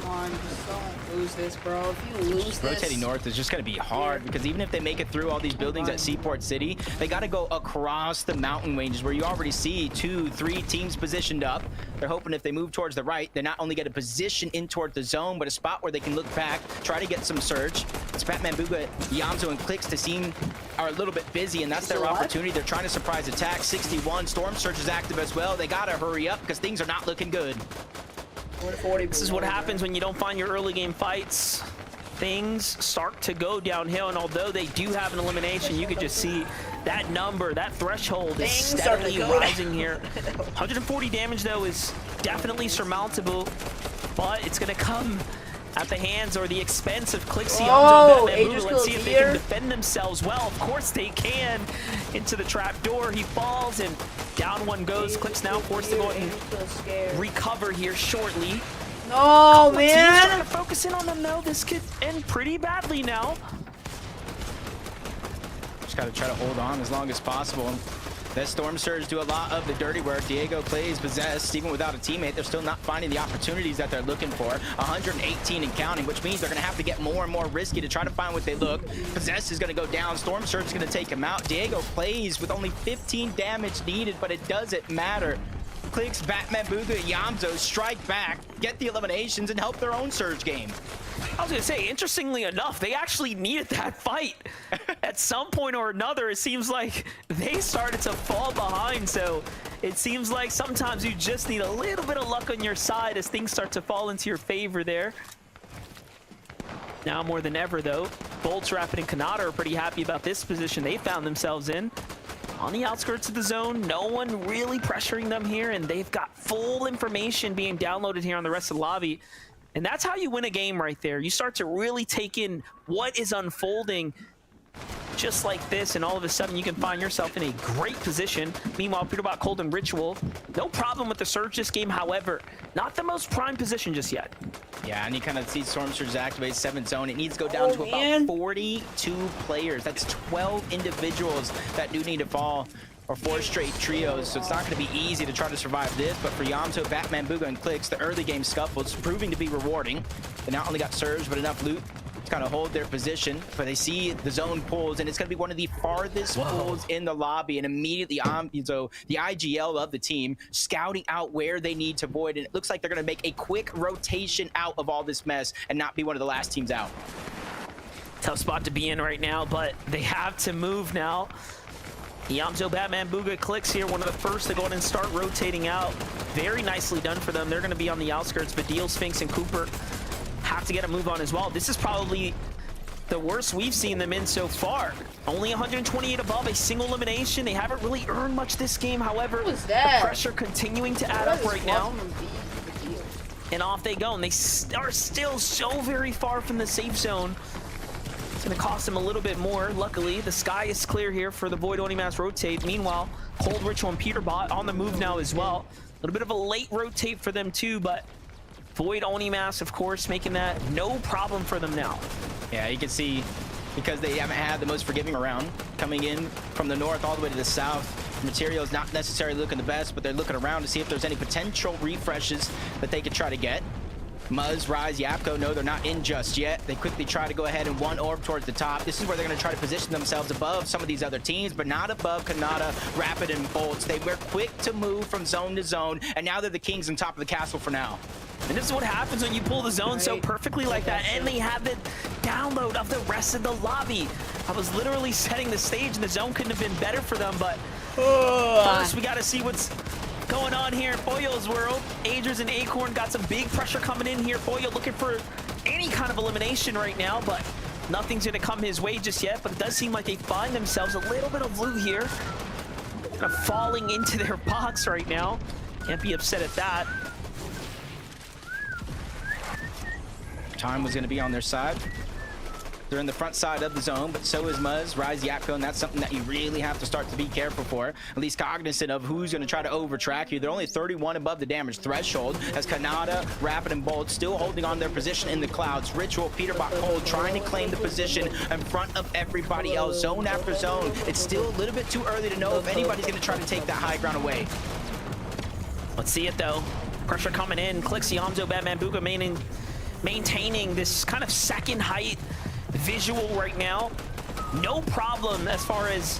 Come on, just don't lose this, bro. If you lose this... Rotating north is just going to be hard because even if they make it through all these buildings at Seaport City, they got to go across the mountain ranges where you already see 2, 3 teams positioned up. They're hoping if they move towards the right, they not only get a position in toward the zone, but a spot where they can look back, try to get some surge. It's Batman Booga, Yamzo, and Clicks to seem are a little bit busy, and that's their opportunity. They're trying to surprise attack. 61, Storm Surge is active as well. They got to hurry up because things are not looking good. 40 This is what happens when you don't find your early game fights. Things start to go downhill, and although they do have an elimination, you could just see that number, that threshold is Things start to steadily go rising here. 140 damage, though, is definitely surmountable, but it's going to come at the hands or the expense of Clixianto Oh, and Batman Aegis Booga. Let's see goes if they here. can defend themselves well. Of course they can. Into the trap door, he falls, and down one goes. Clicks now forced to go and recover here shortly. No, Couple teams trying man! to focus in on them though. This could end pretty badly now. Just got to try to hold on as long as possible. That Storm Surge do a lot of the dirty work. Diego Plays, Possessed, even without a teammate, they're still not finding the opportunities that they're looking for. 118 and counting, which means they're going to have to get more and more risky to try to find what they look. Possessed is going to go down. Storm Surge is going to take him out. Diego Plays with only 15 damage needed, but it doesn't matter. Clix, Batman Booga, Yamzo strike back, get the eliminations, and help their own Surge game. I was gonna say, interestingly enough, they actually needed that fight. At some point or another, it seems like they started to fall behind. So it seems like sometimes you just need a little bit of luck on your side as things start to fall into your favor there. Now more than ever, though, Bolts, Rapid, and Kanata are pretty happy about this position they found themselves in. On the outskirts of the zone, no one really pressuring them here, and they've got full information being downloaded here on the rest of the lobby. And that's how you win a game right there. You start to really take in what is unfolding just like this, and all of a sudden you can find yourself in a great position. Meanwhile, Peterbot, Cold, and Ritual, no problem with the Surge this game. However, not the most prime position just yet. Yeah, and you kind of see Storm Surge activate 7th zone. It needs to go down to about 42 players. That's 12 individuals that do need to fall, or 4 straight trios, so it's not going to be easy to try to survive this. But for Yamzo, Batman, Booga, and Clix, the early game scuffle, it's proving to be rewarding. They not only got Surge, but enough loot to kind of hold their position, but they see the zone pulls, and it's going to be one of the farthest pulls in the lobby, and immediately so the IGL of the team scouting out where they need to void, and it looks like they're going to make a quick rotation out of all this mess and not be one of the last teams out. Tough spot to be in right now, but they have to move now. Yamzo, Batman, Booga, Clix here, one of the first to go in and start rotating out. Very nicely done for them. They're going to be on the outskirts, but Deal, Sphinx, and Cooper have to get a move on as well. This is probably the worst we've seen them in so far. Only 128 above, a single elimination. They haven't really earned much this game. However, the pressure continuing to add up right now. And off they go, and they are still so very far from the safe zone. It's going to cost them a little bit more. Luckily, the sky is clear here for the Void Onimass rotate. Meanwhile, Cold, Ritual, and Peterbot on the move now as well. A little bit of a late rotate for them too, but Void Onimass, of course, making that no problem for them now. Yeah, you can see, because they haven't had the most forgiving round, coming in from the north all the way to the south. Material's not necessarily looking the best, but they're looking around to see if there's any potential refreshes that they could try to get. Muzz, Rise, Yapko, no, they're not in just yet. They quickly try to go ahead and one orb towards the top. This is where they're going to try to position themselves above some of these other teams, but not above Kanata, Rapid, and Bolts. They were quick to move from zone to zone, and now they're the kings on top of the castle for now. And this is what happens when you pull the zone so perfectly like that, and they have the download of the rest of the lobby. I was literally setting the stage, and the zone couldn't have been better for them, but first we got to see what's going on here in Foyo's world. Agers and Acorn got some big pressure coming in here. Foyo looking for any kind of elimination right now, but nothing's going to come his way just yet. But it does seem like they find themselves a little bit of loot here, kind of falling into their box right now. Can't be upset at that. Time was going to be on their side. They're in the front side of the zone, but so is Muzz, Rise, Yapko, and that's something that you really have to start to be careful for. At least cognizant of who's going to try to overtrack you. They're only 31 above the damage threshold, as Kanata, Rapid, and Bolt still holding on their position in the clouds. Ritual, Peterbot, Cold trying to claim the position in front of everybody else, zone after zone. It's still a little bit too early to know if anybody's going to try to take that high ground away. Let's see it though. Pressure coming in. Clix, Yamzo, Batman, Booga maintaining this kind of second height visual right now. No problem as far as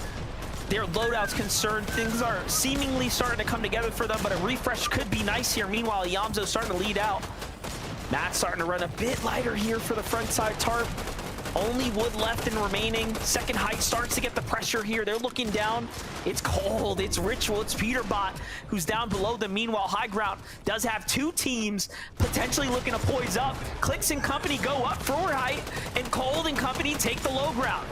their loadout's concerned. Things are seemingly starting to come together for them, but a refresh could be nice here. Meanwhile, Yamzo's starting to lead out. Matt's starting to run a bit lighter here for the front side tarp. Only wood left and remaining. Second height starts to get the pressure here. They're looking down. It's Cold, it's Ritual, it's Peterbot who's down below them. Meanwhile, High Ground does have two teams potentially looking to poise up. Clix and company go up forward height, and Cold and company take the low ground.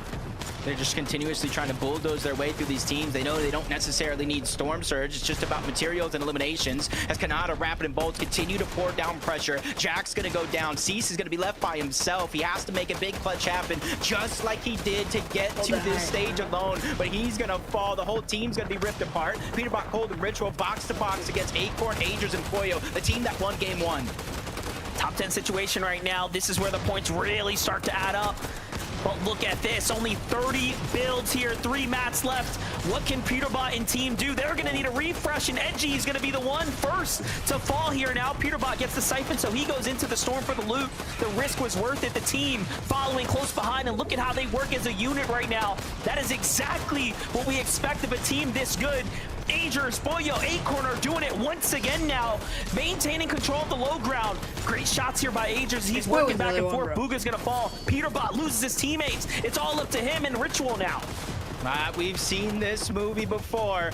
They're just continuously trying to bulldoze their way through these teams. They know they don't necessarily need Storm Surge. It's just about materials and eliminations. As Kanata, Rapid, and Bolts continue to pour down pressure, Jack's going to go down. Cease is going to be left by himself. He has to make a big clutch happen, just like he did to get to this stage alone. But he's going to fall. The whole team's going to be ripped apart. Peterbot, Cold, and Ritual box to box against Acorn, Agers, and Foyo, the team that won game 1. Top 10 situation right now. This is where the points really start to add up. But look at this, only 30 builds here, 3 mats left. What can Peterbot and team do? They're gonna need a refresh, and Edgy is gonna be the one first to fall here now. Peterbot gets the siphon, so he goes into the storm for the loot. The risk was worth it. The team following close behind, and look at how they work as a unit right now. That is exactly what we expect of a team this good. Agers, Boyo, Acorn are doing it once again now, maintaining control of the low ground. Great shots here by Agers. He's working back and forth. Booga's gonna fall. Peterbot loses his teammates. It's all up to him and Ritual now. We've seen this movie before.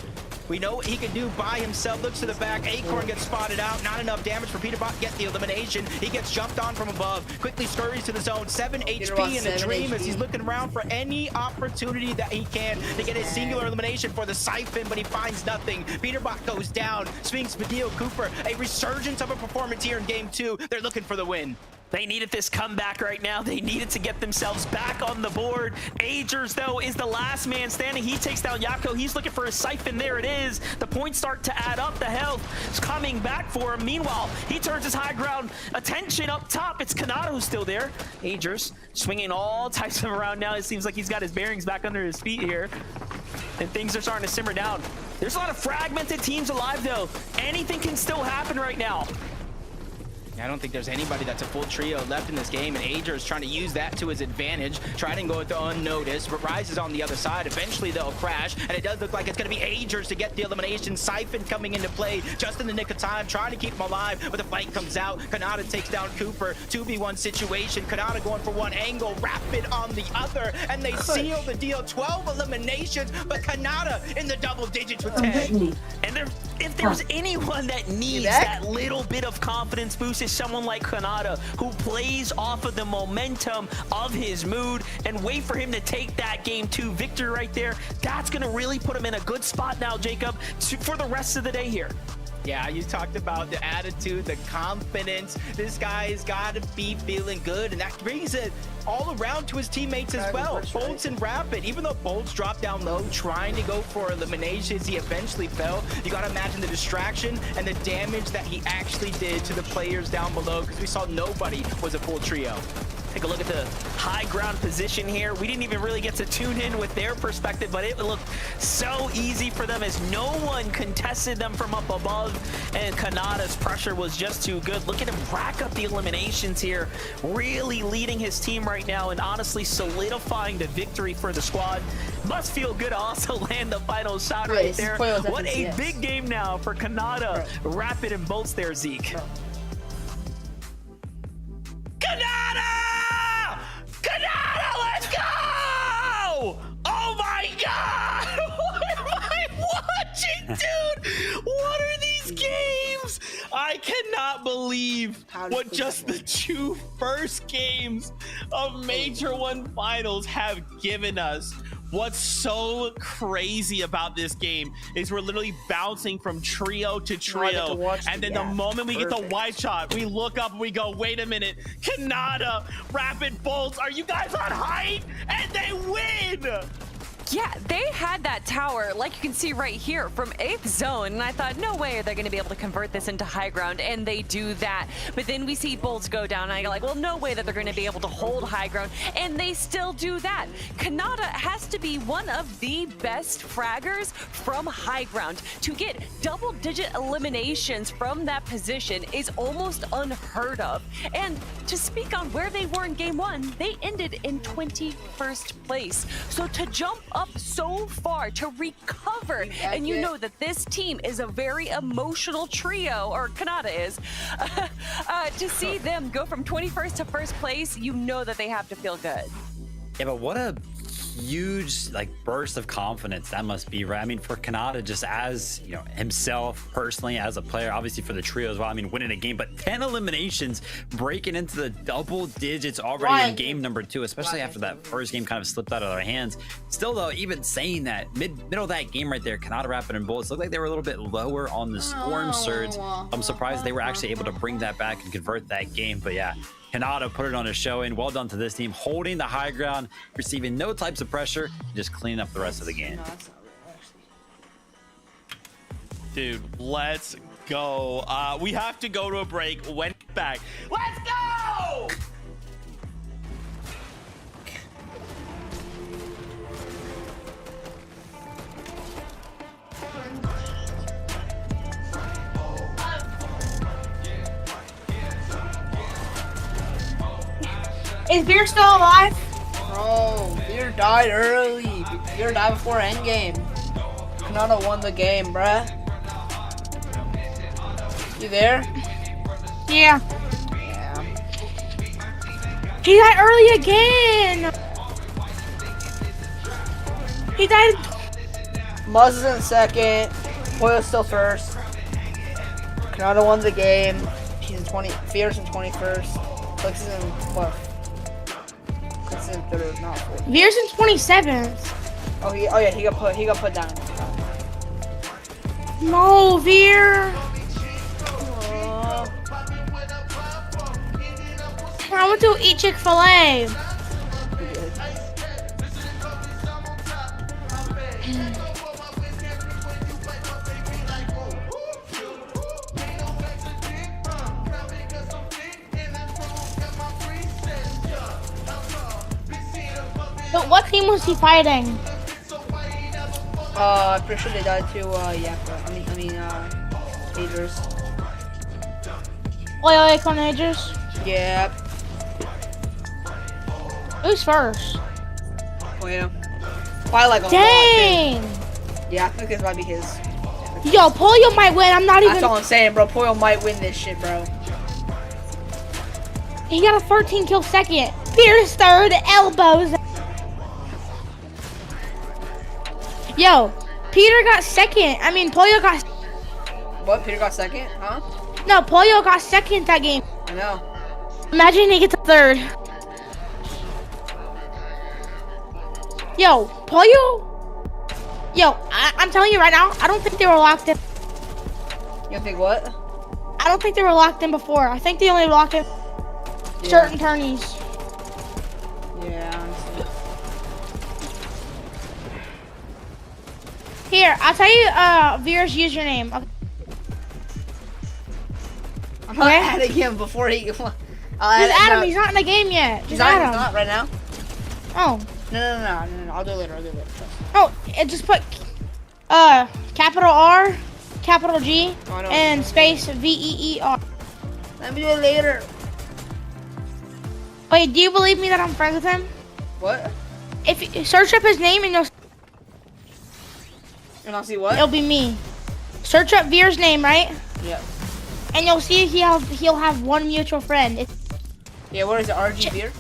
We know what he can do by himself. Looks to the back. Acorn gets spotted out. Not enough damage for Peterbot. Get the elimination. He gets jumped on from above. Quickly scurries to the zone. 7 HP in a dream as he's looking around for any opportunity that he can to get a singular elimination for the siphon, but he finds nothing. Peterbot goes down. Sphinx, Badil, Cooper. A resurgence of a performance here in game 2. They're looking for the win. They needed this comeback right now. They needed to get themselves back on the board. Agers, though, is the last man standing. He takes down Yako. He's looking for his siphon. There it is. The points start to add up. The health is coming back for him. Meanwhile, he turns his high ground attention up top. It's Kanata who's still there. Agers swinging all types of around now. It seems like he's got his bearings back under his feet here. And things are starting to simmer down. There's a lot of fragmented teams alive, though. Anything can still happen right now. I don't think there's anybody that's a full trio left in this game, and Ager is trying to use that to his advantage, trying to go with the unnoticed, but Rise is on the other side. Eventually they'll crash, and it does look like it's going to be Agers to get the elimination. Siphon coming into play just in the nick of time, trying to keep him alive, but the fight comes out. Kanata takes down Cooper. 2v1 situation. Kanata going for one angle, Rapid on the other, and they seal the deal. 12 eliminations, but Kanata in the double digits with 10. And if there's anyone that needs that little bit of confidence boost, is someone like Kanata, who plays off of the momentum of his mood and wait for him to take that game 2 victory right there. That's gonna really put him in a good spot now, Jacob, for the rest of the day here. Yeah, you talked about the attitude, the confidence. This guy's got to be feeling good, and that brings it all around to his teammates as well. Bolts and Rapid, even though Bolts dropped down low, trying to go for eliminations, he eventually fell. You got to imagine the distraction and the damage that he actually did to the players down below, because we saw nobody was a full trio. Take a look at the high ground position here. We didn't even really get to tune in with their perspective, but it looked so easy for them as no one contested them from up above, and Kanata's pressure was just too good. Look at him rack up the eliminations here, really leading his team right now and honestly solidifying the victory for the squad. Must feel good to also land the final shot right there. What a big game now for Kanata, Rapid, and Bolts there, Zeke. Kanata! Kanata, let's go! Oh my god! What am I watching, dude? What are these games? I cannot believe what just the 2 first games of Major 1 Finals have given us. What's so crazy about this game is we're literally bouncing from trio to trio, and then the moment we get the white shot, we look up and we go, wait a minute, Kanata, Rapid, Bolts, are you guys on height? And they win! Yeah, they had that tower, like you can see right here, from 8th zone, and I thought, no way are they going to be able to convert this into high ground, and they do that. But then we see Bolts go down, and I go like, well, no way that they're going to be able to hold high ground, and they still do that. Kanata has to be one of the best fraggers from high ground. To get double-digit eliminations from that position is almost unheard of. And to speak on where they were in game 1, they ended in 21st place. So to jump up so far, to recover, and you know that this team is a very emotional trio, or Kanata is, to see them go from 21st to 1st place, you know that they have to feel good. Yeah, but what a huge burst of confidence that must be, right? I mean, for Kanata, just as himself personally as a player, obviously for the trio as well. I mean, winning a game, but 10 eliminations, breaking into the double digits already in game number 2, especially after that first game kind of slipped out of their hands. Still though, even saying that, middle of that game right there, Kanata, Rapid, and Bolts looked like they were a little bit lower on the storm surge. I'm surprised they were actually able to bring that back and convert that game. But yeah, Kanata put it on a show, and well done to this team, holding the high ground, receiving no types of pressure, just cleaning up the rest of the game. Dude, let's go. We have to go to a break. When back, let's go! Is Beer still alive? Bro, Beer died early. Beer died before endgame. Kanata won the game, bruh. You there? Yeah. Yeah. He died early again. He died. Muzz is in second. Poyo's still first. Kanata won the game. He's in 20. Fierce in 21st. Clicks is in what? Clicks is in third, not fourth. Veer's in 27th. Oh yeah, he got put down. No, Veer. I went to eat Chick-fil-A. But what team was he fighting? I'm pretty sure they died to Yakka. I mean, Agers. Oil Conagers. Yep. Who's first? Oh yeah. Probably like a Dang! lot. Yeah, I think this might be his. Yo, Polio might win. I'm not even. That's all I'm saying, bro. Poyo might win this shit, bro. He got a 13 kill second. Pierce third, elbows. Yo, Peter got second. I mean, Polio got. What? Peter got second? Huh? No, Polio got second that game. I know. Imagine he gets a third. Yo, Polio. Yo, I'm telling you right now, I don't think they were locked in. You think what? I don't think they were locked in before. I think they only locked in certain tourneys. Yeah, honestly. Here, I'll tell you Veer's username. Okay. I'm not adding him before he. Just add him. He's not in the game yet. Just add him. He's not right now. Oh. No. I'll do it later. Oh, it just put capital R, capital G, and space VEER. Let me do it later. Wait, do you believe me that I'm friends with him? What? If you search up his name and I'll see what? It'll be me. Search up Veer's name, right? Yep. And you'll see he'll have one mutual friend. Yeah, what is it? RG Beer?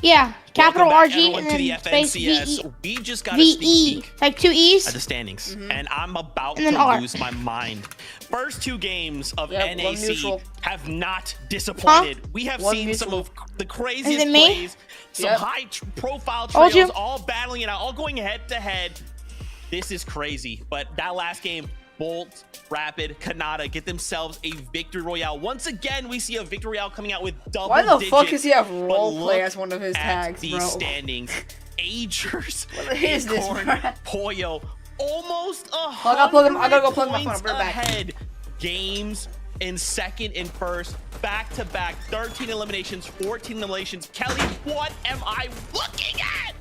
Yeah, capital Welcome back, RG everyone, and to the then space FNCS. We just got a VE, sneak peek like 2 E's at the standings, and I'm about And then to R. lose my mind. First two games of Yeah, one NAC neutral. have not disappointed. We have One seen some mutual. of the craziest Is it me? plays, some Yep. high-profile Told you. trios, all battling it out, all going head-to-head. This is crazy, but that last game, Bolt, Rapid, Kanata get themselves a victory royale. Once again, we see a victory royale coming out with double Why the fuck digits, does he have but role play look as one of his at tags, these bro? standings. Agers, What is this, Acorn, bro? Poyo, almost I gotta go plug my phone. points I'll be right back. ahead. Games in second and first, back-to-back, 13 eliminations, 14 eliminations. Kelly, what am I looking at?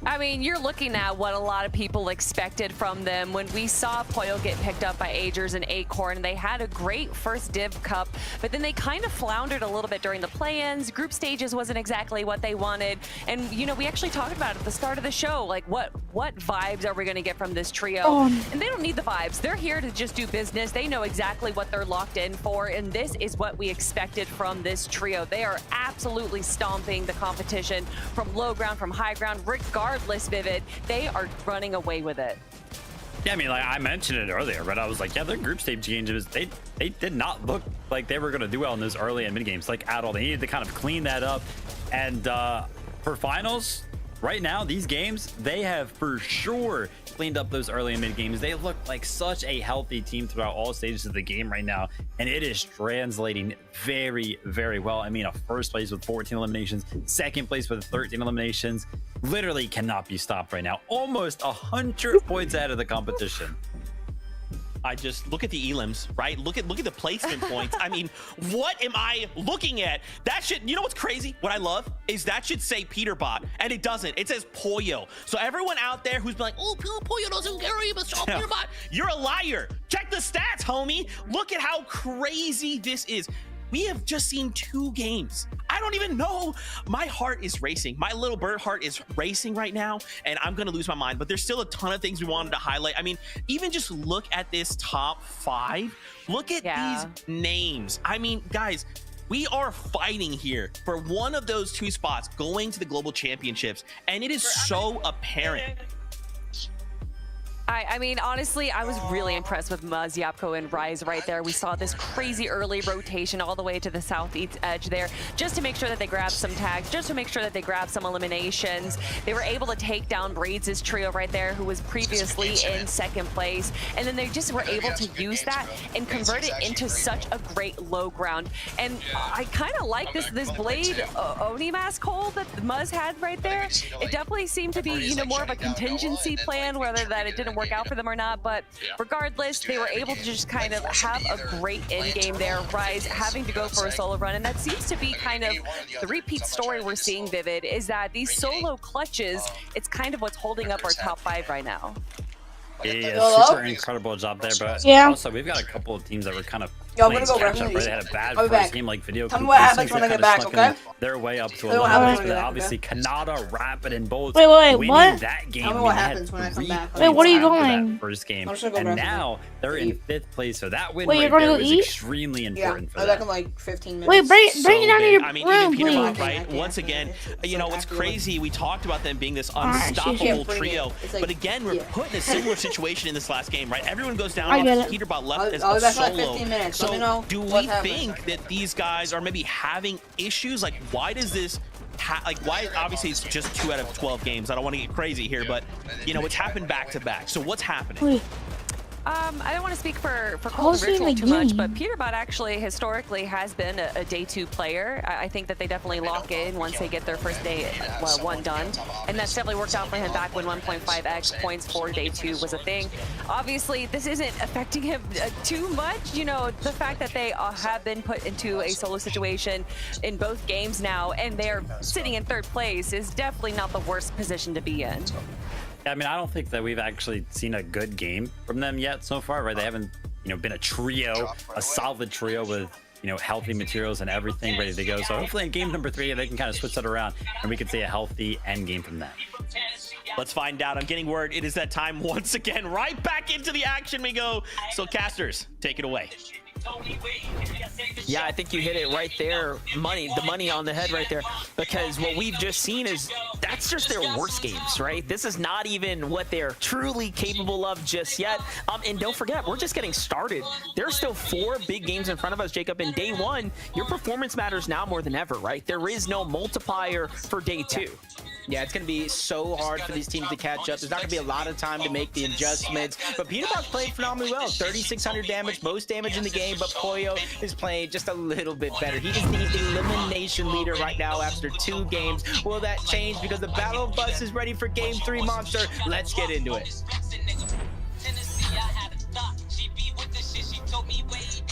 I mean, you're looking at what a lot of people expected from them. When we saw Poyo get picked up by Agers and Acorn, they had a great first Div Cup, but then they kind of floundered a little bit during the play-ins. Group stages wasn't exactly what they wanted. And, you know, we actually talked about it at the start of the show, like what vibes are we going to get from this trio? And they don't need the vibes. They're here to just do business. They know exactly what they're locked in for, and this is what we expected from this trio. They are absolutely stomping the competition from low ground, from high ground, regardless, Vivid. They are running away with it. Yeah, I mean, like I mentioned it earlier, but I was like, yeah, their group stage games, they did not look like they were going to do well in those early and mid games, like at all. They needed to kind of clean that up. And for finals, right now, these games, they have for sure cleaned up those early and mid games. They look like such a healthy team throughout all stages of the game right now, and it is translating very, very well. I mean, a first place with 14 eliminations, second place with 13 eliminations, literally cannot be stopped right now. Almost 100 points out of the competition. I just look at the elims, right? Look at the placement points. I mean, what am I looking at? That should, you know what's crazy? What I love is that should say Peterbot, and it doesn't. It says Poyo. So everyone out there who's been like, oh, Poyo doesn't carry, but show Peterbot, you're a liar. Check the stats, homie. Look at how crazy this is. We have just seen 2 games I don't even know. My heart is racing. My little bird heart is racing right now, and I'm gonna lose my mind. But there's still a ton of things we wanted to highlight. I mean, even just look at this top 5. Look at these names. I mean, guys, we are fighting here for one of those 2 spots going to the global championships, and it is so apparent. I mean, honestly, I was really impressed with Muzz, Yapko, and Rise right there. We saw this crazy early rotation all the way to the southeast edge there, just to make sure that they grabbed some tags, just to make sure that they grabbed some eliminations. They were able to take down Braids' trio right there, who was previously in 2nd place, and then they just were able to use that and convert it into such a great low ground. And I kind of like this Blade Oni mask hold that Muzz had right there. It definitely seemed to be, you know, more of a contingency plan, whether that it didn't work out for them or not, but regardless, they were able to just kind of have a great end game there. Rise having to go for a solo run, and that seems to be kind of the repeat story we're seeing, Vivid, is that these solo clutches, it's kind of what's holding up our top 5 right now. Yeah, super incredible job there, but also we've got a couple of teams that were kind of playing catch up, right? They had a bad first game like Video. Tell me what happens when I get back, okay? Their way up to a level, but obviously Kanata, Rapid, and Bolt wait, winning what? that game. Tell me what happens when I come back. Wait, what are you going? First game, I'm just gonna go and grab now they're in 5th place, so that win Wait, right you're gonna there go is eat? extremely important for I'll be back them. in like 15 minutes. Wait, bring it down to your I mean, room, even Peterbot, please. right? Once again, you know, what's crazy, we talked about them being this Alright, unstoppable bring it. trio, It's like- but again, we're put in a similar situation in this last game, right? Everyone goes down I get off it. Peterbot left as I'll be a back in like solo. 15 minutes. Let me So know do we what's happening. think that these guys are maybe having issues? Like, why does this like, why? Obviously it's just 2 out of 12 games. I don't want to get crazy here, but you know, it's happened back to back. So what's happening? Wait. I don't want to speak for Cold How's and he Ritual in the too much, game? but Peterbot actually historically has been a day 2 player. I think that they definitely lock in once they get their first day 1 done, and that's definitely worked out for him back when 1.5x points for day 2 was a thing. Obviously, this isn't affecting him too much. You know, the fact that they have been put into a solo situation in both games now, and they're sitting in 3rd place is definitely not the worst position to be in. I mean, I don't think that we've actually seen a good game from them yet so far, right? They haven't, you know, been a trio, a solid trio with, you know, healthy materials and everything ready to go. So hopefully in game number 3, they can kind of switch that around and we can see a healthy end game from that. Let's find out. I'm getting word it is that time once again. Right back into the action we go. So casters, take it away. Yeah, I think you hit it right there. The money on the head right there. Because what we've just seen is that's just their worst games, right? This is not even what they're truly capable of just yet. And don't forget, we're just getting started. There's still 4 big games in front of us, Jacob. In day 1, your performance matters now more than ever, right? There is no multiplier for day 2. Yeah, it's going to be so hard for these teams to catch up. There's not going to be a lot of time to make the adjustments. But Peterbot's played phenomenally well. 3,600 damage, most damage in the game. But Poyo is playing just a little bit better. He is the elimination leader right now after 2 games. Will that change? Because the Battle Bus is ready for Game 3, Monster. Let's get into it.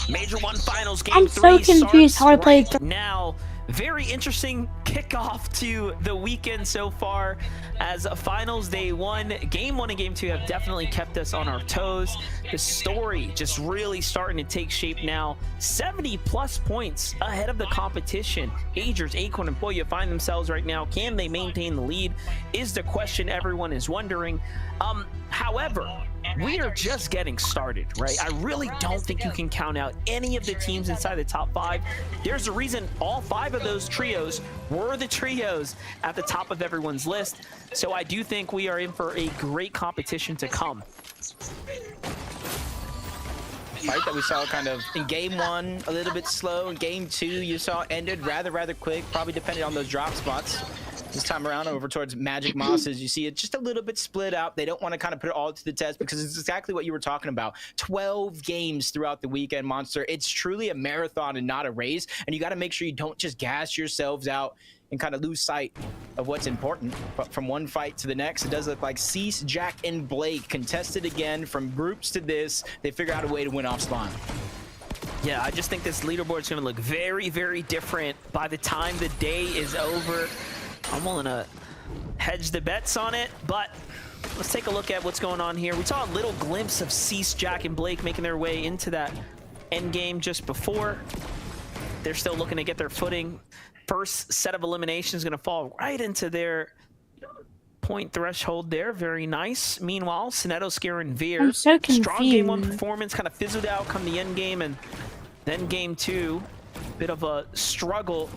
Major 1 finals game I'm 3 so confused how I starts played right now. Very interesting kickoff to the weekend so far, as finals day 1, game 1 and game 2 have definitely kept us on our toes. The story just really starting to take shape now. 70 plus points ahead of the competition. Agers, Acorn, and Poyo find themselves right now. Can they maintain the lead is the question everyone is wondering. However, we are just getting started, right? I really don't think you can count out any of the teams inside the top 5. There's a reason all 5 of those trios were the trios at the top of everyone's list. So I do think we are in for a great competition to come. Fight that we saw kind of in game 1 a little bit slow. In game 2 you saw ended rather quick, probably depending on those drop spots. This time around over towards Magic Mosses, you see it just a little bit split out. They don't want to kind of put it all to the test because it's exactly what you were talking about. 12 games throughout the weekend, Monster. It's truly a marathon and not a race, and you got to make sure you don't just gas yourselves out and kind of lose sight of what's important. But from one fight to the next, it does look like Cease, Jack, and Blake contested again. From groups to this, they figure out a way to win off spawn. Yeah, I just think this leaderboard is going to look very different by the time the day is over. I'm willing to hedge the bets on it, but let's take a look at what's going on here. We saw a little glimpse of Cease, Jack, and Blake making their way into that end game just before. They're still looking to get their footing. first set of eliminations going to fall right into their point threshold there. Very nice. Meanwhile, Sinetto scaring Veer. I'm so Strong game 1 confused. performance, kind of fizzled out come the end game, and then game 2, bit of a struggle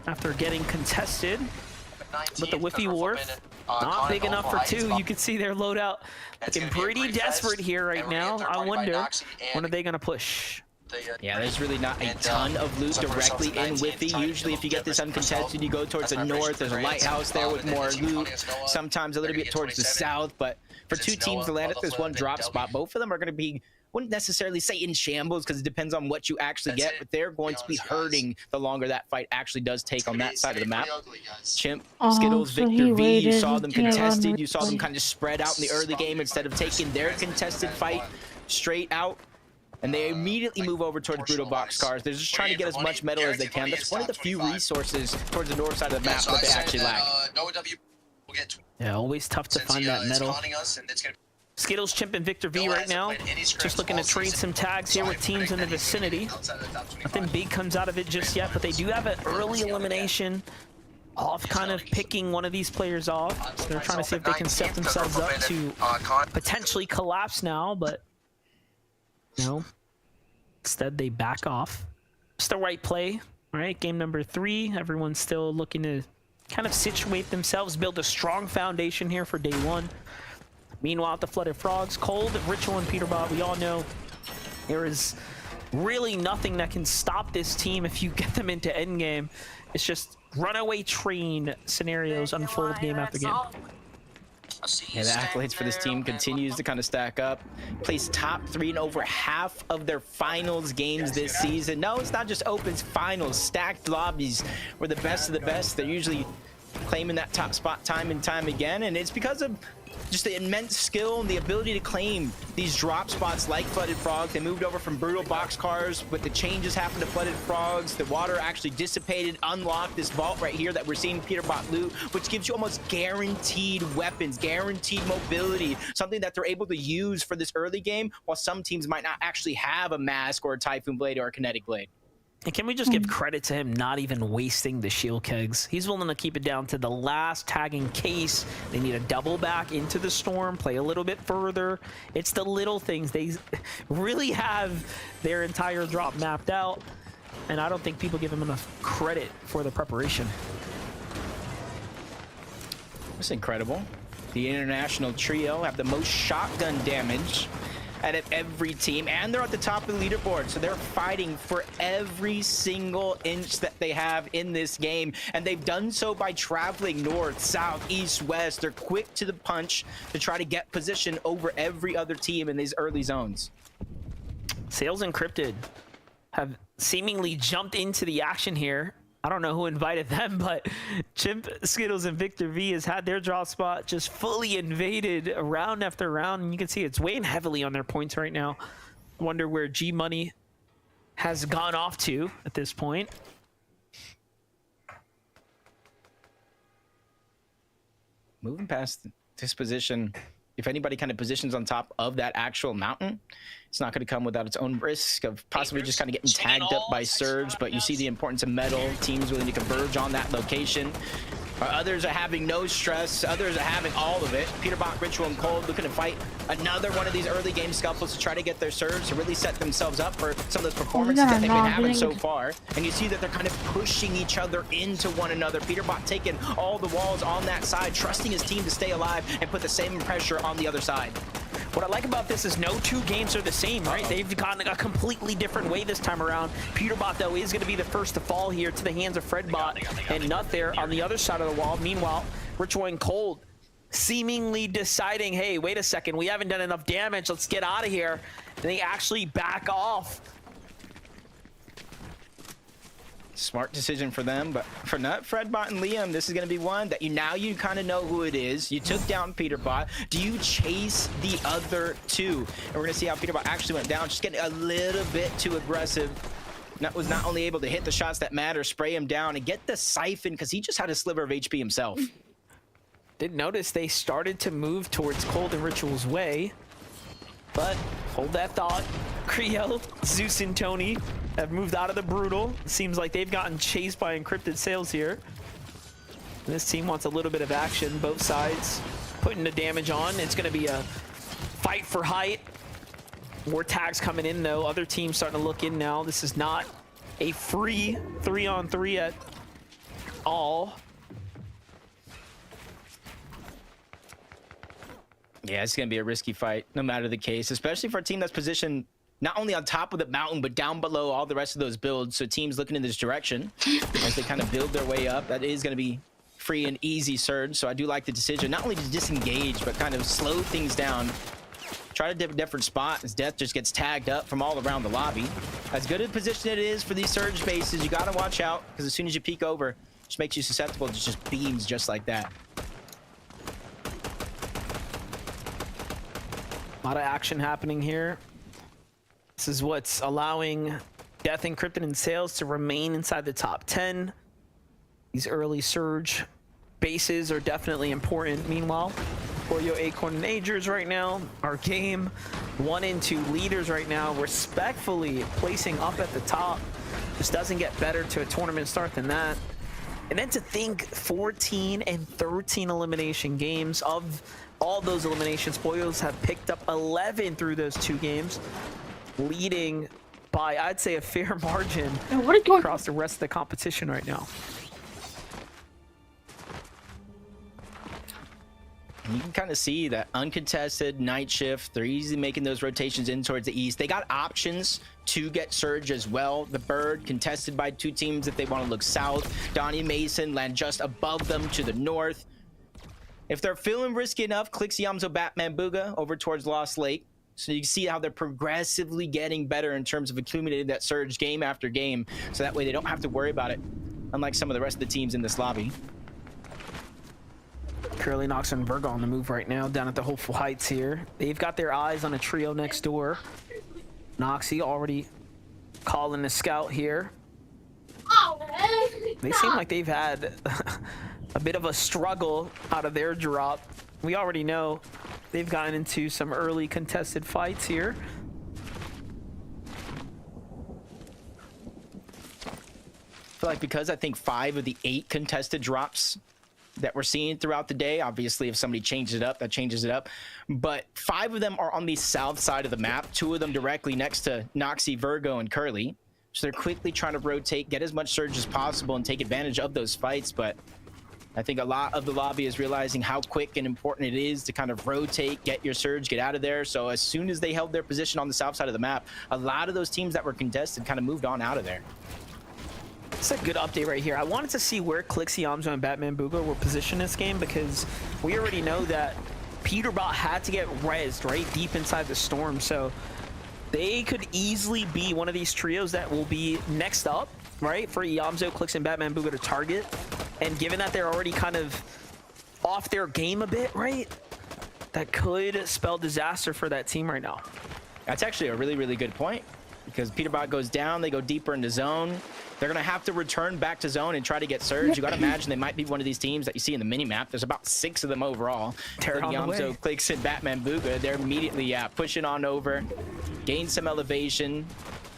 after getting contested. But the Whiffy Wharf, not big enough for 2. You can see their loadout looking pretty desperate here right now. I wonder, when are they going to push? Yeah, there's really not a ton of loot directly in Whiffy. Usually if you get this uncontested, you go towards the north. There's a lighthouse there with more loot. Sometimes a little bit towards the south, but for 2 teams to land at this 1 drop spot, both of them are going to be, wouldn't necessarily say in shambles because it depends on what you actually get, but they're going to be hurting the longer that fight actually does take on that side of the map. Chimp, Skittles, so Victor he V, you waited. saw them Yeah, contested. You saw them kind of spread out in the early game instead of taking their contested fight straight out. And they immediately move over towards Brutal Boxcars. They're just trying to get as much metal as they can. That's one of the few resources towards the north side of the map that they actually lack. Yeah, always tough to find that metal. Skittles, Chimp, and Victor V right now. Just looking to trade some tags here with teams in the vicinity. Nothing big comes out of it just yet, but they do have an early elimination off kind of picking one of these players off. So they're trying to see if they can set themselves up to potentially collapse now, but no. Instead, they back off. It's the right play, right? Game number 3. Everyone's still looking to kind of situate themselves, build a strong foundation here for day 1. Meanwhile, at the Flooded Frogs, Cold, Ritual, and Peterbot, we all know there is really nothing that can stop this team if you get them into endgame. It's just runaway train scenarios unfold game after game. Yeah, the accolades for this team continues to kind of stack up. Placed top 3 in over half of their finals games this season. No, it's not just opens, finals, stacked lobbies. We're the best of the best. They're usually claiming that top spot time and time again, and it's because of just the immense skill and the ability to claim these drop spots like Flooded Frogs. They moved over from Brutal Boxcars, but the changes happened to Flooded Frogs. The water actually dissipated, unlocked this vault right here that we're seeing Peterbot loot, which gives you almost guaranteed weapons, guaranteed mobility, something that they're able to use for this early game, while some teams might not actually have a Mask or a Typhoon Blade or a Kinetic Blade. And can we just give credit to him not even wasting the shield kegs? He's willing to keep it down to the last tag in case they need to double back into the storm, play a little bit further. It's the little things. They really have their entire drop mapped out, and I don't think people give him enough credit for the preparation. It's incredible. The international trio have the most shotgun damage out of every team, and they're at the top of the leaderboard, so they're fighting for every single inch that they have in this game, and they've done so by traveling north, south, east, west. They're quick to the punch to try to get position over every other team in these early zones. Sales Encrypted have seemingly jumped into the action here. I don't know who invited them, but Chimp, Skittles, and Victor V has had their drop spot just fully invaded round after round. And you can see it's weighing heavily on their points right now. Wonder where G Money has gone off to at this point. Moving past this position, if anybody kind of positions on top of that actual mountain, it's not going to come without its own risk of possibly just kind of getting tagged up by Surge, but you see the importance of metal, teams willing to converge on that location. Others are having no stress, others are having all of it. Peterbot, Ritual, and Cold looking to fight another one of these early game scuffles to try to get their Surge to really set themselves up for some of the performances that they've been having so far. And you see that they're kind of pushing each other into one another. Peterbot taking all the walls on that side, trusting his team to stay alive and put the same pressure on the other side. What I like about this is no 2 games are the same, right? They've gone a completely different way this time around. Peterbot, though, is going to be the first to fall here to the hands of Fredbot and Nut there on the other side of the wall. Meanwhile, Ritual and Cold seemingly deciding, hey, wait a second, we haven't done enough damage. Let's get out of here. And they actually back off. Smart decision for them, but for Nut, Fredbot, and Liam, this is going to be one that you kind of know who it is. You took down Peterbot. Do you chase the other 2? And we're going to see how Peterbot actually went down, just getting a little bit too aggressive. Nut was not only able to hit the shots that matter, spray him down, and get the siphon because he just had a sliver of HP himself. Did notice they started to move towards Cold and Ritual's way, but hold that thought. Creo, Zeus, and Tony have moved out of the Brutal. Seems like they've gotten chased by Encrypted Sails here. This team wants a little bit of action. Both sides putting the damage on. It's going to be a fight for height. More tags coming in, though. Other teams starting to look in now. This is not a free 3-on-3 at all. Yeah, it's going to be a risky fight, no matter the case, especially for a team that's positioned not only on top of the mountain, but down below all the rest of those builds. So teams looking in this direction as they kind of build their way up. That is going to be free and easy surge. So I do like the decision, not only to disengage, but kind of slow things down. Try to dip a different spot as Death just gets tagged up from all around the lobby. As good a position it is for these surge bases, you got to watch out, because as soon as you peek over, it just makes you susceptible to just beams just like that. A lot of action happening here. This is what's allowing Death, Encrypted, and Sails to remain inside the top 10. These early surge bases are definitely important. Meanwhile, Oreo, Acorn, and Agers right now, our game 1 and 2 leaders right now, respectfully placing up at the top. This doesn't get better to a tournament start than that. And then to think 14 and 13 elimination games. Of all those eliminations, Boyos have picked up 11 through those 2 games, leading by, I'd say, a fair margin across the rest of the competition right now. You can kind of see that uncontested night shift. They're easily making those rotations in towards the east. They got options to get surge as well. The Bird contested by 2 teams if they want to look south. Donnie Mason land just above them to the north. If they're feeling risky enough, clicks Yamzo Batman Booga over towards Lost Lake. So you can see how they're progressively getting better in terms of accumulating that surge game after game. So that way they don't have to worry about it, unlike some of the rest of the teams in this lobby. Curly, Nox, and Virgo on the move right now down at the Hopeful Heights here. They've got their eyes on a trio next door. Noxy already calling the scout here. They seem like they've had a bit of a struggle out of their drop. We already know they've gotten into some early contested fights here. I feel like because I think 5 of the 8 contested drops that we're seeing throughout the day, obviously if somebody changes it up, that changes it up, but 5 of them are on the south side of the map, 2 of them directly next to Noxy, Virgo, and Curly. So they're quickly trying to rotate, get as much surge as possible, and take advantage of those fights. But I think a lot of the lobby is realizing how quick and important it is to kind of rotate, get your surge, get out of there. So as soon as they held their position on the south side of the map, a lot of those teams that were contested kind of moved on out of there. It's a good update right here. I wanted to see where Clixie, Yamzo, and Batman Booga were positioned this game, because we already know that Peterbot had to get rezzed right deep inside the storm. So they could easily be one of these trios that will be next up, right, for Yamzo, Clix, and Batman Booga to target. And given that they're already kind of off their game a bit, right, that could spell disaster for that team right now. That's actually a really, really good point, because Peterbot goes down, they go deeper into zone. They're going to have to return back to zone and try to get surge. You got to imagine they might be one of these teams that you see in the mini-map. There's about 6 of them overall. Yamzo, Clix, and Batman Booga, they're immediately pushing on over, gain some elevation.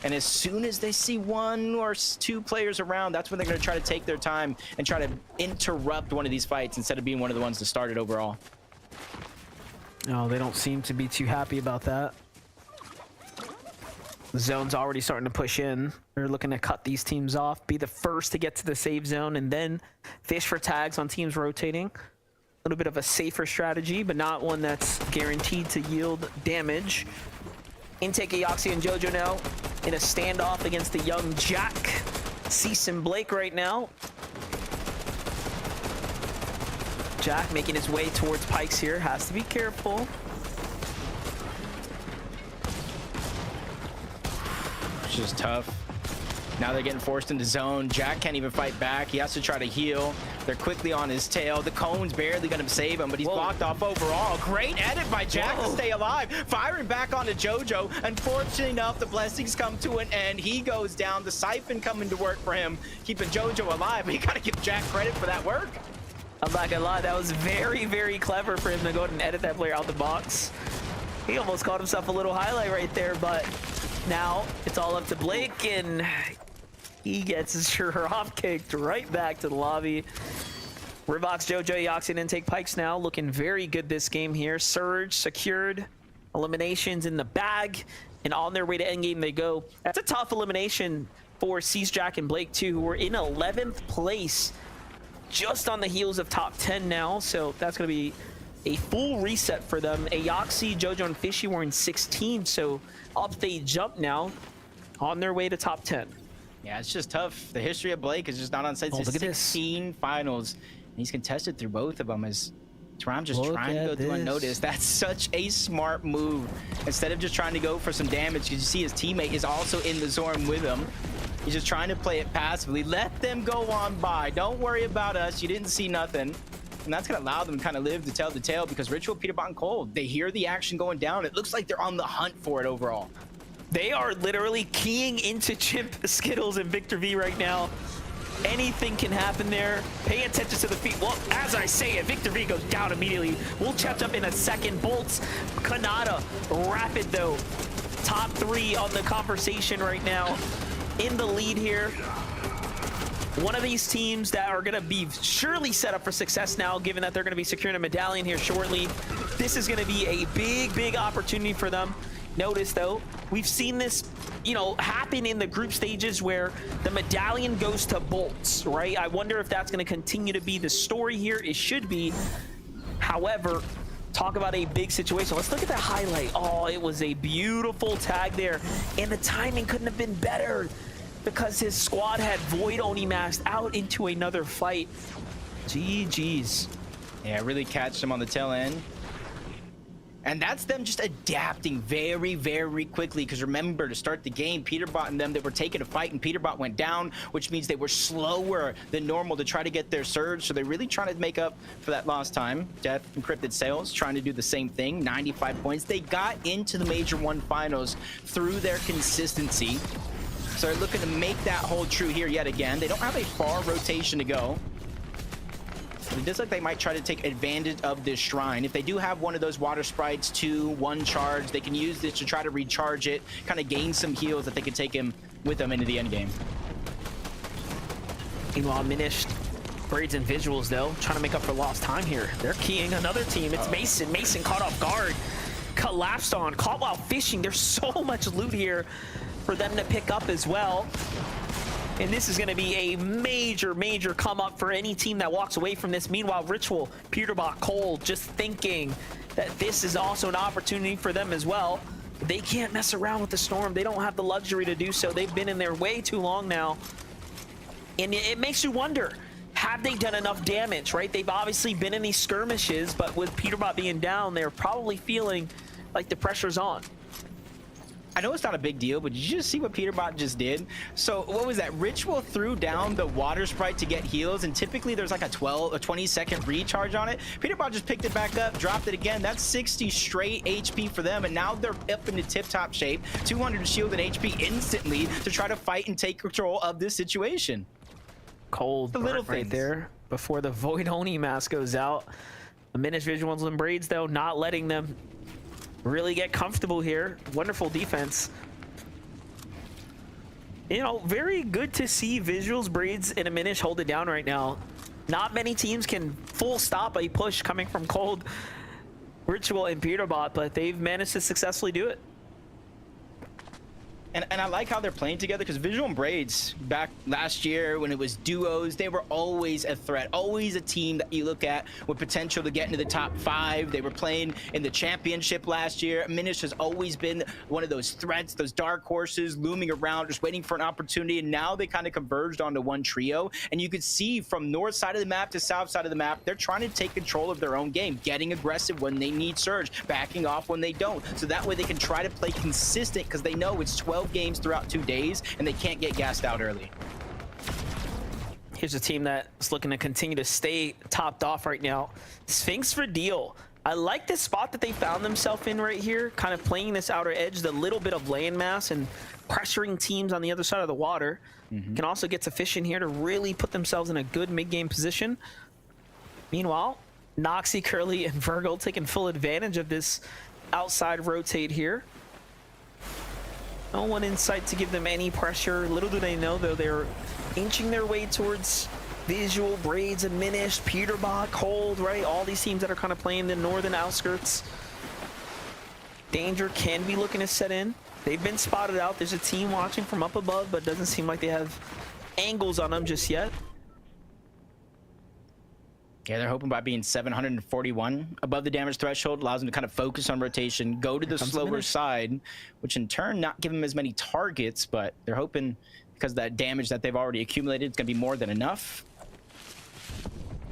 And as soon as they see 1 or 2 players around, that's when they're going to try to take their time and try to interrupt one of these fights instead of being one of the ones to start it overall. No, they don't seem to be too happy about that. The zone's already starting to push in. They're looking to cut these teams off, be the first to get to the save zone, and then fish for tags on teams rotating. A little bit of a safer strategy, but not one that's guaranteed to yield damage. Intake Eoxy and Jojo now in a standoff against the young Jack. Cease and Blake right now. Jack making his way towards Pikes here. Has to be careful. It's just tough. Now they're getting forced into zone. Jack can't even fight back. He has to try to heal. They're quickly on his tail. The cone's barely going to save him, but he's blocked off overall. Great edit by Jack to stay alive. Firing back onto Jojo. Unfortunately enough, the blessings come to an end. He goes down. The siphon coming to work for him, keeping Jojo alive. But you got to give Jack credit for that work. I'm not gonna lie, that was very, very clever for him to go ahead and edit that player out the box. He almost caught himself a little highlight right there, but now it's all up to Blake, and he gets his Shurov kicked right back to the lobby. Rivox, Jojo, Yoxi, and Intake Pikes now looking very good this game here. Surge secured, eliminations in the bag, and on their way to endgame they go. That's a tough elimination for Seizjack and Blake too, who were in 11th place, just on the heels of top 10 now. So that's going to be a full reset for them. Aoxy, Jojo, and Fishy were in 16, so up they jump now, on their way to top 10. Yeah, it's just tough. The history of Blake is just not on site. Oh, look at this. 16 finals, and he's contested through both of them. As Taram just trying to go through unnoticed. That's such a smart move. Instead of just trying to go for some damage, because you see his teammate is also in the zone with him. He's just trying to play it passively. Let them go on by. Don't worry about us. You didn't see nothing. And that's going to allow them to kind of live to tell the tale, because Ritual, Peterbot, and Cold, they hear the action going down. It looks like they're on the hunt for it overall. They are literally keying into Chimp, Skittles, and Victor V right now. Anything can happen there. Pay attention to the feet. Well, as I say it, Victor V goes down immediately. We'll catch up in a second. Bolts, Kanata, Rapid though. Top 3 on the conversation right now. In the lead here. One of these teams that are going to be surely set up for success now, given that they're going to be securing a medallion here shortly. This is going to be a big opportunity for them. Notice though, we've seen this, you know, happen in the group stages where the medallion goes to Bolts, right? I wonder if that's going to continue to be the story here. It should be. However, talk about a big situation. Let's look at that highlight. Oh, it was a beautiful tag there, and the timing couldn't have been better because his squad had Void Oni masked out into another fight. GG's. Yeah, really catch them on the tail end. And that's them just adapting very quickly, because remember, to start the game, Peterbot and them, they were taking a fight, and Peterbot went down, which means they were slower than normal to try to get their surge. So they're really trying to make up for that lost time. Death, Encrypted Sales trying to do the same thing. 95 points. They got into the Major 1 finals through their consistency. So they're looking to make that hold true here yet again. They don't have a far rotation to go. It does look like they might try to take advantage of this shrine. If they do have one of those water sprites to 1 charge, they can use this to try to recharge it, kind of gain some heals that they can take him with them into the end game. Meanwhile, Minished, Braids, and Visuals though, trying to make up for lost time here. They're keying another team. It's Mason. Mason caught off guard, collapsed on, caught while fishing. There's so much loot here for them to pick up as well. And this is going to be a major come up for any team that walks away from this. Meanwhile, Ritual, Peterbot, Cold, just thinking that this is also an opportunity for them as well. They can't mess around with the Storm. They don't have the luxury to do so. They've been in there way too long now. And it makes you wonder, have they done enough damage, right? They've obviously been in these skirmishes, but with Peterbot being down, they're probably feeling like the pressure's on. I know it's not a big deal, but did you just see what Peterbot just did? So what was that? Ritual threw down the water sprite to get heals, and typically there's like a 20-second recharge on it. Peterbot just picked it back up, dropped it again. That's 60 straight HP for them, and now they're up into tip-top shape. 200 shield and HP instantly to try to fight and take control of this situation. Cold the little right things there before the Void Oni mask goes out. The Minish Visuals and Braids though, not letting them really get comfortable here. Wonderful defense. You know, very good to see Visuals, Braids, and a Minish hold it down right now. Not many teams can full stop a push coming from Cold, Ritual, and Peterbot, but they've managed to successfully do it. And I like how they're playing together, because Visual and Braids, back last year when it was duos, they were always a threat, always a team that you look at with potential to get into the top 5. They were playing in the championship last year. Minish has always been one of those threats, those dark horses looming around, just waiting for an opportunity. And now they kind of converged onto one trio. And you could see from north side of the map to south side of the map, they're trying to take control of their own game, getting aggressive when they need surge, backing off when they don't. So that way they can try to play consistent, because they know it's 12 games throughout 2 days and they can't get gassed out early. Here's a team that's looking to continue to stay topped off right now. Sphinx for deal. I like this spot that they found themselves in right here, kind of playing this outer edge, the little bit of landmass and pressuring teams on the other side of the water. Can also get sufficient here to really put themselves in a good mid-game position. Meanwhile, Noxy, Curly, and Virgil taking full advantage of this outside rotate here. No one in sight to give them any pressure. Little do they know, though, they're inching their way towards Visual, Braids, and Minish, Peterbot, Cold, right? All these teams that are kind of playing the northern outskirts. Danger can be looking to set in. They've been spotted out. There's a team watching from up above, but it doesn't seem like they have angles on them just yet. Yeah, they're hoping by being 741 above the damage threshold allows them to kind of focus on rotation, go to the slower side, which in turn not give them as many targets, but they're hoping because of that damage that they've already accumulated, it's going to be more than enough.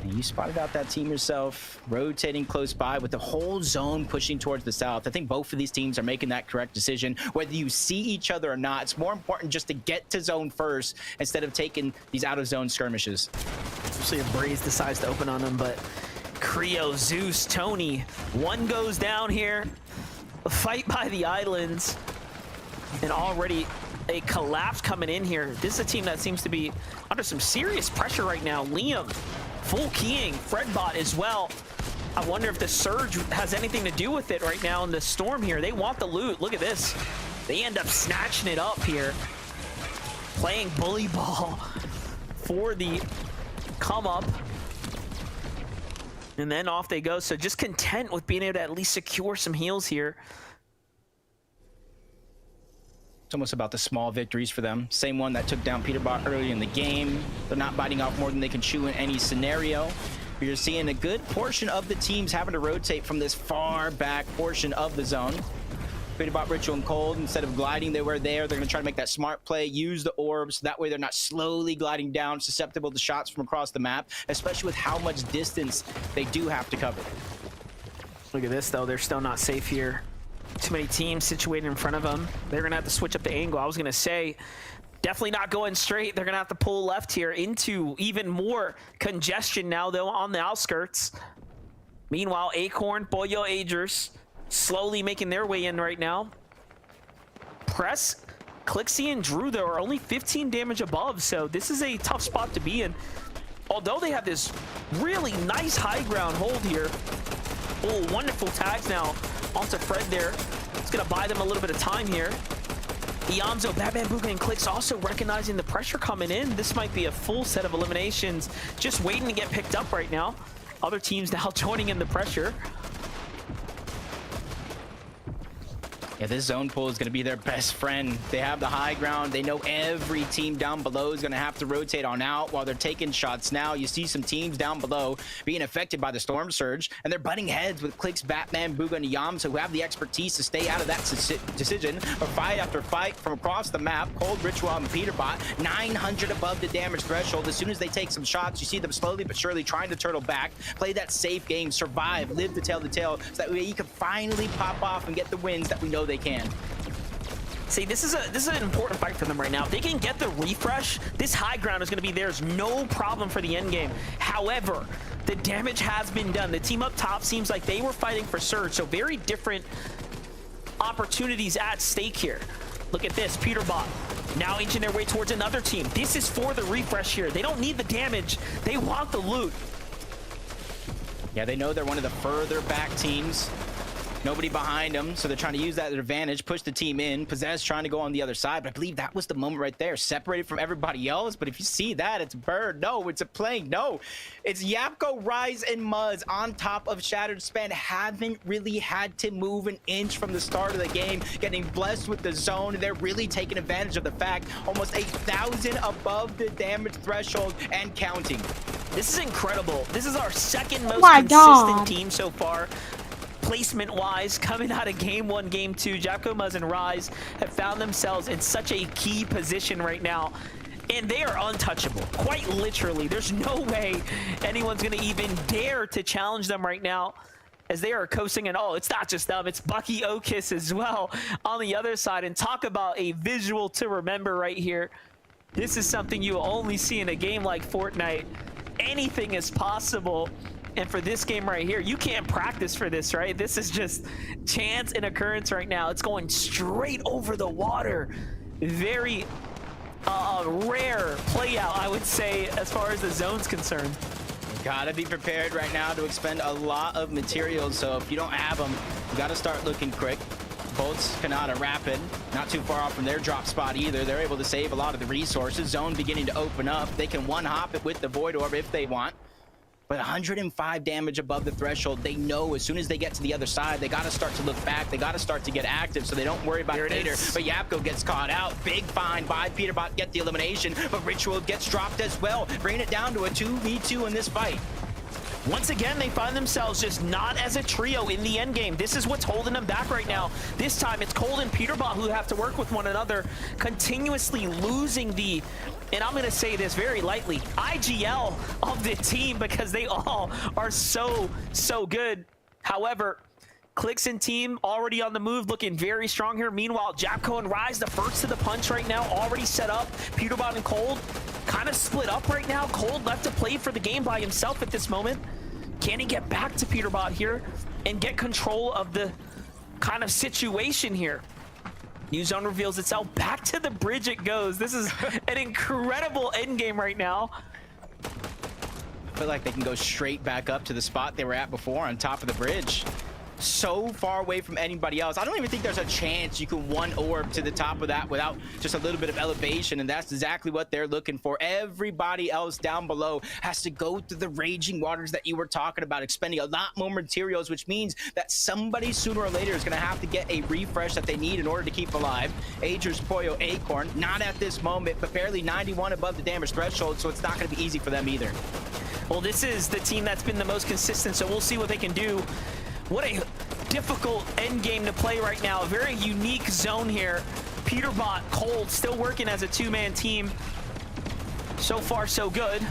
And you spotted out that team yourself, rotating close by with the whole zone pushing towards the south. I think both of these teams are making that correct decision. Whether you see each other or not, it's more important just to get to zone first instead of taking these out-of-zone skirmishes. Especially if Braze decides to open on them, but Creo, Zeus, Tony, one goes down here. A fight by the islands, and already a collapse coming in here. This is a team that seems to be under some serious pressure right now. Liam, full keying, Fredbot as well. I wonder if the surge has anything to do with it right now in the storm here. They want the loot. Look at this. They end up snatching it up here. Playing bully ball for the come up. And then off they go. So just content with being able to at least secure some heals here. It's almost about the small victories for them. Same one that took down Peterbot early in the game. They're not biting off more than they can chew in any scenario. You're seeing a good portion of the teams having to rotate from this far back portion of the zone. Peterbot, Ritual, and Cold, instead of gliding they were there, they're going to try to make that smart play, use the orbs. That way they're not slowly gliding down, susceptible to shots from across the map, especially with how much distance they do have to cover. Look at this, though. They're still not safe here. Too many teams situated in front of them. They're going to have to switch up the angle. I was going to say, definitely not going straight. They're going to have to pull left here into even more congestion now, though, on the outskirts. Meanwhile, Acorn, Boyo, Agers slowly making their way in right now. Press, Clixie, and Drew, though, are only 15 damage above, so this is a tough spot to be in. Although they have this really nice high ground hold here. Oh, wonderful tags now onto Fred there. It's going to buy them a little bit of time here. Ianzo, Bad Bambuga, and Clix also recognizing the pressure coming in. This might be a full set of eliminations just waiting to get picked up right now. Other teams now joining in the pressure. Yeah, this zone pull is going to be their best friend. They have the high ground. They know every team down below is going to have to rotate on out while they're taking shots now. You see some teams down below being affected by the storm surge, and they're butting heads with Clix, Batman, Booga, and Yamso, who have the expertise to stay out of that decision. But fight after fight from across the map, Cold, Ritual, and Peterbot, 900 above the damage threshold. As soon as they take some shots, you see them slowly but surely trying to turtle back, play that safe game, survive, live to tell the tale, so that way you can finally pop off and get the wins that we know they can. See, this is an important fight for them right now. If they can get the refresh, this high ground is going to be theirs, no problem for the end game. However, the damage has been done. The team up top seems like they were fighting for surge, so very different opportunities at stake here. Look at this, Peterbot now inching their way towards another team. This is for the refresh here. They don't need the damage. They want the loot. Yeah, they know they're one of the further back teams. Nobody behind them, so they're trying to use that advantage, push the team in. Possess trying to go on the other side, but I believe that was the moment right there, separated from everybody else. But if you see that, it's Bird. No, it's a plane. No, it's Yapko, Rise, and Muzz on top of Shattered Span. Haven't really had to move an inch from the start of the game, getting blessed with the zone. They're really taking advantage of the fact almost 1,000 above the damage threshold and counting. This is incredible. This is our second most consistent team so far. Placement-wise, coming out of Game 1, Game 2, Japco, Muzz, and Rise have found themselves in such a key position right now. And they are untouchable, quite literally. There's no way anyone's going to even dare to challenge them right now, as they are coasting. And oh, it's not just them, it's Bucky Okis as well on the other side. And talk about a visual to remember right here. This is something you only see in a game like Fortnite. Anything is possible. And for this game right here, you can't practice for this, right? This is just chance and occurrence right now. It's going straight over the water. Very rare play out, I would say, as far as the zone's concerned. Gotta be prepared right now to expend a lot of materials, so if you don't have them, You got to start looking quick. Bolts, Kanata, Rapid, not too far off from their drop spot either. They're able to save a lot of the resources. Zone beginning to open up. They can one-hop it with the Void Orb if they want. But 105 damage above the threshold. They know as soon as they get to the other side, they got to start to look back. They got to start to get active so they don't worry about it later. But Yapko gets caught out. Big find by Peterbot, get the elimination. But Ritual gets dropped as well, bringing it down to a 2v2 in this fight. Once again, they find themselves just not as a trio in the end game. This is what's holding them back right now. This time, it's Cold and Peterbot who have to work with one another, continuously losing the, and I'm going to say this very lightly, IGL of the team because they all are so good. However, Clix and team already on the move, looking very strong here. Meanwhile, Japco and Rise, the first to the punch right now, already set up. Peterbot and Cold kind of split up right now. Cold left to play for the game by himself at this moment. Can he get back to Peterbot here and get control of the kind of situation here? New zone reveals itself. Back to the bridge it goes. This is an incredible end game right now. I feel like they can go straight back up to the spot they were at before on top of the bridge. So far away from anybody else. I don't even think there's a chance you can one orb to the top of that without just a little bit of elevation, and that's exactly what they're looking for. Everybody else down below has to go through the raging waters that you were talking about, expending a lot more materials, which means that somebody sooner or later is going to have to get a refresh that they need in order to keep alive. Ager's Poyo Acorn, not at this moment, but barely 91 above the damage threshold, so it's not going to be easy for them either. Well, this is the team that's been the most consistent, so we'll see what they can do. What a difficult end game to play right now. A very unique zone here. Peterbot, Cold, still working as a two-man team. So far, so good.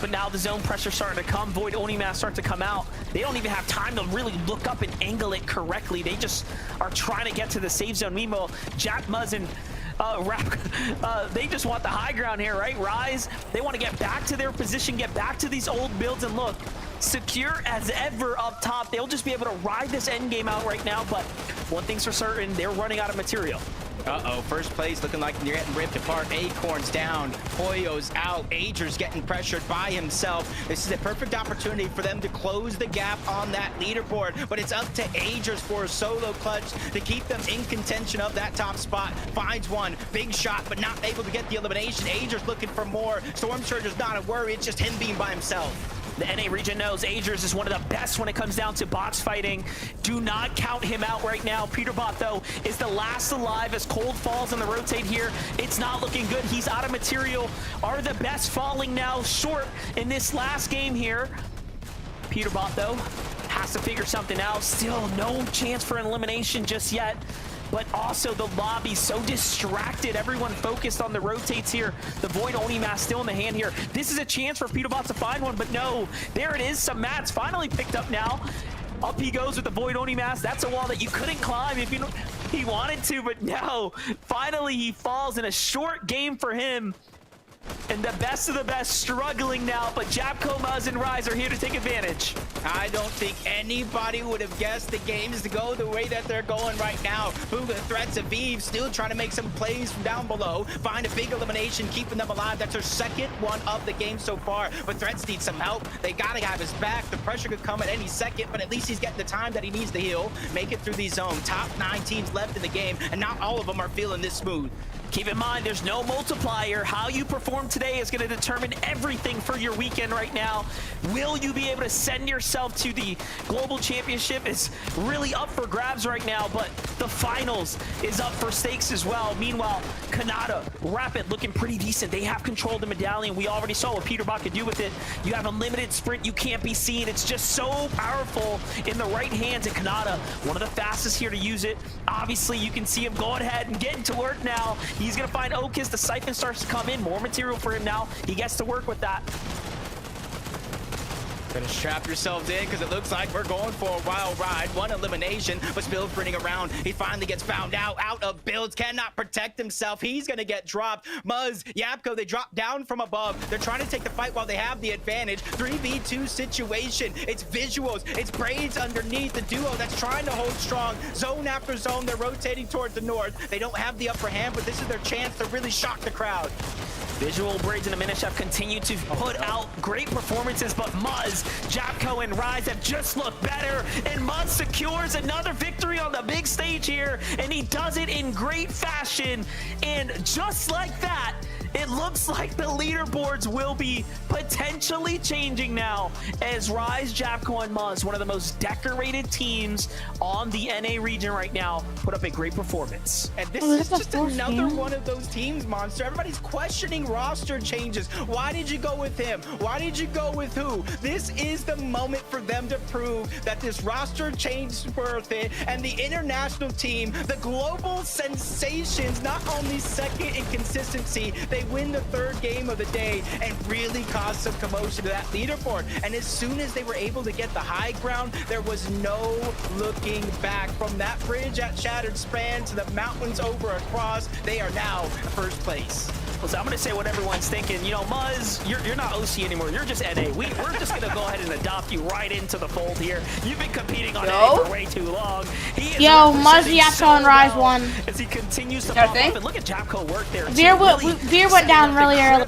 But now the zone pressure starting to come. Void Onimask start to come out. They don't even have time to really look up and angle it correctly. They just are trying to get to the safe zone. Meanwhile, Jack Muzz and they just want the high ground here, right? Rise, they want to get back to their position, get back to these old builds, and look, secure as ever up top. They'll just be able to ride this end game out right now, but one thing's for certain, they're running out of material. Uh-oh, first place looking like they're getting ripped apart. Acorn's down, Poyo's out, Ager's getting pressured by himself. This is a perfect opportunity for them to close the gap on that leaderboard, but it's up to Ager's for a solo clutch to keep them in contention of that top spot. Finds one, big shot, but not able to get the elimination. Ager's looking for more. Storm Surger's not a worry, it's just him being by himself. The NA region knows Agers is one of the best when it comes down to box fighting. Do not count him out right now. Peterbot, though, is the last alive as Cold falls on the rotate here. It's not looking good. He's out of material. Are the best falling now short in this last game here. Peterbot, though, has to figure something out. Still no chance for an elimination just yet. But also the lobby so distracted. Everyone focused on the rotates here. The Void Onimask still in the hand here. This is a chance for Peterbot to find one, but no. There it is. Some mats finally picked up now. Up he goes with the Void Onimask. That's a wall that you couldn't climb if he wanted to, but no. Finally, he falls in a short game for him. And the best of the best struggling now, but Japco, Muzz, and Rise are here to take advantage. I don't think anybody would have guessed the games to go the way that they're going right now. Booga Threats of Eve still trying to make some plays from down below. Find a big elimination, keeping them alive. That's their second one of the game so far. But Threats need some help. They gotta have his back. The pressure could come at any second, but at least he's getting the time that he needs to heal. Make it through these zones. Top 9 teams left in the game, and not all of them are feeling this smooth. Keep in mind, there's no multiplier. How you perform today is going to determine everything for your weekend right now. Will you be able to send yourself to the Global Championship? It's really up for grabs right now, but the finals is up for stakes as well. Meanwhile, Kanata, Rapid looking pretty decent. They have controlled the medallion. We already saw what Peterbot could do with it. You have a limited sprint. You can't be seen. It's just so powerful in the right hands. And Kanata, one of the fastest here to use it. Obviously, you can see him going ahead and getting to work now. He's going to find Okis. The Siphon starts to come in. More material for him now. He gets to work with that. Gonna strap yourselves in because it looks like we're going for a wild ride. One elimination, but Spill's sprinting around. He finally gets found out of builds, cannot protect himself. He's gonna get dropped. Muzz, Yapko, they drop down from above. They're trying to take the fight while they have the advantage. 3v2 situation. It's visuals. It's Braids underneath the duo that's trying to hold strong. Zone after zone, they're rotating towards the north. They don't have the upper hand, but this is their chance to really shock the crowd. Visual Braids and Aminish have continued to put out great performances, but Muzz, Japco, and Rise have just looked better, and Muzz secures another victory on the big stage here, and he does it in great fashion, and just like that, it looks like the leaderboards will be potentially changing now as Rise, Japco, and Muzz, one of the most decorated teams on the NA region right now, put up a great performance. And this is just another one of those teams, Monster. Everybody's questioning roster changes. Why did you go with him? Why did you go with who? This is the moment for them to prove that this roster change is worth it. And the international team, the global sensations, not only second in consistency, they win the third game of the day and really cause some commotion to that leaderboard. And as soon as they were able to get the high ground, there was no looking back. From that bridge at Shattered Span to the mountains over across, they are now first place. Well, so I'm going to say what everyone's thinking. You know, Muzz, you're not OC anymore. You're just NA. We're just going to go ahead and adopt you right into the fold here. You've been competing on NA for way too long. Yo, Muzz, Japco, and Rise won. As he continues to pop up. And look at Japco work there. Veer went down really early.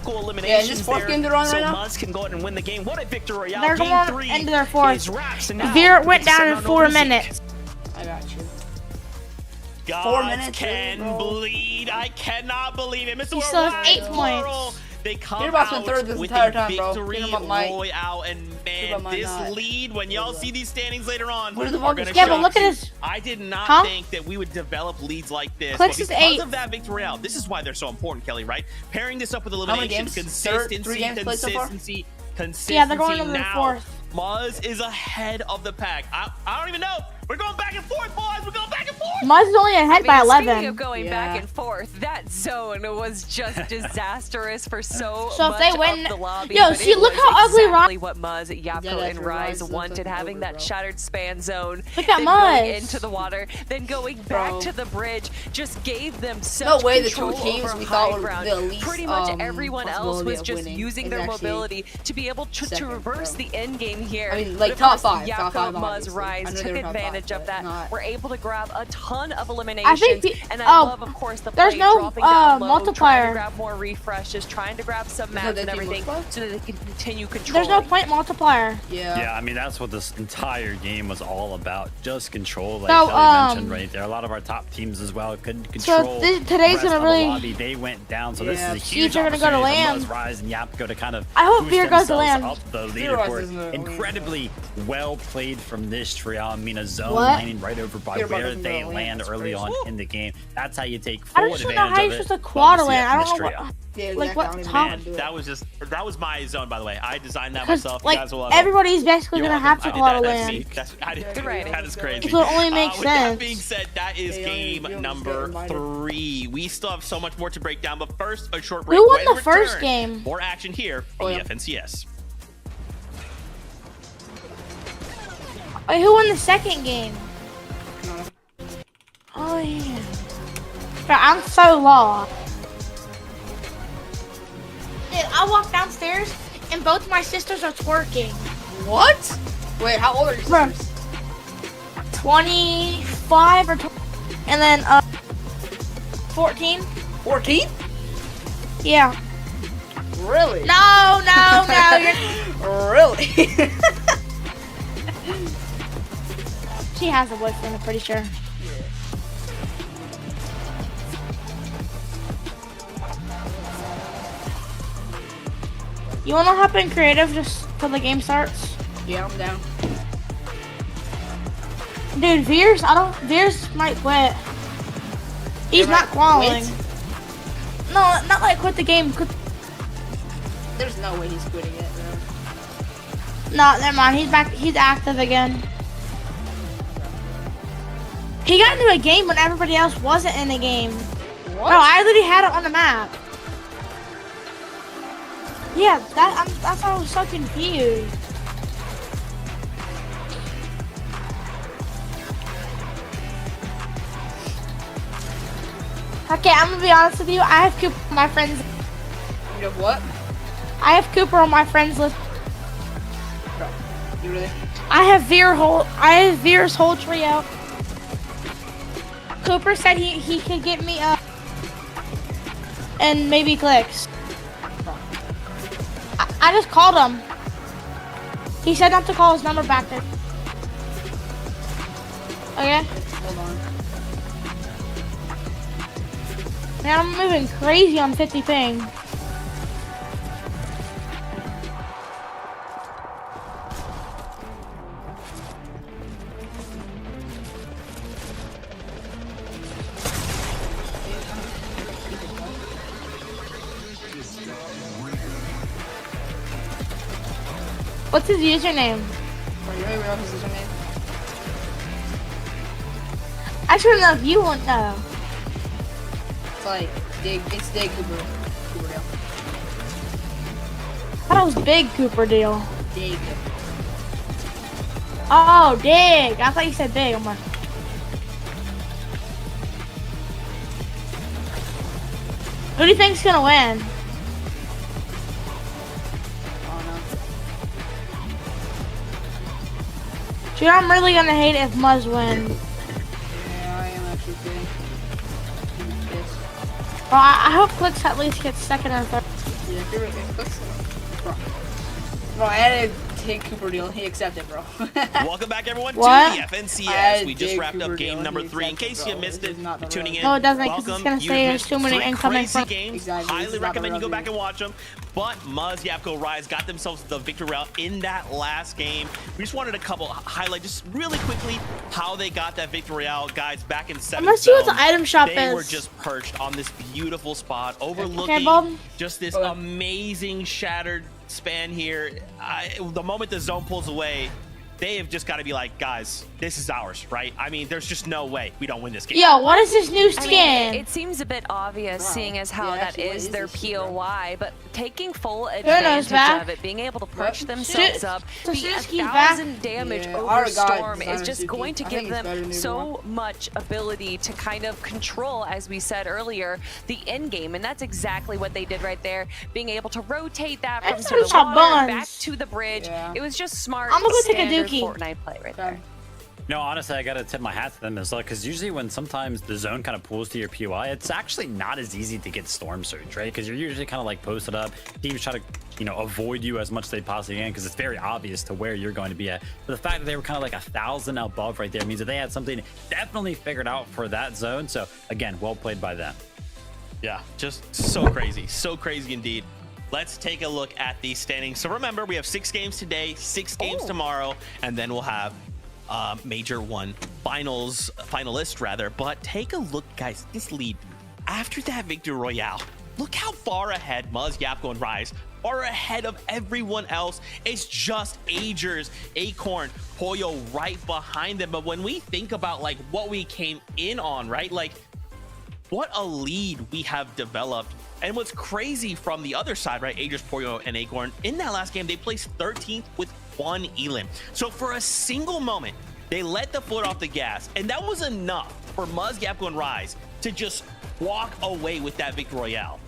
Yeah, just 4th game they're on right now. So Muzz can go ahead and win the game. What a victory royale. They're Game going 3 into their 4th. Veer went down in 4 minutes. I got you. God 4 minutes can bleed. I cannot believe it. Mr. He still has 8 Worldwide, points. They come Peterbot's been out third this with entire a time, bro. victory Peterbot might. royale, and man, Peterbot might this not. lead, when y'all see these standings later on, What are the are Vulcans? gonna Yeah, but shock look at you. his- I did not Huh? think that we would develop leads like this. Clicks but is because 8. of that victory royale, this is why they're so important, Kelly, right? Pairing this up with many elimination, games? 3 consistency, games played so far? consistency. Yeah, they're going into their now. 4th. Muzz is ahead of the pack. I don't even know. We're going back and forth, boys. We're going back and forth. Muzz is only ahead by Speaking 11. of going Yeah. back and forth, that zone was just disastrous for so So if much they win- of the lobby. Yo, but see, it look was how ugly exactly what Muzz, Yapko, Yeah, that's and where Rise Rise looks wanted, like having over, that bro. shattered span zone. Look at then going Muzz. into the water, then going back Bro. to the bridge, just gave them such No way the control two teams over we high thought were ground. the least, Pretty much everyone else possibility was of just winning using is their actually mobility to be able to second, reverse bro. the end game here. I mean, But like, of top course, five, Yapko, top five, Muzz, obviously. Rise I know took they were top advantage five, of but that. not- We're able to grab a ton of eliminations. And I oh, love, of course, the there's play no, dropping down low, multiplier. trying to grab more refreshes, trying to grab some that maps and team everything multiplier? so that they can continue controlling. There's no point multiplier. Yeah, I mean, that's what this entire game was all about. Just control, like So, Kelly mentioned right there. A lot of our top teams as well couldn't control. today's the rest gonna of the really- lobby. They went down, so this Yeah. is a huge They're gonna go to opportunity for land. Muzz, Rise, and Yapko to kind of I hope boost Veer goes to themselves land. up the Veer Rise leaderboard. isn't a- Incredibly well played from this trio. I mean, a zone What? landing right over by Veer where doesn't go they to land. land That's early crazy. on in the game. That's how you take I full just don't advantage know how you're of it. supposed to Love quad see it land. from I this don't know trio. what. Yeah, Like, exactly. what I don't even top- know how to do it. That was my zone, by the way. I designed that Because, myself. like, you guys will everybody's basically You're gonna welcome. have to I did quad that. That's land. me. Good writing. That is crazy. So it only makes with that sense. being said, that is They game don't just number get invited. 3. We still have so much more to break down, but first, a short break. Who won When the first return, game? More action here on Oh, the yeah. FNCS. Wait, who won the second game? Oh yeah. Bro, I'm so lost. Dude, I walked downstairs and both my sisters are twerking. What? Wait, how old are your Bro. sisters? 25 or 20, and then 14. 14? Yeah. Really? No, you're. Really? She has a boyfriend, I'm pretty sure. You wanna hop in creative just till the game starts? Yeah, I'm down. Dude, Veers might quit. He's not qualifying. Quit? No, not like quit the game. There's no way he's quitting it, bro. No, never mind. He's back. He's active again. He got into a game when everybody else wasn't in the game. What? Bro, I literally had it on the map. Yeah, that's why I was so confused. Okay, I'm gonna be honest with you. I have Cooper on my friends. You know what? I have Cooper on my friends list. Bro, you really? I have Veer's whole trio. Cooper said he could get me and maybe Clicks. I just called him. He said not to call his number back there. Okay. Hold on. Man, I'm moving crazy on 50 ping. What's his username? Bro, you don't even know his username? I should know if you won't know. It's like it's Dig Cooper. Cooperdale. I thought it was Big Cooper deal. Dig. Oh, Dig. I thought you said Big. I'm like, who do you think's gonna win? Dude, I'm really gonna hate it if Muzz wins. Yeah, I am actually kidding. Well, I hope Clicks at least gets second or third. Yeah, if you're right, bro, I had to take Cooper deal and he accepted, bro. Welcome back, everyone, What? to the FNCS. I We just did wrapped up Cooper game Deal, number he 3. In accepted, case bro. you missed This it, is not the tuning in. No, it doesn't, 'cause it's welcome. gonna You say have there's missed too many 3 incoming crazy from- games. Exactly, this Highly is not the recommend you go real back and watch them. But Muzz, Yapko, Rise got themselves the victory route in that last game. We just wanted a couple highlight, just really quickly, how they got that victory out, guys. Back in 7th I'm gonna see what the zone, item shop they is. were just perched on this beautiful spot, Okay, overlooking Bob. just this Okay. amazing shattered span here. The moment the zone pulls away, they have just got to be like, guys, this is ours, right? I mean, there's just no way we don't win this game. Yo, what is this new I mean, skin? it seems a bit obvious, Wow. seeing as how Yeah, that actually, what is is their this shit, bro? POI, but taking full knows, advantage Mac? of it, being able to perch What? themselves up, So be Suzuki 1,000 damage Yeah, over our God, Storm is Designer just Suzuki. going to I give think it's better them than so much ability to kind of control, as we said earlier, the end game, and that's exactly what they did right there, being able to rotate that from That's to the such a water buns. back to the bridge. Yeah. It was just smart, I'm gonna go take a standard dookie. Fortnite play right there. No, honestly, I gotta tip my hat to them as well, because usually when sometimes the zone kind of pulls to your POI, it's actually not as easy to get Storm Surge, right? Because you're usually kind of like posted up. Teams try to, avoid you as much as they possibly can, because it's very obvious to where you're going to be at. But the fact that they were kind of like 1,000 above right there means that they had something definitely figured out for that zone. So again, well played by them. Yeah, just so crazy indeed. Let's take a look at these standings. So remember, we have 6 games today, 6 games tomorrow, and then we'll have Major 1 finalist rather. But take a look, guys, this lead after that victory royale. Look how far ahead Muzz, Yapko, and Rise are ahead of everyone else. It's just Agers, Acorn, Pollo right behind them. But when we think about like what we came in on, right, like what a lead we have developed. And what's crazy from the other side, right, Agers, Pollo, and Acorn, in that last game, they placed 13th with 1 elim. So for a single moment, they let the foot off the gas, and that was enough for Muzz, Yapko, and Rise to just walk away with that victory royale.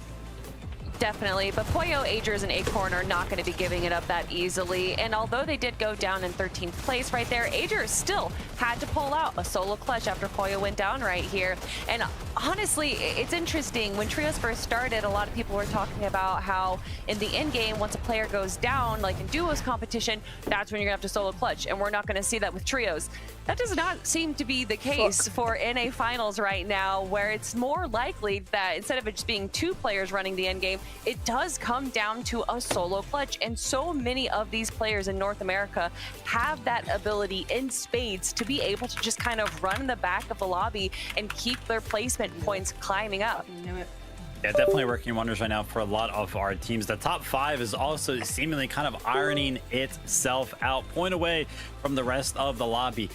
Definitely, but Pollo, Agers, and Acorn are not going to be giving it up that easily. And although they did go down in 13th place right there, Agers still had to pull out a solo clutch after Pollo went down right here. And honestly, it's interesting. When Trios first started, a lot of people were talking about how in the end game, once a player goes down, like in duos competition, that's when you're going to have to solo clutch. And we're not going to see that with Trios. That does not seem to be the case for NA Finals right now, where it's more likely that instead of it just being 2 players running the end game, it does come down to a solo clutch. And so many of these players in North America have that ability in spades to be able to just kind of run in the back of the lobby and keep their placement points climbing up. Yeah, definitely working wonders right now for a lot of our teams. The top 5 is also seemingly kind of ironing itself out, point away from the rest of the lobby.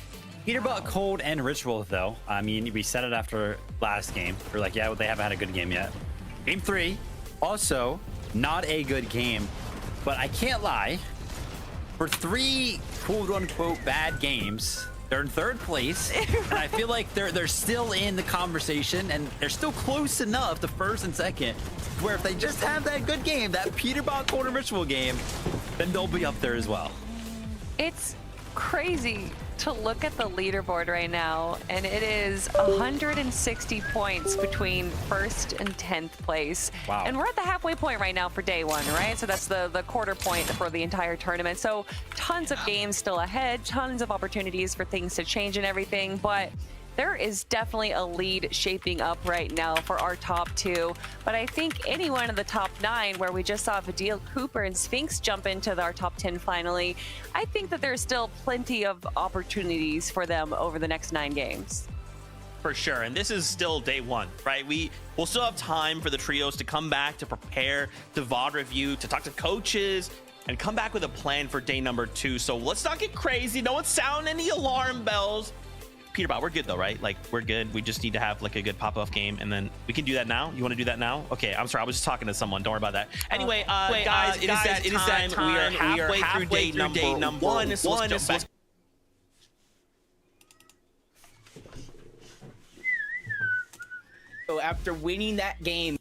Peterbutt, Cold, and Ritual, though. I mean, we said it after last game. We're like, yeah, they haven't had a good game yet. Game 3, also not a good game, but I can't lie. For 3 quote-unquote bad games, they're in 3rd place, and I feel like they're still in the conversation, and they're still close enough to 1st and 2nd, where if they just have that good game, that Peterbutt, Cold, and Ritual game, then they'll be up there as well. It's crazy to look at the leaderboard right now, and it is 160 points between 1st and 10th place. Wow. And we're at the halfway point right now for day 1, right? So that's the quarter point for the entire tournament. So tons of games still ahead, tons of opportunities for things to change and everything, but there is definitely a lead shaping up right now for our top 2. But I think any one of the top 9, where we just saw Vidil Cooper and Sphinx jump into our top 10 finally, I think that there's still plenty of opportunities for them over the next 9 games. For sure, and this is still day 1, right? We'll still have time for the trios to come back, to prepare, to VOD review, to talk to coaches, and come back with a plan for day number 2. So let's not get crazy. No one sound any alarm bells. Peterbot, we're good though, right? Like, we're good. We just need to have like a good pop-off game, and then we can do that now. You want to do that now? Okay, I'm sorry. I was just talking to someone. Don't worry about that. Anyway, guys, it is that time. We are halfway through day number 1. So after winning that game.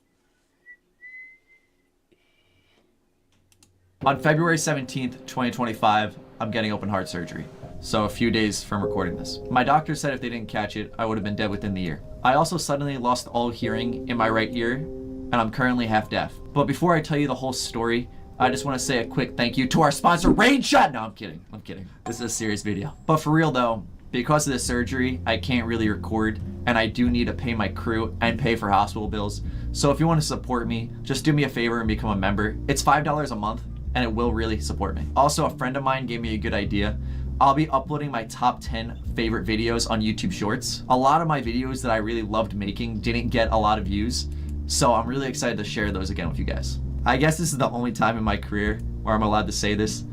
On February 17th, 2025, I'm getting open heart surgery. So a few days from recording this. My doctor said if they didn't catch it, I would have been dead within the year. I also suddenly lost all hearing in my right ear, and I'm currently half deaf. But before I tell you the whole story, I just want to say a quick thank you to our sponsor, Rainshot! No, I'm kidding. This is a serious video. But for real though, because of the surgery, I can't really record, and I do need to pay my crew and pay for hospital bills. So if you want to support me, just do me a favor and become a member. It's $5 a month, and it will really support me. Also, a friend of mine gave me a good idea. I'll be uploading my top 10 favorite videos on YouTube Shorts. A lot of my videos that I really loved making didn't get a lot of views, so I'm really excited to share those again with you guys. I guess this is the only time in my career where I'm allowed to say this.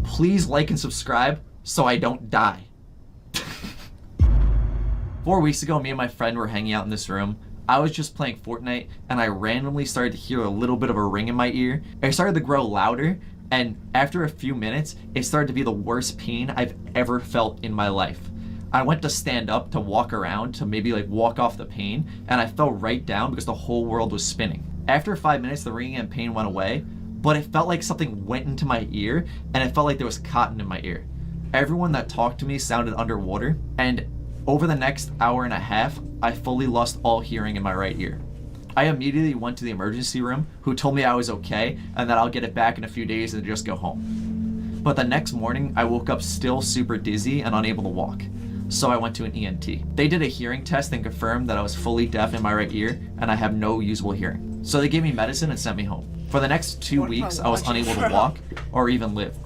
Please like and subscribe so I don't die. 4 weeks ago, me and my friend were hanging out in this room. I was just playing Fortnite, and I randomly started to hear a little bit of a ring in my ear. It started to grow louder, and after a few minutes, it started to be the worst pain I've ever felt in my life. I went to stand up to walk around to maybe like walk off the pain, and I fell right down because the whole world was spinning. After 5 minutes, the ringing and pain went away, but it felt like something went into my ear, and it felt like there was cotton in my ear. Everyone that talked to me sounded underwater, and over the next hour and a half, I fully lost all hearing in my right ear. I immediately went to the emergency room, who told me I was okay and that I'll get it back in a few days and just go home. But the next morning, I woke up still super dizzy and unable to walk. So I went to an ENT. They did a hearing test and confirmed that I was fully deaf in my right ear and I have no usable hearing. So they gave me medicine and sent me home. For the next 2 weeks, I was unable to walk or even live.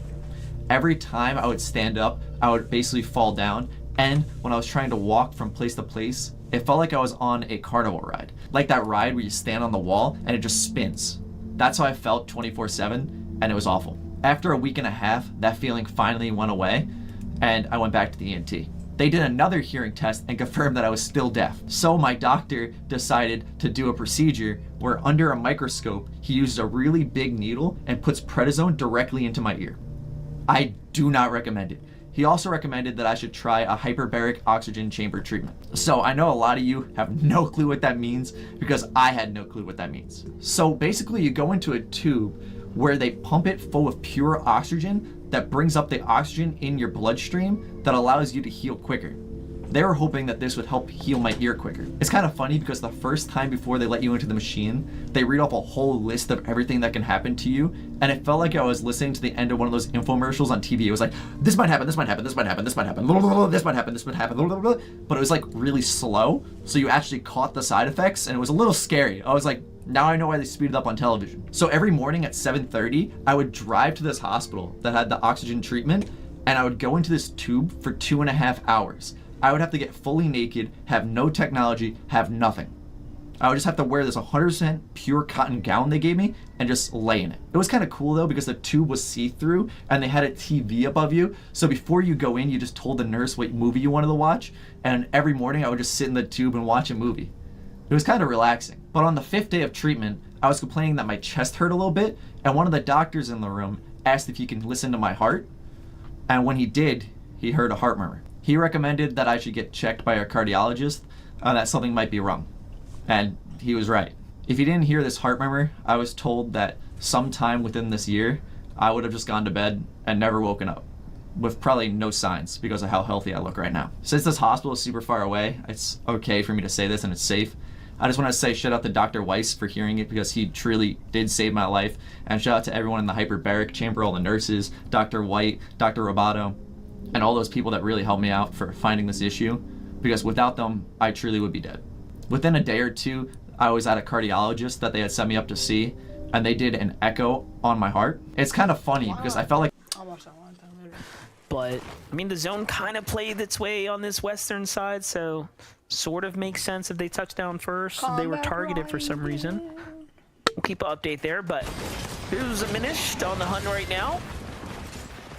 Every time I would stand up, I would basically fall down, and when I was trying to walk from place to place, it felt like I was on a carnival ride. Like that ride where you stand on the wall and it just spins. That's how I felt 24/7, and it was awful. After a week and a half, that feeling finally went away, and I went back to the ENT. They did another hearing test and confirmed that I was still deaf. So my doctor decided to do a procedure where under a microscope, he uses a really big needle and puts prednisone directly into my ear. I do not recommend it. He also recommended that I should try a hyperbaric oxygen chamber treatment. So I know a lot of you have no clue what that means because I had no clue what that means. So basically you go into a tube where they pump it full of pure oxygen that brings up the oxygen in your bloodstream that allows you to heal quicker. They were hoping that this would help heal my ear quicker. It's kind of funny because the first time before they let you into the machine, they read off a whole list of everything that can happen to you, and it felt like I was listening to the end of one of those infomercials on TV. It was like, this might happen, this might happen, this might happen, this might happen, this might happen, this might happen, but it was like really slow, so you actually caught the side effects, and it was a little scary. I was like, now I know why they speed it up on television. So every morning at 7:30, I would drive to this hospital that had the oxygen treatment, and I would go into this tube for 2.5 hours. I would have to get fully naked, have no technology, have nothing. I would just have to wear this 100% pure cotton gown they gave me and just lay in it. It was kind of cool though because the tube was see-through and they had a TV above you. So before you go in, you just told the nurse what movie you wanted to watch. And every morning I would just sit in the tube and watch a movie. It was kind of relaxing. But on the 5th day of treatment, I was complaining that my chest hurt a little bit. And one of the doctors in the room asked if he can listen to my heart. And when he did, he heard a heart murmur. He recommended that I should get checked by a cardiologist, that something might be wrong. And he was right. If you didn't hear this heart murmur, I was told that sometime within this year, I would have just gone to bed and never woken up. with probably no signs because of how healthy I look right now. Since this hospital is super far away, it's okay for me to say this and it's safe. I just want to say shout out to Dr. Weiss for hearing it because he truly did save my life. And shout out to everyone in the hyperbaric chamber, all the nurses, Dr. White, Dr. Roboto, and all those people that really helped me out for finding this issue. Because without them, I truly would be dead. Within a day or two, I was at a cardiologist that they had sent me up to see, and they did an echo on my heart. It's kind of funny because I felt like I'll watch that one time later. But I mean, the zone kind of played its way on this western side, so sort of makes sense if they touched down first. They were targeted for some reason. We'll keep an update there, but here's Minish on the hunt right now.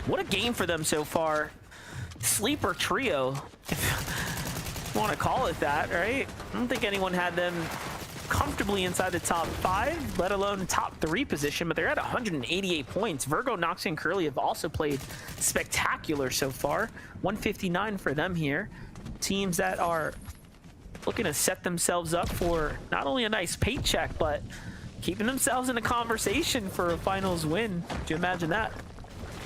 What a game for them so far. Sleeper trio, if you want to call it that, right? I don't think anyone had them comfortably inside the top 5, let alone top 3 position, but they're at 188 points. Virgo, Noxy, and Curly have also played spectacular so far. 159 for them here. Teams that are looking to set themselves up for not only a nice paycheck, but keeping themselves in a conversation for a finals win. Do you imagine that?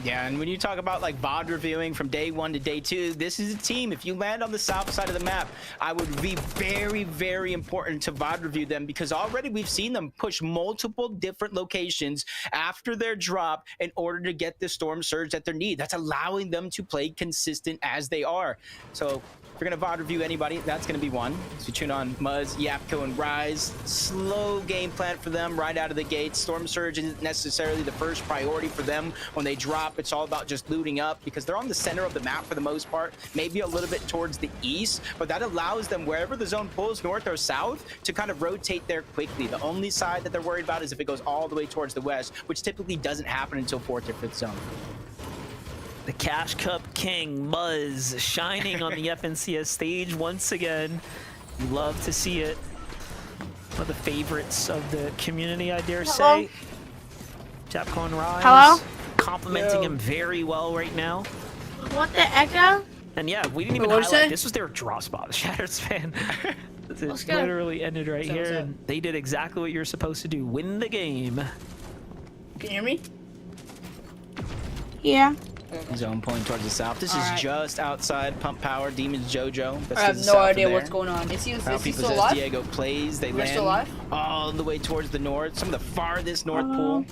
Yeah, and when you talk about like VOD reviewing from day 1 to day 2, this is a team. If you land on the south side of the map, I would be very, very important to VOD review them because already we've seen them push multiple different locations after their drop in order to get the storm surge that they need. That's allowing them to play consistent as they are. So if you're going to VOD review anybody, that's going to be one. So you tune on Muzz, Yapko, and Rise. Slow game plan for them right out of the gate. Storm Surge isn't necessarily the first priority for them when they drop. It's all about just looting up because they're on the center of the map for the most part, maybe a little bit towards the east, but that allows them, wherever the zone pulls, north or south, to kind of rotate there quickly. The only side that they're worried about is if it goes all the way towards the west, which typically doesn't happen until 4th or 5th zone. The Cash Cup King, Muzz, shining on the FNCS stage once again. You love to see it. One of the favorites of the community, I dare say. Japco and Rise. Hello? Complimenting him very well right now. What the echo? And yeah, we didn't even What'd you highlight, say? this was their drop spot, the Shattered Span. It go. literally ended right here, what's up? and they did exactly what you're supposed to do, win the game. Can you hear me? Yeah. Zone pulling towards the south. This is Alright. just outside Pump Power, Demons Jojo. That's I to have the no south of idea there. what's going on. Is he How still Possessed alive? Diego plays. They They're land still alive? all the way towards the north. Some of the farthest north pool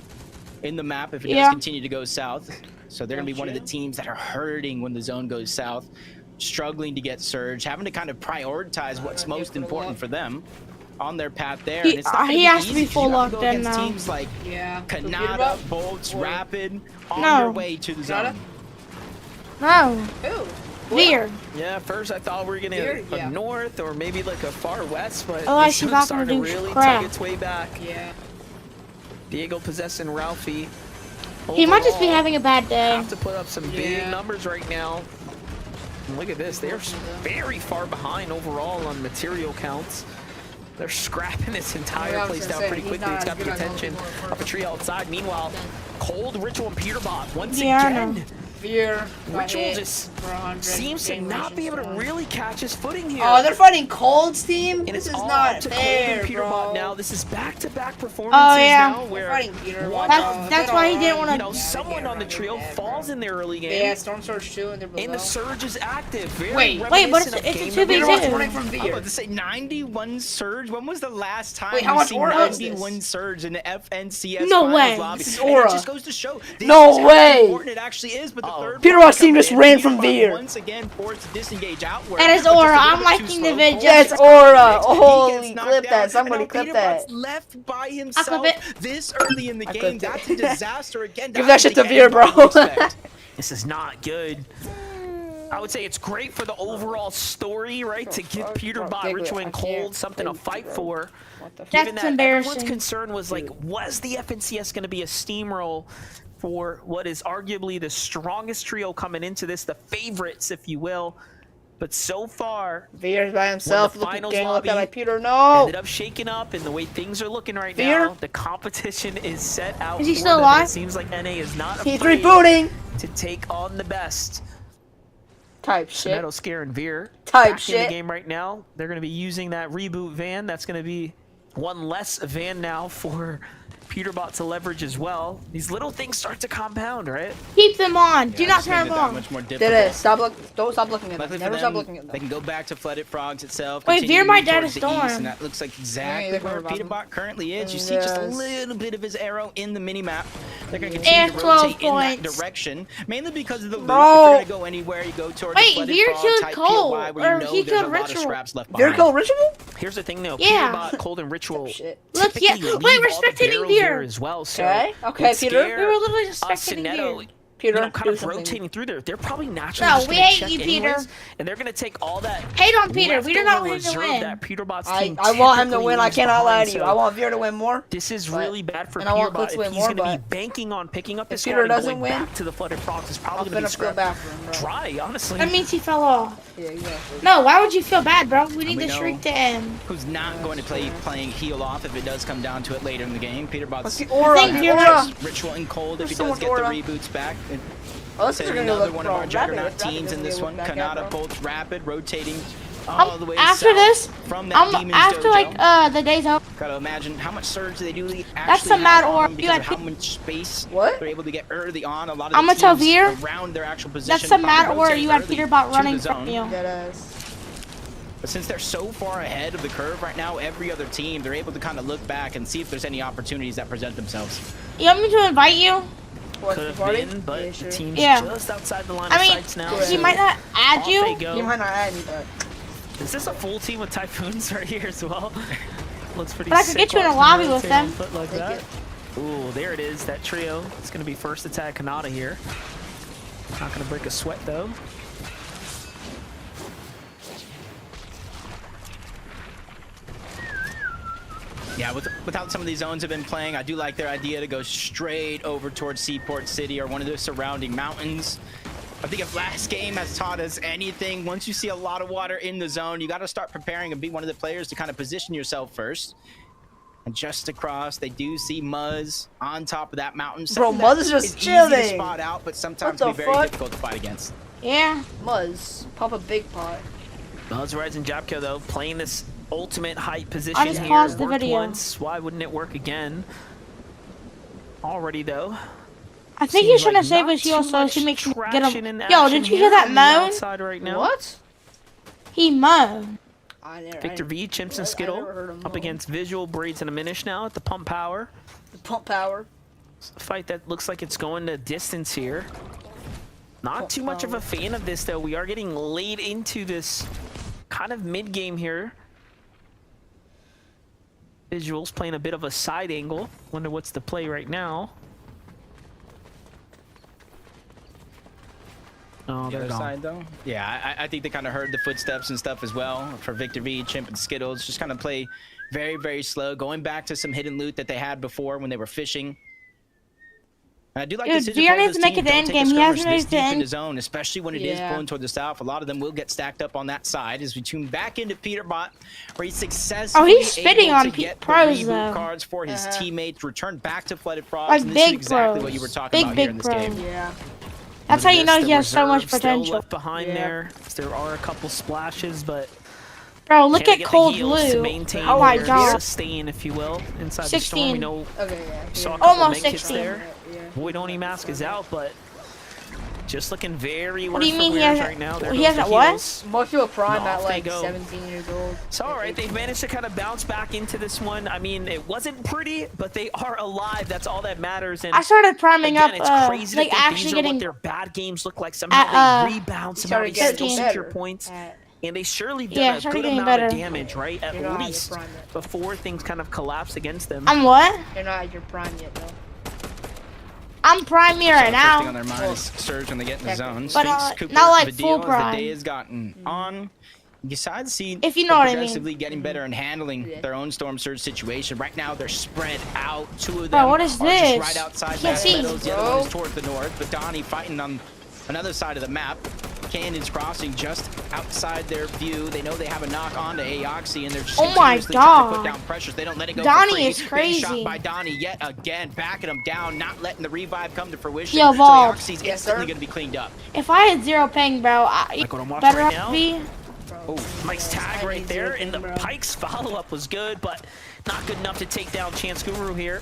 in the map if it Yeah. does continue to go south. So they're going to be one of the shit. teams that are hurting when the zone goes south, struggling to get surge, having to kind of prioritize what's most important for them on their path there. He- And it's not gonna he be has to easy be 'cause full you have to locked go in against now. teams like Yeah. Kanata, Bolts, Rapid on No. their way to the zone. No. Who? Weird. Yeah, first I thought we were gonna Here? a Yeah. north or maybe like a far west, but Oh, I this see one's Falcon starting to do really crap. tug its way back. Yeah. Diego possessing Ralphie. He might just be Overall, having a bad day. have to put up some big Yeah. numbers right now. And look at this, they're very far behind overall on material counts. They're scrapping this entire Yeah, I was place gonna down say, pretty he's quickly. not It's as got the good as attention of a tree outside. Meanwhile, Cold, Ritual, and Peterbot once Yeah, I know. again. Fear. Ritual just seems to not be able to really catch his footing here. Oh, they're fighting Cold's team? And This it's is all not up to fair, Cold and bro. Peterbot now. This is back-to-back performances Oh, yeah. now They're where fighting Peter. one That's why he didn't want you to. know, someone on the trio falls in the early Yeah, game, Storm Surge 2 and they're below. and the surge is active. Very Wait, but reminiscent it's of a game 2v2. number Peter one. running from I'm Veer. about to say 91 surge. When was the last time Wait, how you much seen aura is 91 this? surge in the FNCS No finals way. lobby? This is And aura. it just goes to show this No is how way. important it actually is. But the third Peter party Ross team comes just in. ran from Peterbot Veer. Once again forced to disengage outward. That is but just a aura. little I'm bit liking too the slow. vid- Cold That's gets aura. knocked Holy down, clip that. and Somebody now clip Peterbot's that. left by himself clip it. this early in the game. clipped it. That's a disaster again. Give That's that shit the to Veer, bro. end of respect. This is not good. I would say it's great for the overall story, right? To give Peterbot, Ritual, and Cold something to fight for. Given That's that everyone's embarrassing. concern was like, was the FNCS going to be a steamroll for what is arguably the strongest trio coming into this, the favorites, if you will? But so far, Veer's by himself. Looking finals getting looked at lobby by Peter. No. ended up shaking up, and the way things are looking right Veer? now, the competition is set out. Is he for still them, and alive? It seems like NA is not He's afraid rebooting. to take on the best. Type shit. Sonetto, Scare, and Veer Type back in shit. the game right now. They're going to be using that reboot van. That's going to be one less van now for Peterbot to leverage as well. These little things start to compound, right? Keep them on. Do Yeah, not just made turn it them that on. much more It difficult. is. Don't stop looking at Luckily them. for Never stop them, looking at they them. can go back to Flooded Frogs itself. Wait, continue Veer might moving die to towards the east, Storm. and that looks like Yeah, exactly they're where coming Peterbot currently is. You see Yes. just a little bit of his arrow in the mini-map. They're going to And continue to 12 rotate in that points. direction, mainly because of the loot. Bro. If you're going to go anywhere, you go towards Wait, the Flooded Veer Frog killed type Cole, POI where or you know he there's a killed lot of Ritual. scraps left Veer behind. kill Ritual? Here's the thing though, Yeah. Peterbot, Cold, and Ritual Shit. Look, yeah. typically Wait, leave we're all the spectating barrels Veer. there as well. So Okay. Okay, would Peter. scare We were literally just us spectating Sinetto, Veer. Peter, kind do of something. rotating through there. They're probably naturally No, just we gonna hate check you, Peter. anyways, and they're gonna take all that Hate on Peter. We do not leftover want him to reserve win. that Peterbot's I team want him to typically win. I leaves cannot lie behind, to you. so I want Veer to win more. this is but- really bad for and I want Peterbot. Clitz to If win he's more, going to be but banking on picking up if this Peter squad and doesn't going win, back to the Flooded Frogs, is I'm probably going to gonna be feel scrap bad for him, bro. dry, honestly. That means he fell off. Yeah, exactly. No, why would you feel bad, bro? We need we the know- streak to end. Who's not going to playing heal off if it does come down to it later in the game. Peterbot's What's the aura? Think The Veer aura. Ritual and Cold if There's he so does much get aura. the reboots back. And Oh, this is Say gonna another look one of our Rapid. juggernaut Rapid teams in doesn't this look one. back at, Kanata bro. bolts Rapid rotating all the way After south this, from that Demon's after Dojo. like the day's over. Gotta imagine how much surge they do actually That's the have mad on aura. them You because of got how much space What? they're able to get early on. A lot of I'ma the tell teams Veer, around their actual position. That's the probably mad aura rotate you had early Peterbot to running the from zone. you. Deadass. But since they're so far ahead of the curve right now, every other team, they're able to kind of look back and see if there's any opportunities that present themselves. You want me to invite you? What, Could the have party? been, but Yeah, the sure. team's Yeah. just outside the line I of mean, sights now. Yeah. he so might not add off you. they go. He might not add me, but Is this a full team with Typhoons right here as well? Looks pretty But I could sick get you in a watching lobby them with rotate on them. foot like Take that. it. Ooh, there it is. That trio. It's going to be first attack Kanata here. Not going to break a sweat though. Yeah, without some of these zones have been playing, I do like their idea to go straight over towards Seaport City or one of the surrounding mountains. I think if last game has taught us anything, once you see a lot of water in the zone, you got to start preparing and be one of the players to kind of position yourself first. And just across, they do see Muzz on top of that mountain. Bro, Something Muzz that is just easy to chilling. spot out, but sometimes What can the be very fuck? difficult to fight against. Yeah. Muzz, pop a big pot. Buzz Rise and Japko though, playing this ultimate height position I just here. paused the Worked video. once. Why wouldn't it work again? Already though. I think Seems he's trying like to save not his heal too so much he makes get traction him. in Yo, action did you here hear that on the moan? outside right now. What? He moaned. Victor V, Chimps and I never Skittle heard him up moan. against Visual, Braids, and Aminish now at the Pump Power. The pump power. It's a fight that looks like it's going to distance here. Not too much of a fan of this though. We are getting late into this kind of mid-game here. Visuals playing a bit of a side angle. Wonder what's the play right now. Oh, The they're other gone. side, though? Yeah, I think they kind of heard the footsteps and stuff as well for Victor V, Chimp, and Skittles. Just kind of play very, very slow, going back to some hidden loot that they had before when they were fishing. And I do like Dude, this. Veer needs to make it to end game. He hasn't made it to deep in end. the zone, especially when it is Yeah. pulling toward the south. A lot of them will get stacked up on that side as we tune back into Peterbot, where he's successfully he's spitting able on to Pete get the Pros, reboot though. cards for his teammates, return back to Flooded Frogs, Like and this is big exactly pros. what you were talking Big, about here big in this pros. game. Yeah. That's how you know The he has so much reserve still potential. left behind Yeah. there. There are a couple splashes, but Bro, look can at get the Cold heals to Blue. maintain Oh my their god. sustain, if you will, inside the storm. We 16. know Okay, yeah. saw a yeah. couple Almost med kits 16. there. Yeah. Void Oni mask is out, but just looking very What do you worse mean for he wears hasn't- right now. There he goes hasn't the what? heals. Most people prime And at off they like go. 17 years old. It's all right. They've managed to kind of bounce back into this one. I mean, it wasn't pretty, but they are alive. That's all that matters. And I started priming again, up, it's crazy like to think actually these are getting what their bad games look like. Somehow at, they rebound. Somehow started they getting still better secure points. And they surely done Yeah, a started good getting amount of better. damage, right? You're At not at your least prime yet. before things kind of collapse against them. I'm what? You're not at your prime yet, though. I'm prime me right So first thing on now. their mind is surge when they get in the zone. But, Sphinx, Cooper, not like Vidal, full as prime. the day has gotten on. Besides seeing If you know what I mean. progressively getting better and handling their own storm surge situation. Right now they're spread out. Two of them Bro, what is are this? just right outside Can't Bass see. Meadows. The other one is Bro. towards the north. But Donnie fighting on another side of the map. Cannons crossing just outside their view. They know they have a knock on to Aoxy, and they're just Oh my continuously trying to put God. down pressures. They don't let it go. Donnie for free. is Being shot crazy. by Donnie yet again, backing him down, not letting the revive come to fruition. Yo, so Vault. Aoxy's Yes, instantly sir. going to be cleaned up. If I had 0 ping, bro, Like what I'm watching better right have now? be. Oh, Mike's tag I right need there, zero and the ping, bro. Pike's follow-up was good, but not good enough to take down Chance Guru here.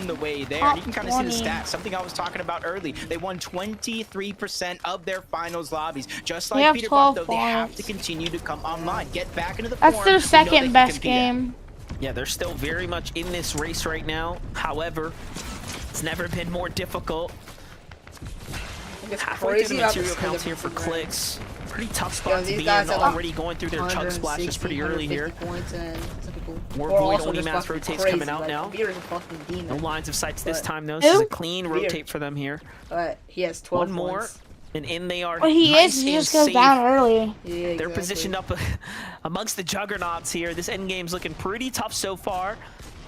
on the way there. Top And you can kind of see the 20. stats, something I was talking about early. They won 23% of their finals lobbies. Just We like have Peterbot, 12 though, they have points. to continue to come online, get back into the That's form. their we know they second can best compete at. game. Yeah, they're still very much in this race right now. However, it's never been more difficult. It's Halfway through crazy the how material this counts here for clicks. Pretty tough spot to these be in. guys are like Already going through their chug splashes pretty early here. Points and typical. More Or Void also Oni just mass fucking rotates crazy, coming out like, now. Beer's a fucking demon. No lines of sights this But- time though. This is a Who? clean Beer. rotate for them here. But he has 12 One more, points. and in they are. Well, he nice is. He and just goes safe. down early. Yeah, They're exactly. positioned up amongst the juggernauts here. This end game's looking pretty tough so far.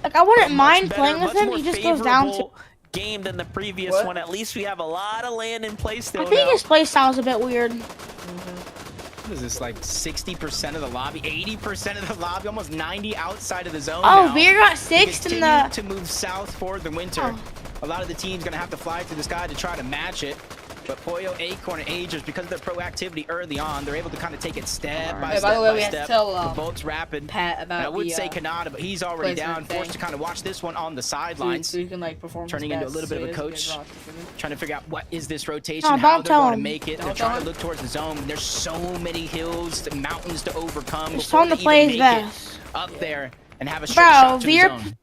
Like, I wouldn't Much mind better, playing with much him. more He just goes down to. favorable game than the previous What? one. At least we have a lot of land in place still. I think now. his playstyle is a bit weird. What is this, like 60% of the lobby, 80% of the lobby, almost 90 outside of the zone Oh, now. Beer got We 6th in continue the. to move south for the winter. Oh. A lot of the teams gonna have to fly through the sky to try to match it. But Pollo, Acorn, and Agers, because of their proactivity early on, they're able to kind of take it step by Hey, step by the way, by we have to step. tell The boat's rapid. Pat And I about would the, say Kanata, but he's already placement down, thing. forced to kind of watch this one on the so sidelines. he can like perform. Turning his into a best, little bit so of a he doesn't get coach. rocked. Trying to figure out what is this rotation, No, how don't they're tell going to him. make it. Don't They're tell trying to him. look towards the zone. There's so many hills, mountains to overcome Just before tell him they to play even his make it best. up there and have a straight Bro, shot to the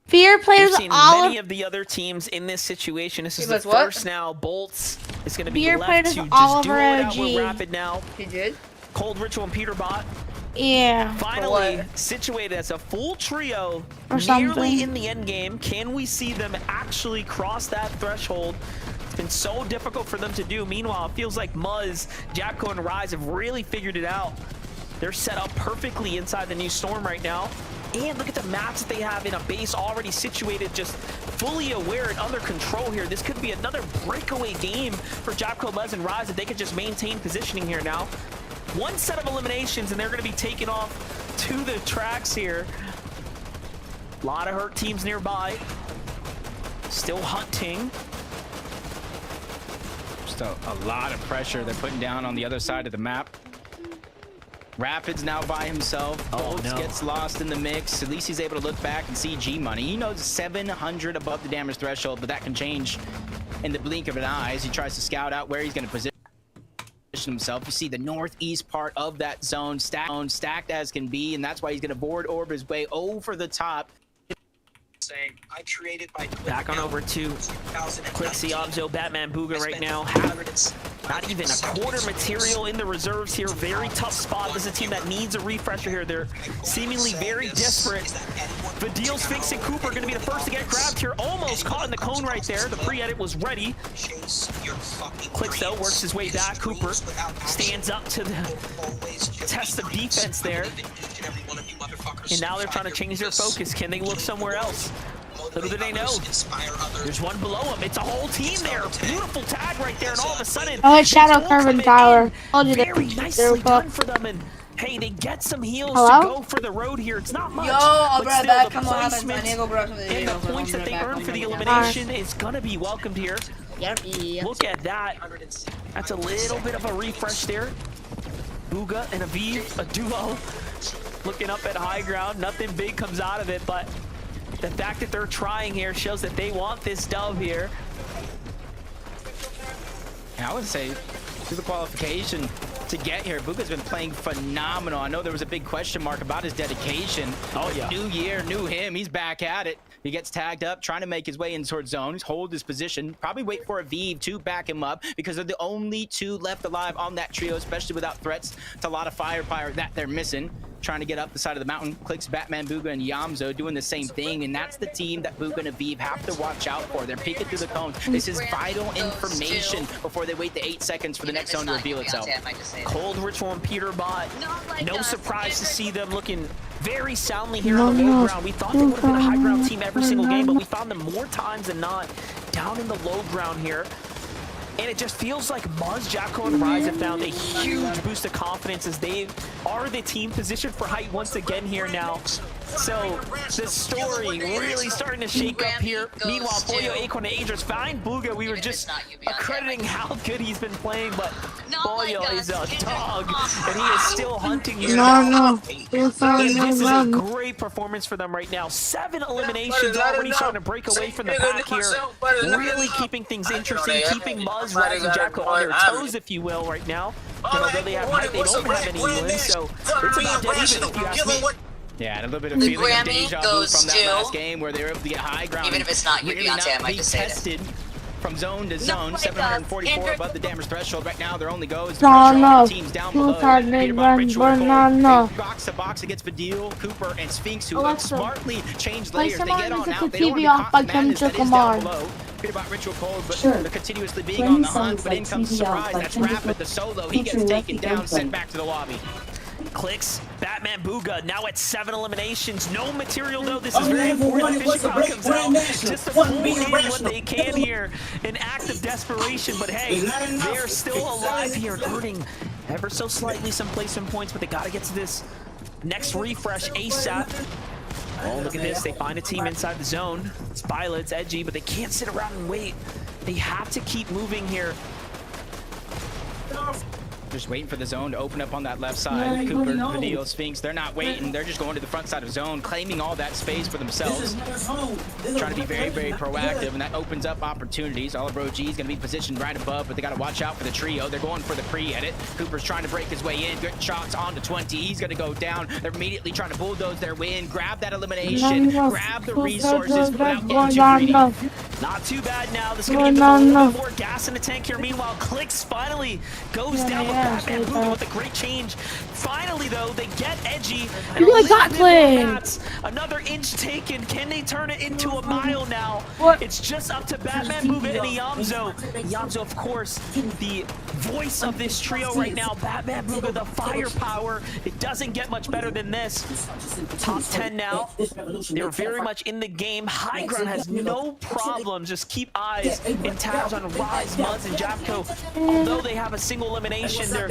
Veer zone. plays We've seen all many of of the other teams in this situation. This is He the does what? first now. Bolts is going to be Beer left played to as just Oliver duel it out OG. with Rapid now. He did. Cold Ritual and Peterbot Yeah. finally what? situated as a full trio Or nearly something. in the end game. Can we see them actually cross that threshold? It's been so difficult for them to do. Meanwhile, it feels like Muzz, Jacko, and Rise have really figured it out. They're set up perfectly inside the new Storm right now. And look at the maps that they have in a base already situated, just fully aware and under control here. This could be another breakaway game for Japco, Muzz, and Rise if they could just maintain positioning here now. One set of eliminations, and they're going to be taken off to the tracks here. A lot of hurt teams nearby. Still hunting. Just a lot of pressure they're putting down on the other side of the map. Rapids now by himself. Bolts no. gets lost in the mix. At least he's able to look back and see G Money. He knows 700 above the damage threshold, but that can change in the blink of an eye as he tries to scout out where he's going to position himself. You see the northeast part of that zone stacked as can be, and that's why he's going to board orb his way over the top. Saying I created by Back on over to Quixie, Obzo, Batman, Booga right now. Not even a quarter material in the reserves here. Very tough spot. This is a team that needs a refresher here. They're seemingly very desperate. Vidal, Sphinx, and Cooper are going to be the first to get grabbed here. Almost caught in the cone right there. The pre-edit was ready. Clicks though, works his way back. Cooper stands up to the test of defense there. And now they're trying to change their focus. Can they look somewhere else? Little do they know. There's one below him. It's a whole team there. Beautiful tag right there. And all of a sudden, Oh, it's Shadow these Curve and ultimate Tyler. in. Told you Very that. nicely done for them. And hey, they get some heals Hello? to go for the road here. It's not much. Yo, I'll be but right still, back. the Come on, I need to placement go grab some of the and the videos. points that they I'll earn be for the right back. elimination is going to be welcomed here. Yep. Look at that. That's a little bit of a refresh there. Booga and Aviv, a duo, looking up at high ground. Nothing big comes out of it, but the fact that they're trying here shows that they want this dub here. And I would say through the qualification to get here, Booga's been playing phenomenal. I know there was a big question mark about his dedication. Oh, yeah. New year, new him. He's back at it. He gets tagged up, trying to make his way in towards zone. He's hold his position. Probably wait for Aviv to back him up because they're the only two left alive on that trio, especially without threats to a lot of firepower that they're missing. Trying to get up the side of the mountain. Clicks, Batman, Booga, and Yamzo doing the same thing, and that's the team that Booga and Aviv have to watch out for. They're peeking through the cones. This is vital information before they wait the 8 seconds for the next zone to reveal itself. Cold Ritual and Peterbot. No surprise to see them looking very soundly here on the low ground. We thought they would have been a high ground team every single game, but we found them more times than not down in the low ground here. And it just feels like Muzz, Jacko, and Rise have found a huge boost of confidence as they are the team positioned for height once again here now. So the story really starting to shake up here. Meanwhile, Pollo, Acorn, and Adris find Booga. We were just accrediting how good he's been playing, but Pollo is a dog, and he is still hunting here. This is a great performance for them right now. 7 eliminations already starting to break away from the pack here. Really keeping things interesting, keeping Muzz, Rise, and Jacko on their toes, if you will, right now. And although they have height, they don't have any wins, so it's about dead even if you ask me. Yeah, and a little bit of The feeling of Grammy deja vu goes from that to- last game where they were able to get high ground. Even if it's not you, really Beyonce, I not might be just say it. tested from zone to zone, like 744 us. above the damage threshold. Right now, there only goes Banana. teams down Two below. card Peter made Bot, one Ritual, Cold, banana. big box to box against Vidil, Cooper, and Sphinx, who Alexa, smartly changed play layers. They some get music on out. with They don't TV want off to by be caught in the madness that Kendrick is down Lamar. below. Peter Bot, Ritual Cold, but Sure. they're continuously being Play on the songs hunt. But like in comes TV off Surprise. by That's Kendrick Rapid, the solo. He gets featuring taken Lucky down, Gunplay. sent back to the lobby. Clicks, Batman Booga now at 7 eliminations. No material though. This is very important. Fishbowl comes out just to pull in what they can here. An act of desperation, but hey, they're still alive here, earning ever so slightly some placement points, but they gotta get to this next refresh ASAP. Oh, look at this. They find a team inside the zone. It's Violet, it's edgy, but they can't sit around and wait. They have to keep moving here. Just waiting for the zone to open up on that left side. Cooper, Vidil, Sphinx, they're not waiting. They're just going to the front side of zone, claiming all that space for themselves. Trying to be very, very proactive, and that opens up opportunities. Oliver OG is going to be positioned right above, but they got to watch out for the trio. They're going for the pre-edit. Cooper's trying to break his way in. Good shots on to 20. He's going to go down. They're immediately trying to bulldoze their win, grab that elimination, grab the resources without getting too greedy. Not too bad now. This is going to give them a little bit more gas in the tank here. Meanwhile, Clicks finally goes down with Batman Booga with a great change. Finally, though, they get edgy. And Look at that another inch taken. Can they turn it into a mile now? What? It's just up to Batman Booga and Iyamzo. Iyamzo, of course, the voice of this trio right now. Batman Booga, the firepower. It doesn't get much better than this. Top 10 now. They're very much in the game. High ground has no problem. Just keep eyes and tabs on Rise, Muzz, and Japco. Although they have a single elimination, they're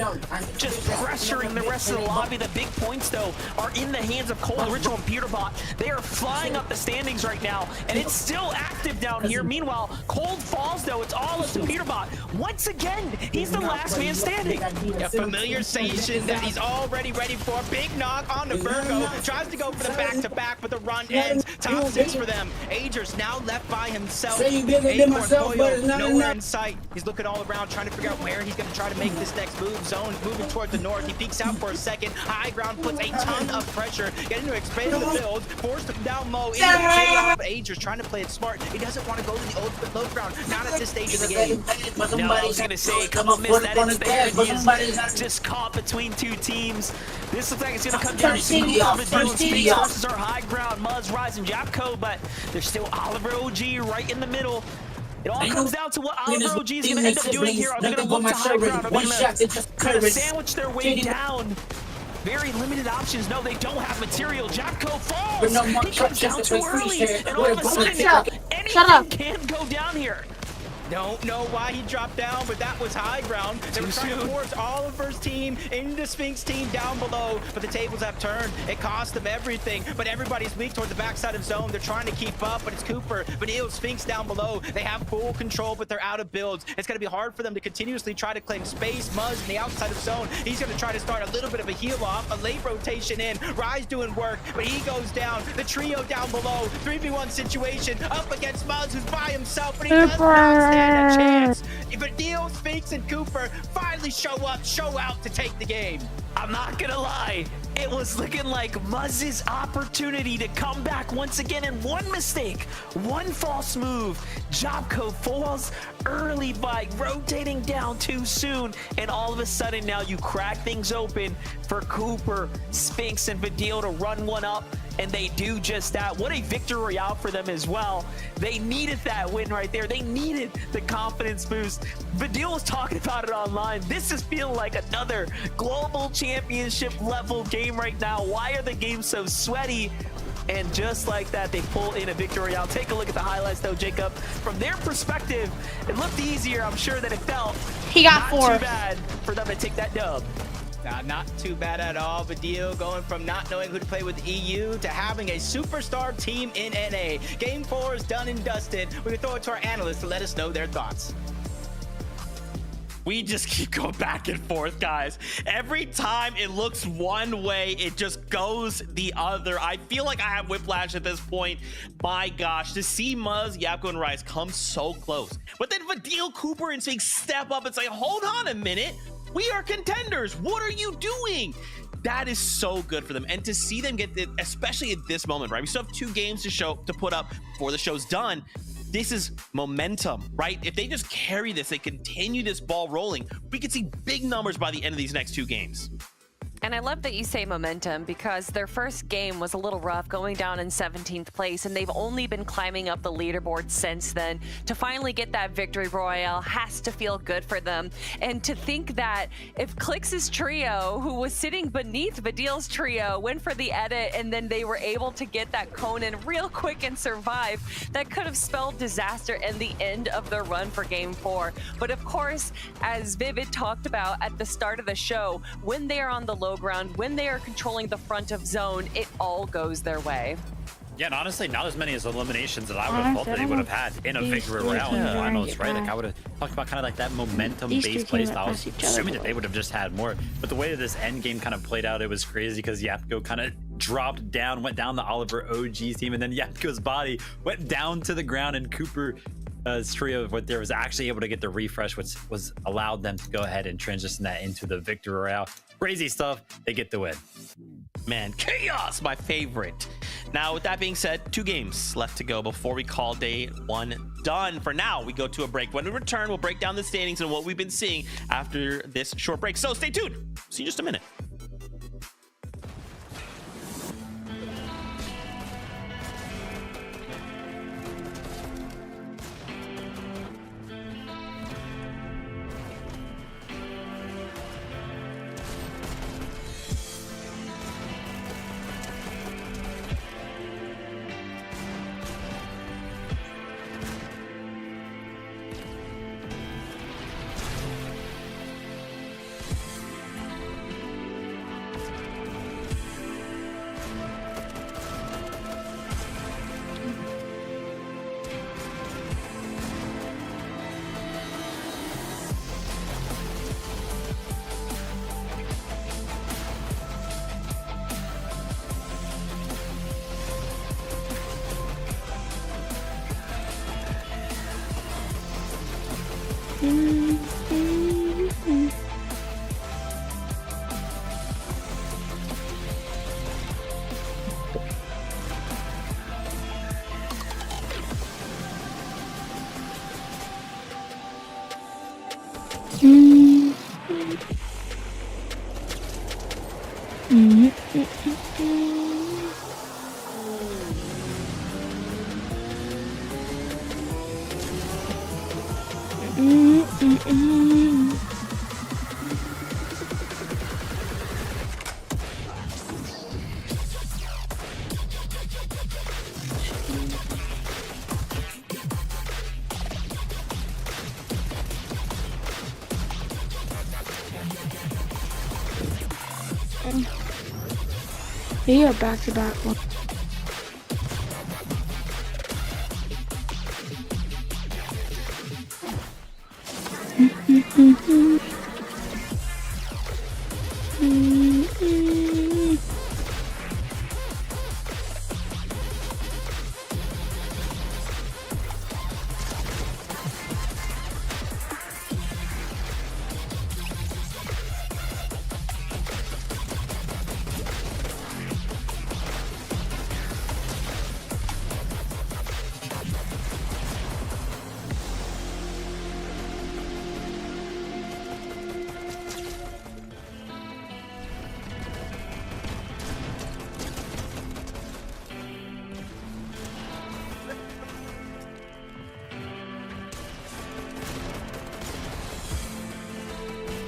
just pressuring the rest of the lobby. The big points, though, are in the hands of Cold, Ritual, and Peterbot. They are flying up the standings right now, and it's still active down here. Meanwhile, Cold falls, though. It's all up to Peterbot. Once again, he's the last man standing. A familiar station that he's already ready for. Big knock on the Virgo. Tries to go for the back-to-back, but the run ends. Top 6 for them. Ager's now left by himself. Acorn Boyle, nowhere in sight. He's looking all around, trying to figure out where he's going to try to make this next move. Zone moving toward the north. He peeks out for a second. High ground puts a ton of pressure. Getting to expand the build. Forced him down low. Into the chaos. Ager's trying to play it smart. He doesn't want to go to the ultimate low ground. Not at this stage of the game. No, I was going to say, come on, miss that instant. Just caught between two teams. This looks like it's going to come down to Vidil versus our high ground, Muzz, Rise, and Japco, but there's still Oliver OG right in the middle. It all comes down to what Oliver OG is going to end up doing here. Are they going to look to high ground? Are they going to kind of sandwich their way down? Very limited options. No, they don't have material. Japco falls. He comes down too early. And all of a sudden, anything can go down here. Don't know why he dropped down, but that was high ground. They were trying to force Oliver's team into Sphinx team down below, but the tables have turned. It cost them everything, but everybody's weak toward the backside of zone. They're trying to keep up, but it's Cooper, Vidil, Sphinx down below. They have full control, but they're out of builds. It's going to be hard for them to continuously try to claim space. Muzz in the outside of zone. He's going to try to start a little bit of a heal off, a late rotation in. Rise doing work, but he goes down. The trio down below. 3v1 situation up against Muzz, who's by himself, but he does not stand a chance. Vidil, Sphinx, and Cooper finally show out to take the game. I'm not gonna lie, it was looking like Muzz's opportunity to come back once again, and one mistake, one false move. Japco falls early by rotating down too soon, and all of a sudden now you crack things open for Cooper, Sphinx, and Vidil to run one up. And they do just that. What a victory royale for them as well. They needed that win right there. They needed the confidence boost. Vidil was talking about it online. This is feeling like another global championship level game right now. Why are the games so sweaty? And just like that, they pull in a victory royale. Take a look at the highlights though, Jacob. From their perspective, it looked easier, I'm sure, than it felt. He got Not 4. too bad for them to take that dub. Not too bad at all. Vidil going from not knowing who to play with EU to having a superstar team in NA. Game 4 is done and dusted. We can throw it to our analysts to let us know their thoughts. We just keep going back and forth, guys. Every time it looks one way, it just goes the other. I feel like I have whiplash at this point. My gosh, to see Muzz, Yapko, and Rise come so close. But then Vidil, Cooper, and Sphinx step up and say, hold on a minute. We are contenders. What are you doing? That is so good for them. And to see them get it, especially at this moment, right? We still have 2 games to put up before the show's done. This is momentum, right? If they just carry this, they continue this ball rolling, we could see big numbers by the end of these next 2 games. And I love that you say momentum, because their first game was a little rough, going down in 17th place, and they've only been climbing up the leaderboard since then. To finally get that victory royale has to feel good for them. And to think that if Clix's trio, who was sitting beneath Vidil's trio, went for the edit, and then they were able to get that Conan real quick and survive, that could have spelled disaster and the end of their run for Game 4. But of course, as Vivid talked about at the start of the show, when they are on the low ground, when they are controlling the front of zone, it all goes their way. Yeah, and honestly, not as many as eliminations that I would have thought that they would have had in a victory round in the finals, right? Like, I would have talked about kind of like that momentum-based playstyle. I was assuming that they would have just had more. But the way that this end game kind of played out, it was crazy, because Yapko kind of dropped down, went down the Oliver OG's team, and then Yapko's body went down to the ground, and Cooper trio of what there was actually able to get the refresh, which was allowed them to go ahead and transition that into the victory royale. Crazy stuff. They get the win. Man, chaos, my favorite. Now, with that being said, 2 games left to go before we call day 1 done. For now, we go to a break. When we return, we'll break down the standings and what we've been seeing after this short break. So stay tuned. See you in just a minute. Yeah, back-to-back one.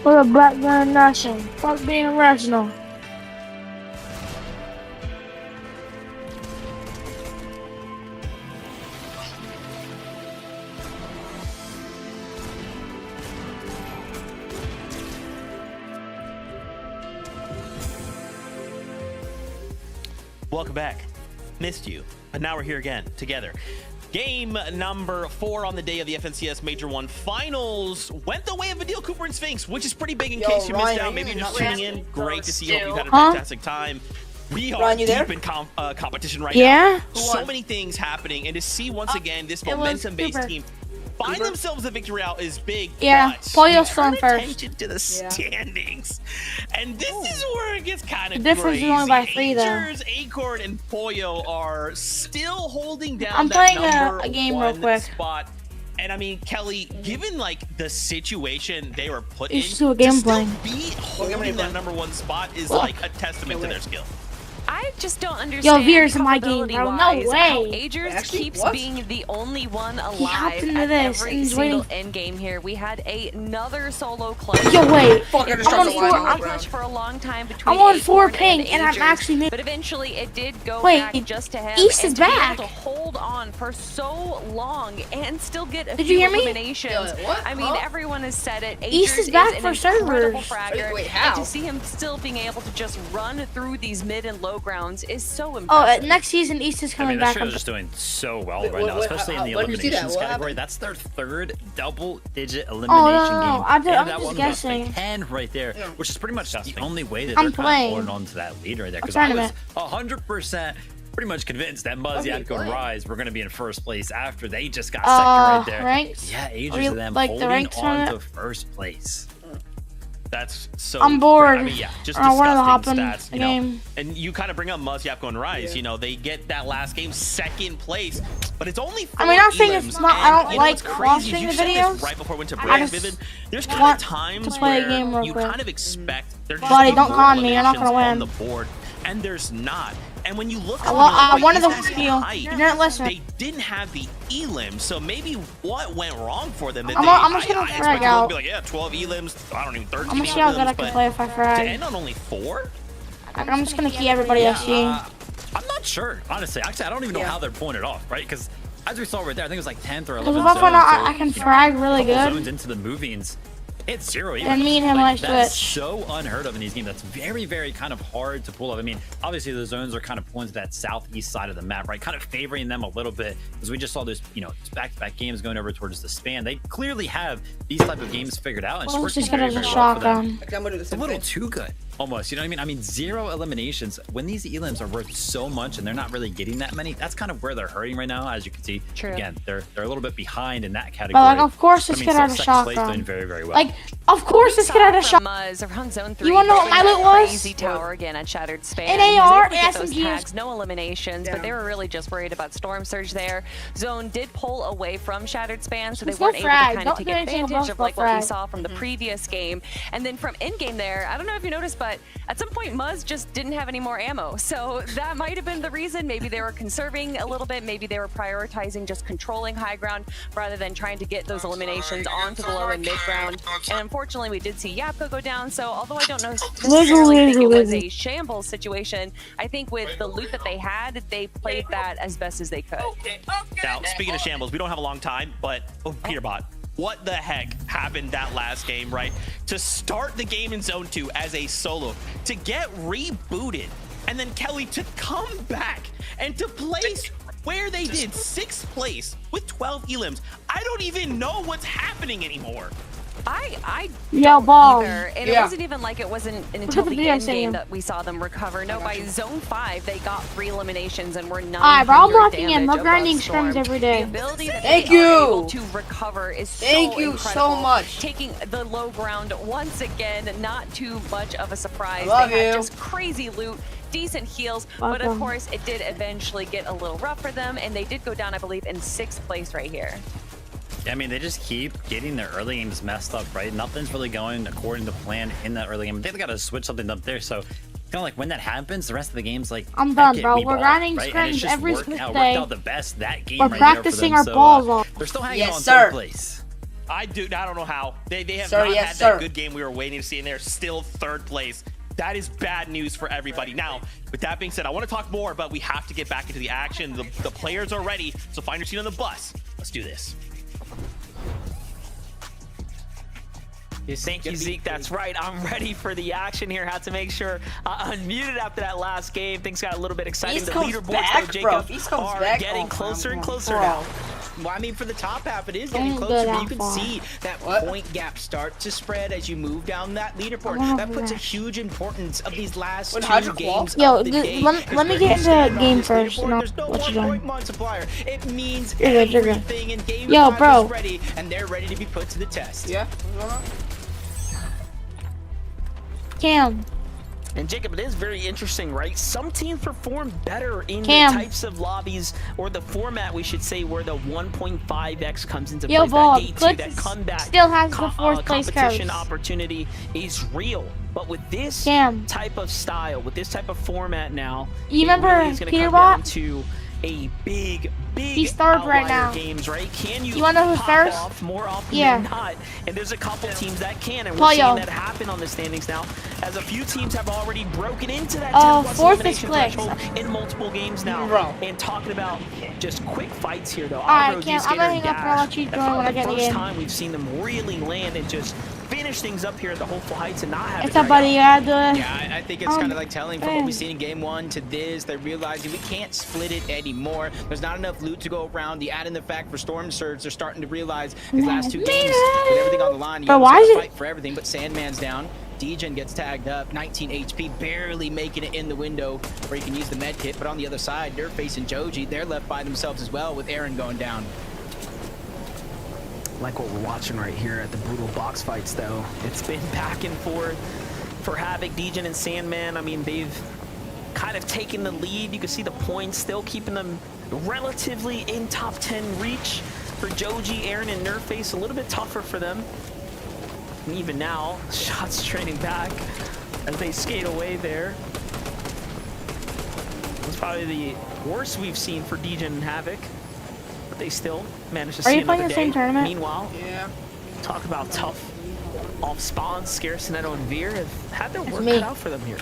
What a black man nation. Fuck being irrational. Welcome back. Missed you, but now we're here again together. Game number 4 on the day of the FNCS Major 1 Finals went the way of Vidil, Cooper, and Sphinx, which is pretty big in case you missed out. Maybe you're just tuning in. Great to see you. Hope you've had a fantastic time. We are deep in competition right now. So many things happening, and to see once again this momentum-based team find Cooper? themselves a victory out is big. Yeah, but Pollo's still in turn first. attention to the standings, and this is where it gets kind The of difference is crazy. only by 3 though. Angers, Acorn, and Pollo are still holding down I'm that playing number a game real 1 quick. spot. And I mean, Kelly, given like the situation they were put in, It's just a game to still playing. be game are you holding that playing? number 1 spot is like a testament to their skill. I just don't understand. Veer's in my game, bro. No probability-wise, how way. Agers Actually, keeps what? being the only one hopped alive into at this every and he's single waiting. end game here. We had another solo clutch. Yo, wait. Fuck, I just I'm dropped on the 4. line. I'm, clutch for a long time between I'm on 4 Acorn ping, and I'm Agers, actually mid. But eventually, it did go Wait, back just to him. East and is to be back. able to hold on for so long and still get a Did few you hear me? eliminations. Yeah, what? I mean, Huh? everyone has said it. East Agers is back an for incredible servers. fragger, Wait, and how? to see him still being able to just run through these mid and low grounds is so Oh, impressive. next season East is I coming mean, this back. show is I'm- just doing so well Wait, right now, what- especially in the when did you see that? eliminations What category. happened? That's their 3rd double-digit no, elimination no. game. I'm And that just one guessing. was 10 right there, Yeah. which is pretty much the only way that I'm they're kind playing. of holding on to that lead right there. I'm Because trying I to was 100% pretty much convinced that Muzz, Okay, Yanko, and playing. Rise were going to be in first place after they just got second right there. Ranks? Yeah, Are Agers you- of them like the holding ranks on on it? to first place. That's so. I'm bored. I mean, yeah, just I wanted to hop disgusting in stats. the You know, game. and you kind of bring up Muzz, Yapko, and Rise. Yeah. You know, they get that last game 2nd place, but it's only 4 I mean, I'm saying it's elims, not- I and don't you know like what's crazy is watching you the said this videos. right before we went to I break, just Vivid. There's kind want of times to play a where game real you quick. kind of expect there just Buddy, be don't more con me, you're not gonna eliminations win. on the board, and there's not. And when you look, I at wanted these to guys' steal. height, You didn't listen. They didn't have the elims, so maybe what went wrong for them? That I'm just gonna I frag expected them out. to be like, yeah, 12 elims. I don't even 13. I'm gonna see how good I elims, can but play if I to frag. end on only 4. I'm just gonna key everybody I see. I'm not sure, honestly. Actually, I don't even know how they're pulling it off, right? Because as we saw right there, I think it was like 10th or 11th. Because if I find out I can zone, so, frag really couple good, zones into the movings. It's 0 even. And me and him might that's switch. so unheard of in these games. That's very, very kind of hard to pull off. I mean, obviously the zones are kind of pulling to that southeast side of the map, right? Kind of favoring them a little bit because we just saw those, back-to-back games going over towards the span. They clearly have these type of games figured out. And it's let's working just get very, as a very well for them. shotgun. Okay, I'm gonna do the It's a same little thing. too good, almost. You know what I mean? I mean, 0 eliminations. When these elims are worth so much and they're not really getting that many, that's kind of where they're hurting right now. As you can see, True. again, they're a little bit behind in that category. But like, of course, I this mean, kid still had a second place, shotgun. doing very, very well. Like, of course, this kid had a shotgun. Muzz around zone 3. You wanna know what my building loot that was? Crazy tower again at Shattered Span. An He was AR, able to get those SMG. tags, no eliminations, but they were really just worried about Storm Surge there. Zone did pull away from Shattered Span, so they There's no weren't able to frag. kind of Don't take do anything advantage of above like what we frag. saw from the previous game. And then from in-game there, I don't know if you noticed, but at some point Muzz just didn't have any more ammo. So that might have been the reason. Maybe they were conserving a little bit. Maybe they were prioritizing just controlling high ground rather than trying to get those eliminations onto the low and mid ground. And unfortunately, we did see Yapko go down. So although I don't necessarily think it was a shambles situation, I think with the loot that they had, they played that as best as they could. Now, speaking of shambles, we don't have a long time, but Peterbot, what the heck happened that last game, right? To start the game in Zone 2 as a solo, to get rebooted, and then Kelly to come back and to place where they did 6th place with 12 elims. I don't even know what's happening anymore. I Yo, don't ball. either. And Yeah. it wasn't even like it wasn't until at the the video end game saying. that we saw them recover. No, by zone 5, they got 3 eliminations and were 900 Alright, bro, I'm locking in. No damage grinding above Storm. scrims every day. The ability that Thank they are you. able to recover is Thank so you incredible. so much. Taking the low ground once again, not too much of a surprise. I love they had you. just crazy loot. Decent heals, but of Welcome. course it did eventually get a little rough for them, and they did go down, I believe, in 6th place right here. Yeah, I mean, they just keep getting their early games messed up, right? Nothing's really going according to plan in that early game. They've got to switch something up there. So, kind of like when that happens, the rest of the game's like, I'm heck done, it, bro. we We're ball, grinding right? And it's scrims just every worked single out, day. worked out the best that game We're right there for practicing them. our So, balls off. they're still hanging Yes, on sir. 3rd place. I don't know how. They have Sir, not yes, had sir. that good game we were waiting to see, and they're still 3rd place. That is bad news for everybody. Now, with that being said, I want to talk more, but we have to get back into the action. The players are ready, so find your seat on the bus. Let's do this. Thank you, Zeke. That's right. I'm ready for the action here. Had to make sure I unmuted after that last game. Things got a little bit exciting. East The comes leaderboards, back, though, bro. Jacob, East comes are back. getting Oh, closer and closer bro. now. Well, I mean, for the top half, it is Don't getting go closer. that You can far. see that What? point gap start to spread as you move down that leaderboard. I wanna That puts a rest. huge importance of these last What, two Hydro Claw? games Yo, of the let- day. let is me where get you into stand the on game this first, leaderboard. and I'll There's no let you go. 1-point multiplier. It means You're good, you're good. everything in game Yo, 5 bro. is ready, and they're ready to be put to the test. Yeah. What's going on? Cam, And Jacob, it is very interesting, right? Some teams perform better in Cam. the types of lobbies, or the format, we should say, where the 1.5x comes into Yo, place. Bob, That day two, Click that comeback still has the fourth place competition coach. opportunity is real. But with this Cam. type of style, with this type of format now, You it remember really is gonna come Peterbot? down to a big He's third right outlier now. games, right? Can you wanna know who's pop first? off more often Yeah. than not? And there's a couple teams that can, and we're Pollo. seeing that happen on the standings now, as a few teams have already broken into that 10+ fourth is elimination Click. threshold in multiple games now. Bro. And talking about just quick fights here, though. Alright, Alvaro, Cam, Zscaler, I'm gonna and hang up and I'll Dash, let you that's join probably when I the get in the first game. time we've seen them really land and just finish things up here at the Hopeful Heights and not have it's it a drag buddy. out. Yeah, I think it's kind of like telling from what we've man. seen in game 1 to this. They're realizing we can't split it anymore. There's not enough loot to go around. You add in the fact for Storm Surge, they're starting to realize these last 2 games with everything on the line. You Bro, almost why gotta is it- fight for everything, but Sandman's down. Degen gets tagged up, 19 HP, barely making it in the window where you can use the med kit. But on the other side, they're facing Joji. They're left by themselves as well with Aaron going down. Like what we're watching right here at the brutal box fights, though. It's been back and forth for Havoc, Degen, and Sandman. I mean, they've kind of taken the lead. You can see the points still keeping them relatively in top 10 reach. For Joji, Aaron, and Nerface, a little bit tougher for them. And even now, shots training back as they skate away there. It's probably the worst we've seen for Degen and Havoc, but they still managed to Are see you playing another the same day. tournament? Meanwhile, Yeah. talk about tough off spawns. Scarecinetto and Veer have had their work me. cut out for them here.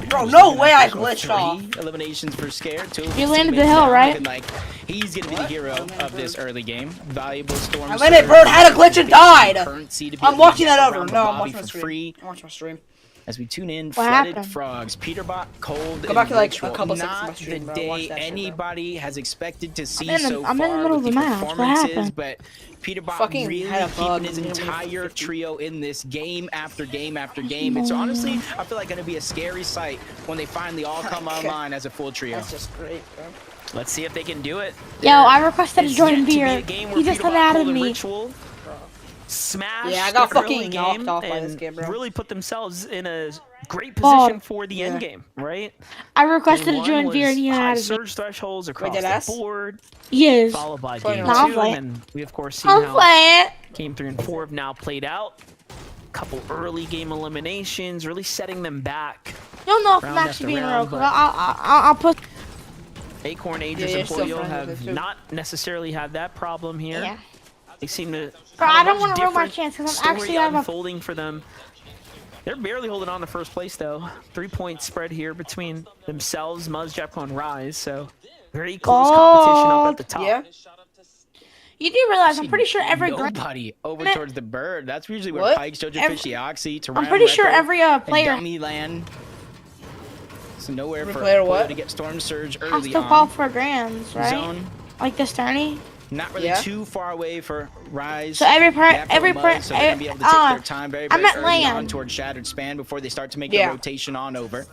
Bro, no way I There's glitched 3 off. eliminations for Scare. 2 of You his landed the teammates hill, down, right? looking like he's gonna be the hero of this early game. Valuable Storm. I landed Surge, bird, had a glitch and died. currency to be I'm able to watching get that over. around the No, I'm lobby watching my for stream. free. I'm watching my stream. As we tune in, What Flooded happened? Frogs, Peterbot, Cold, Go back and to, like, a Ritual. couple seconds of my Not stream, the bro. day Watch that shit, bro. anybody has expected to see in the- so I'm in the far middle with of the the match. What performances, happened? but Peterbot Fucking really had a bug keeping his and nearly entire 50. trio in this game after game after game. It's honestly, I feel like going to be a scary sight when they finally all come online as a full trio. That's just great, bro. Let's see if they can do it. Yo, I requested to Is join yet to be Beer. a game where He just Peterbot, added Cold, and me. Ritual smashed Yeah, I got the fucking early knocked game off by and this game, bro. really put themselves in a great Bob. position for the end game, right? I requested Game to one join was Beer and he high added me. surge thresholds across dead the ass? board, Yes. followed by Playing game around. I'm 2, playing. and then we of course seen I'm how playing. game 3 and 4 have now played out. Couple early game eliminations, really setting them back. You'll know if I'm Round actually after being real. round, 'Cause but- I'll put. Acorn, Aegis, Yeah, and you're still Polio friends with have it, too. not necessarily had that problem here. Yeah. They seem to. Bro, have I a don't much wanna ruin my different chance 'cause I'm story actually out of a- unfolding for them. They're barely holding on to first place though. 3-point spread here between themselves, Muzz, Japco, and Rise. So very close competition up at the top. Yeah. You do realize I'm pretty sure every grand. Nobody over Minute. towards the bird. That's usually where What? Pike, Jojo Every- Fishy, Oxy, Taran, I'm pretty sure Repo, every and player Dummy land. So nowhere Every for player Polio what? to get Storm Surge has early to call on. for grands, right? Zone. Like this tourney. Not really Yeah. too far away for Rise. So every part, Yappo every and part, Muzz, so they're gonna be able to take their time very, I'm very at early on land. towards Shattered Span before they start to make Yeah. the rotation on over.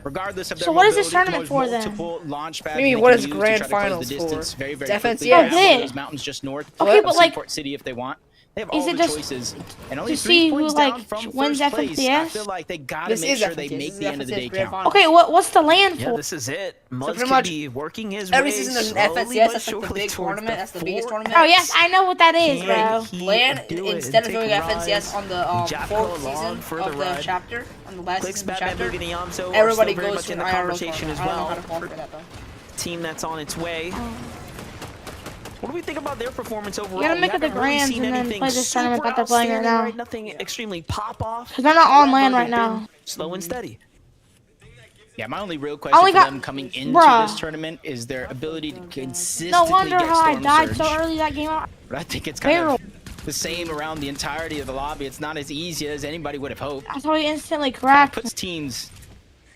Regardless of their So what is this mobility, tournament there's for, then? multiple launch pads What do you mean, they what can is use to grand try to close finals the for? distance very, very Defense, quickly. yeah. Grab one of This. those mountains just north Okay, of but, like, Seaport City if they want. They have is all it the just choices, and only to 3 see who, points like, down from wins first place. I FNCS? feel like they gotta This make is sure they FNCS. make This the is end of the day FNCS grand count. finals. Okay, what's the land Yeah, for? this is it. Muzz pretty could much be working his Ever way since the slowly FNCS, but that's like the surely big towards tournament. That's the biggest fourth. tournament. Oh yes, I know what that is, Can bro. he Plan do it instead of and doing take FNCS Rise? on the Japco 4th along season for of the the ride. chapter, on the last Clicks, season of the Batman, chapter, Mugen, and Yamso everybody are still very goes much to in an the IRL conversation tournament. as I don't know well. how to call for that though. Team that's on its way. What do we think about their performance overall? gotta We make it the haven't really Grands seen and then anything play this tournament super that they're playing right outstanding, now. Nothing extremely pop off. Cause they're not on However, land right they've now. been slow and steady. Yeah, my only real question only for got- them coming into Bruh. this tournament is their ability to consistently No wonder get how I Storm died Surge. so early that game. But I think it's kind Barrel. of the same around the entirety of the lobby. It's not as easy as anybody would have hoped. That's how he instantly Kind of cracked. puts teams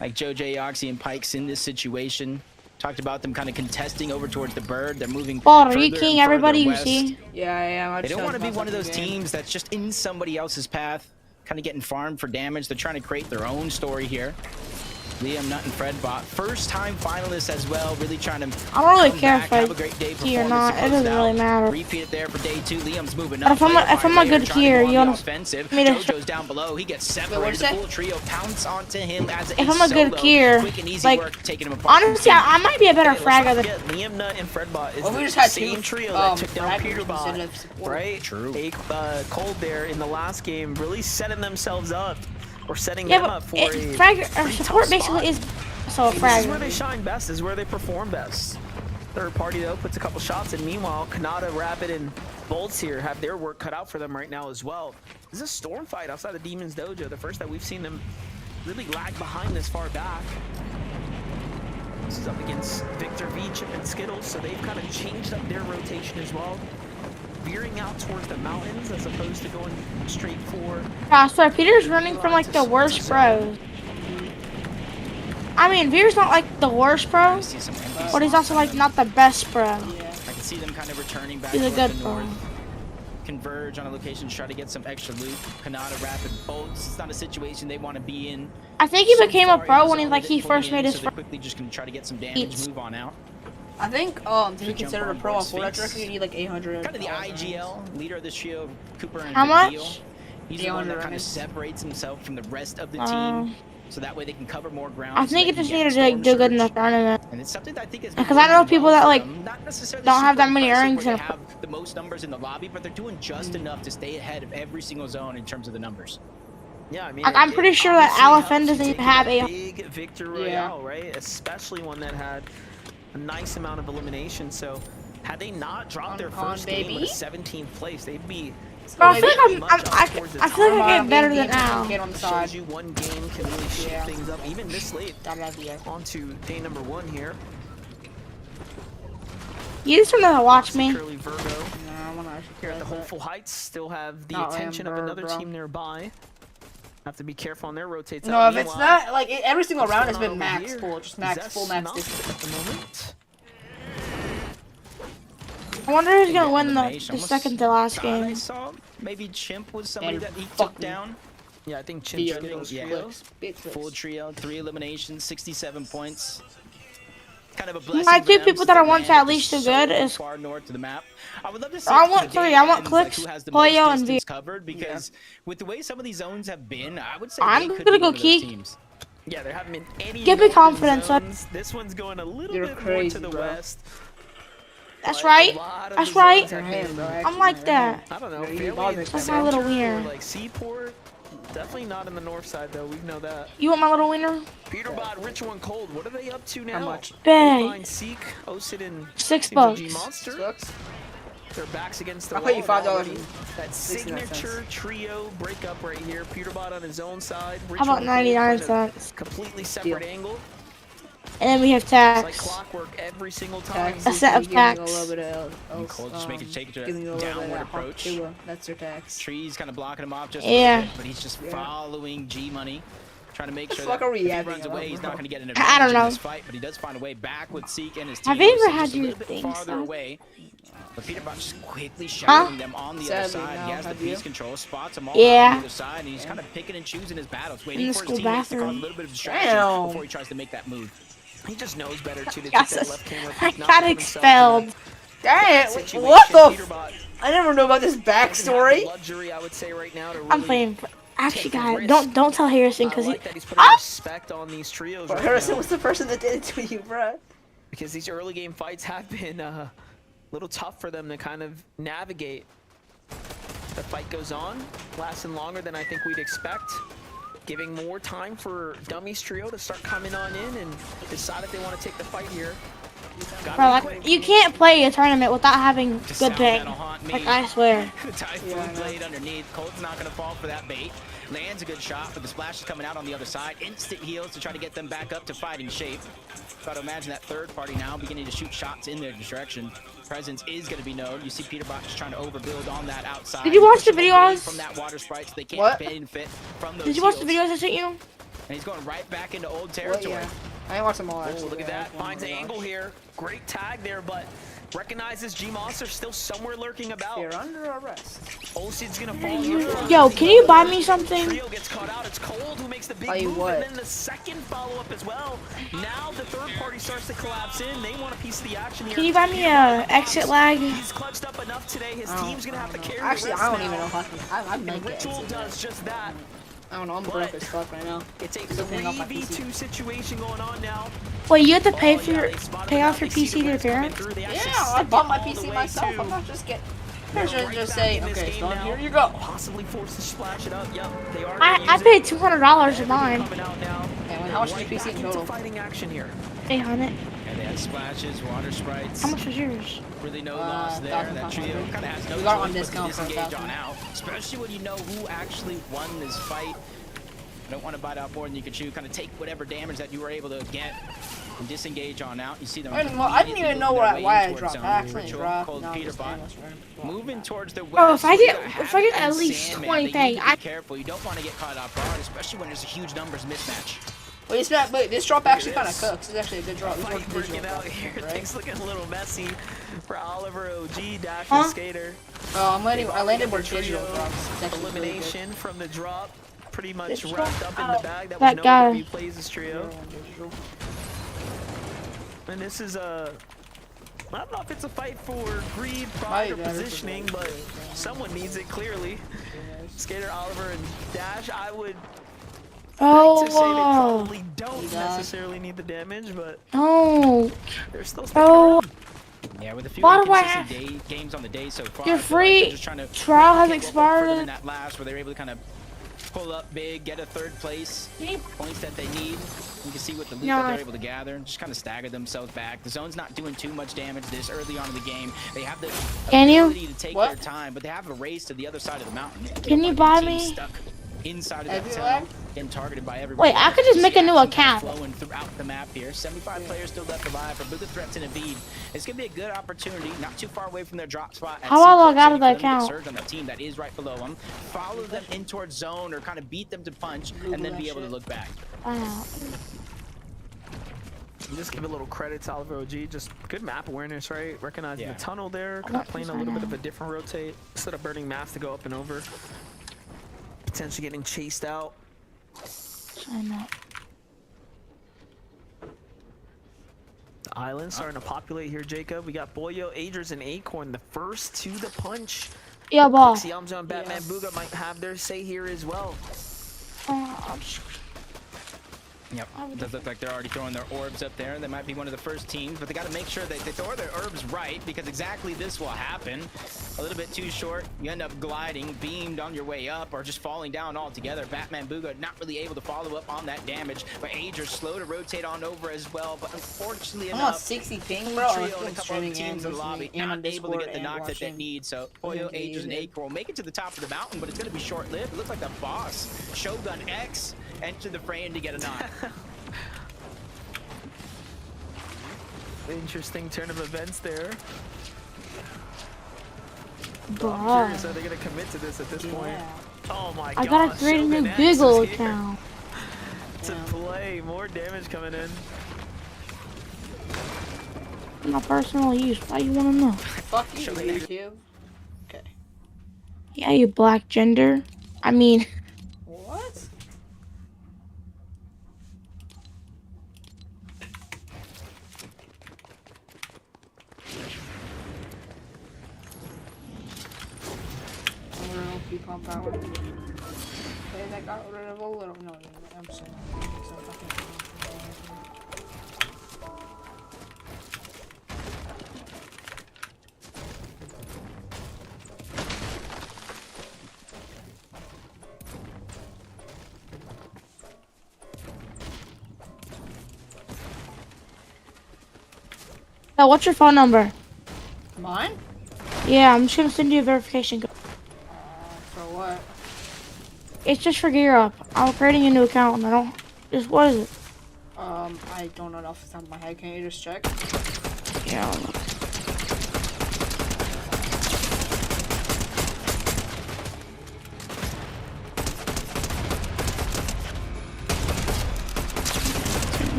like Joe J, Oxy, and Pikes in this situation. Talked about them kind of contesting over towards the bird. They're moving Ball, are you further and king everybody further you west. see? Yeah, I am. They don't want to be one of those teams that's just in somebody else's path, kind of getting farmed for damage. They're trying to create their own story here. Liam, Nut, and Fredbot, first time finalists as well, really trying to I don't really come care back, if I have a great day key or performance not. to It close doesn't out. really matter. Repeat it there for day 2. Liam's moving But up. if I'm a good keyer, you want wanna- offensive. me to- JoJo's down below. He gets what'd separated. you The say? full trio pounce onto him as If I'm a good solo. keyer, Quick and easy like, work, taking him apart. honestly, I might be a better Hey, let's fragger not than. forget, Liam Nut and Fredbot is Well, we the just had same two, trio that took down fraggers Peterbot, instead of support. right? True. Cold there in the last game, really setting themselves up, or setting Yeah, them but up for fragger or pretty support tough basically spot. is so a This is where fragger. they shine best. This is where they perform best. Third party though puts a couple shots, and meanwhile, Kanata, Rapid, and Bolts here have their work cut out for them right now as well. This is a storm fight outside of Demon's Dojo, the first that we've seen them really lag behind this far back. This is up against Victor V, Chip, and Skittles, so they've kind of changed up their rotation as well, veering out towards the mountains as opposed to going straight for. I swear, Peter's running from like the worst pros. I mean, Veer's not like the worst pro, See some but he's also like not the best pro. I can see them kind of returning back He's a towards good the pro. north. Converge on a location to try to get some extra loot. Kanata, Rapid, Bolts. It's not a situation they want to be in. I think he So became a far in pro the when he zone like that he they're pulling first made in, his so they're quickly just gonna try to get some damage, Eats. move on out. I think to be Jump considered a on pro board on Fortnite Sphinx. record, you need like 800. Kind of the IGL leader of this trio, Cooper and How much? Vigil. He's the one that 800 kind of ranks. separates himself from the rest of the Um, team, so that way they can cover more ground. I so think they it can just get needed to Storm like, do good in the Surge. tournament. And it's something that I think is Because I know people that, like, not necessarily don't have super that many impressive earnings where in they a- have the most numbers in the lobby, but they're doing just enough to stay ahead of every single zone in terms of the numbers. Yeah, I mean, Like, I'm pretty sure that obviously LFN helps doesn't you even take have a a- big victory Yeah. royale, right? Especially one that had a nice amount of elimination. So, had they not dropped their Come on, first game with a baby. 17th place, they'd be. Bro, I feel very like much up towards the I feel like I top. get better than Al. Get on the Shows side. you one game can really shift Yeah. things up, even this late. Got out the On to day number 1 here. You just don't know how to watch me. Curly Virgo. No, I want to actually Here care at the about Hopeful Heights still have the Not attention of Amber, another bro. team nearby. Have to be careful on their rotates. No, out. if it's Meanwhile, not like every single what's round has going been on over max here? full, just max Zest full max not distance. at the moment. I wonder who's gonna Get win the elimination. Almost second to last thought I game. saw maybe Chimp was somebody And that he took fucking down. Yeah, I think Be Chin's on getting those yeah. clicks. Big clicks. Full trio, 3 eliminations, 67 points. Kind of a My blessing. for two them people since that I they want to landed at least do so good is- far north to the map. I would love to see I it want to the three. day I want ends, like, Clicks, who has the Pollo, most and distance V. covered, because with the way some of these zones have been, I would say I'm they could gonna be go one of those Key. teams. Yeah, there haven't been any. Give me northern confidence, son. zones. This one's going a little You're bit more crazy, to the bro. west. That's but right. a lot of That's the right. zones have Damn, been, bro, I'm actually, like right that. I don't know, Yeah, you fairly bother in the That's my little center, wiener. or like Seaport. Definitely not in the north side though. We know that. You want my little winner? Peterbot, Rich One Cold. What are they up to now? much? Bang. They find Seek, Osid, and $6. G Monster. Sucks. Their backs against the I'll wall. pay you $5 already. and That 69 cents. signature trio breakup right here. Peterbot on his own side. Rich How about One Cold 99 in a cents? Completely separate Deal. angle. And then we have It's like tax. clockwork every single time. Tax. A set of Giving you a tax. little bit of, And Cole just make it take it to giving you a that little bit downward of approach. Hawk. That's your tax. Trees kind of blocking him off just Yeah. a little bit, but he's just following G Money, trying to make sure fuck that are we if he having runs about, away, he's bro? not going to get an I advantage don't in know. this fight, but he does find a way back with Seek and his team. Have you ever so had just a your little bit things farther done? away? But Peterbot just quickly showering them on the other Sadly, side. no, He has the have you? piece control, spots them all Yeah. on the other side, and he's kind of picking and choosing his battles, waiting the for his school teammates to cause a bathroom. little bit of distraction Damn. before he tries to make that move. He just knows better too. To Yes, take that left camera, I not got put himself in expelled. that Dang, situation. what the? Peterbot I never know about this doesn't have the backstory. luxury, I would say, right now to I'm really playing. Actually, take the guys, risk. don't tell Harrison I because he. like that he's putting Ah! respect on these trios But right Harrison now, was the person that did it to you, bro. because these early game fights have been a little tough for them to kind of navigate. The fight goes on, lasting longer than I think we'd expect, giving more time for Dummies trio to start coming on in and decide if they want to take the fight here. Bro, like, you can't play a tournament without having Just good sound ping. that'll haunt me. Like, I swear. The Typhoon Blade underneath. Colt's not going to fall for that bait. Lands a good shot, but the splash is coming out on the other side. Instant heals to try to get them back up to fighting shape. Try to imagine that third party now beginning to shoot shots in their direction. Presence is going to be known. You see Peterbot just trying to overbuild on that outside. Did you watch the Pushing away videos? From that water sprite so they can't What? benefit from those Did you watch the heals. videos I sent you? And he's going right back into old Well, territory. yeah. I ain't watched them all Oh, actually. look at yeah, that. I Finds an watched. angle here. Great tag there, but recognizes G-Monster still somewhere lurking about. You're under arrest. Olsid's gonna fall here. Yo, can you buy me something? Trio gets caught out. It's Cold who makes the big Buy you move, what? and then the second follow-up as well. Now the third party starts to collapse in. They want a piece of the action here. Can you buy me a exit lag? He's clutched up enough today. His team's gonna have to carry Actually, the rest I don't now. even know how to. I'm And naked. Ritual does just that. I don't know. I'm broke as fuck right now. It's a Still paying off my PC. 3v2 situation going on now. Wait, you have to pay Oh, for yeah, your they spotted pay him off out. your They see PC to the your reds coming parents? through. They actually Yeah, I stick bought it my all the PC way myself. to- I'm not just getting. They're Just right just back say, in this okay, game son, now. here you go. Possibly forced to splash it up. Yep, they are. I gonna use paid it. $200 of mine. Coming out now. And how much is Right your PC back in into total? fighting action here. 800. And they had splashes, water sprites. How much was yours? Really no loss there. That trio 1,500. kind of has no We got choice on but discount to for disengage 1,000. on out, especially when you know who actually won this fight. I don't want to bite out more than you can chew. Kind of take whatever damage that you were able to get and disengage on out. You see them. I didn't even know why I dropped. I accidentally dropped. Called No, I'm just Peterbot. aimless, Moving towards the west. Bro, if I you get- got if I get Havoc at and least Sandman. 20 They thing, need to be I- careful. You don't want to get caught off guard, especially when there's a huge numbers mismatch. Wait, it's not. Wait, this drop actually kind of cooks. It's actually a good drop. This one's Fight digital breaking out drop, here. right? Things looking a little messy for Oliver OG, Dash Huh? and Skater. Oh, I landed more Trio digital drops. It's actually really good. elimination from the drop. Pretty much This wrapped drop up in the out. bag. That That was guy. no W plays this trio. And this is a. I don't know if it's a fight for greed, pride, or Might, yeah, this is positioning, really but good, yeah. someone needs it clearly. Skater, Oliver, and Dash. I would Oh, like to say they wow. probably don't died. necessarily need the damage, but No. they're still sticking Oh, around. Yeah, with a few Why do I inconsistent games on the day so far. Your I feel like free they're just trying to trial has replicate what worked for them in expired. that last, where they were able to kind of pull up big, get a third place, points that they need. You can see with the loot No, that I- they're able to gather, and just kind of stagger themselves back. The zone's not doing too much damage this early on in the game. They have the Can you? ability to take What? their time, but they have a race to the other side of the mountain. They Can don't you want buy the team me? Stuck inside of Have that you tunnel, lagged? getting targeted by everybody. Wait, I could just make a new Action kind of account. flowing throughout the map here. 75 players still left alive for Booga Threats and Avid. It's gonna be a good opportunity, not too far away from their drop spot. at How do I log Seaport out of City the for them to get account? Surge on the team that is right below them. Follow them in towards zone or kind of beat them to punch, and then that be able to shit. look back. Wow. Just give a little credit to Oliver OG. Just good map awareness, right? Recognizing Yeah. the tunnel there, kind What of playing is a little that bit of now? a different rotate instead of burning maps to go up and over. Potentially getting chased out. I know. The island starting to populate here, Jacob. We got Boyo, Adris, and Acorn, the first to the punch. Yeah, ball. Xiamja and Batman Booga might have their say here as well. Yep. Does look like they're already throwing their orbs up there. They might be one of the first teams, but they got to make sure that they throw their orbs right, because exactly this will happen. A little bit too short, you end up gliding, beamed on your way up, or just falling down altogether. Batman Booga not really able to follow up on that damage, but Ager slow to rotate on over as well. But unfortunately I'm on enough, 60 ping, bro. Trio I'm and a couple other streaming teams in the lobby and on not able to Discord get the and knock that they watching. need. So Boyo, Aegis, and Acre will make it to the top of the mountain, but it's going to be short-lived. It looks like the boss, Shogun X, entered the frame to get a knock. Interesting turn of events there. Bro. I'm curious, are they going to commit to this at this point? Oh my god. I gotta create a new Shogun X Google is here account. to play. More damage coming in. My personal use. Why you wanna know? Fuck you, YouTube. Okay. Yeah, you black gender. I mean, What? I'm gonna help you pump power. Hey, that got rid of a little. No, I'm saying. Now, what's your phone number? Mine? Yeah, I'm just gonna send you a verification code. For what? It's just for Gear Up. I'm creating a new account and I don't. Just what is it? I don't know off the top of my head. Can you just check? Yeah.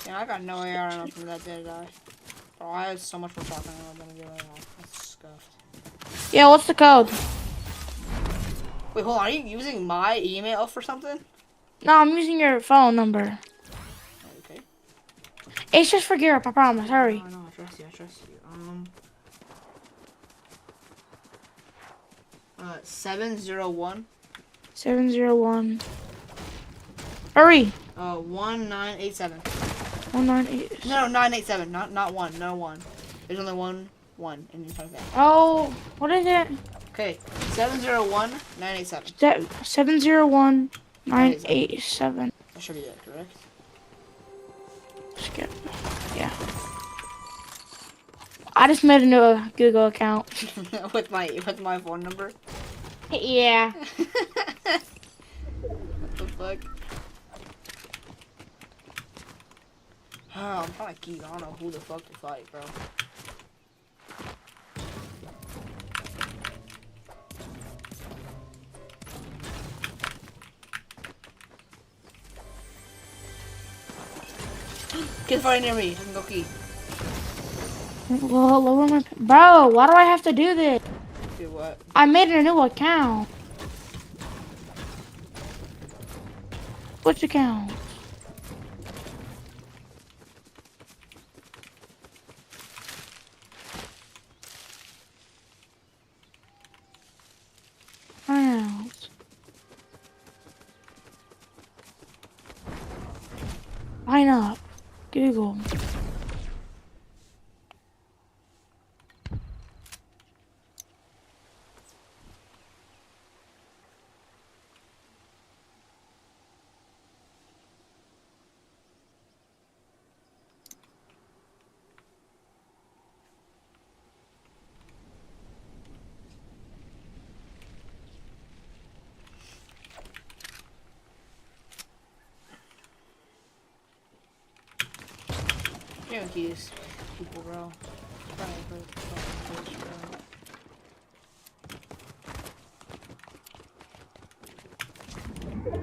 Yeah, I got no AR from that, did I? Bro, I had so much more talking than I'm gonna do right now. That's scuffed. Yeah, what's the code? Wait, hold on. Are you using my email for something? No, I'm using your phone number. Okay. It's just for Gear Up, I promise. Hurry. No, I trust you. I trust you. 701. 701. Hurry. 1987. 198. No, 987. Not one. No one. There's only one in front of that. Oh, what is it? Okay. 701 987. 701 987. That should be it, correct? Skip. Yeah. I just made a new Google account. with my phone number. Yeah. What the fuck? Oh, I'm trying to keep. I don't know who the fuck to fight, bro. Get fighting near me. I can go key. Well, lower my. Bro, why do I have to do this? Do what? I made a new account. Which account? Sign up. Google. You don't use people, bro.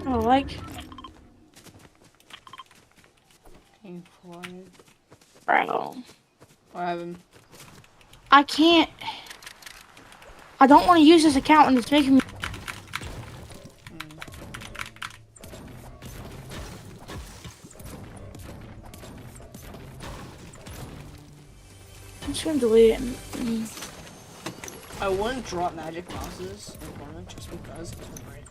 Oh, like. King Floyd. Bro. What happened? I can't. I don't want to use this account and it's making me. I'm just gonna delete it. I wouldn't drop magic mouses in tournament just because it's a break.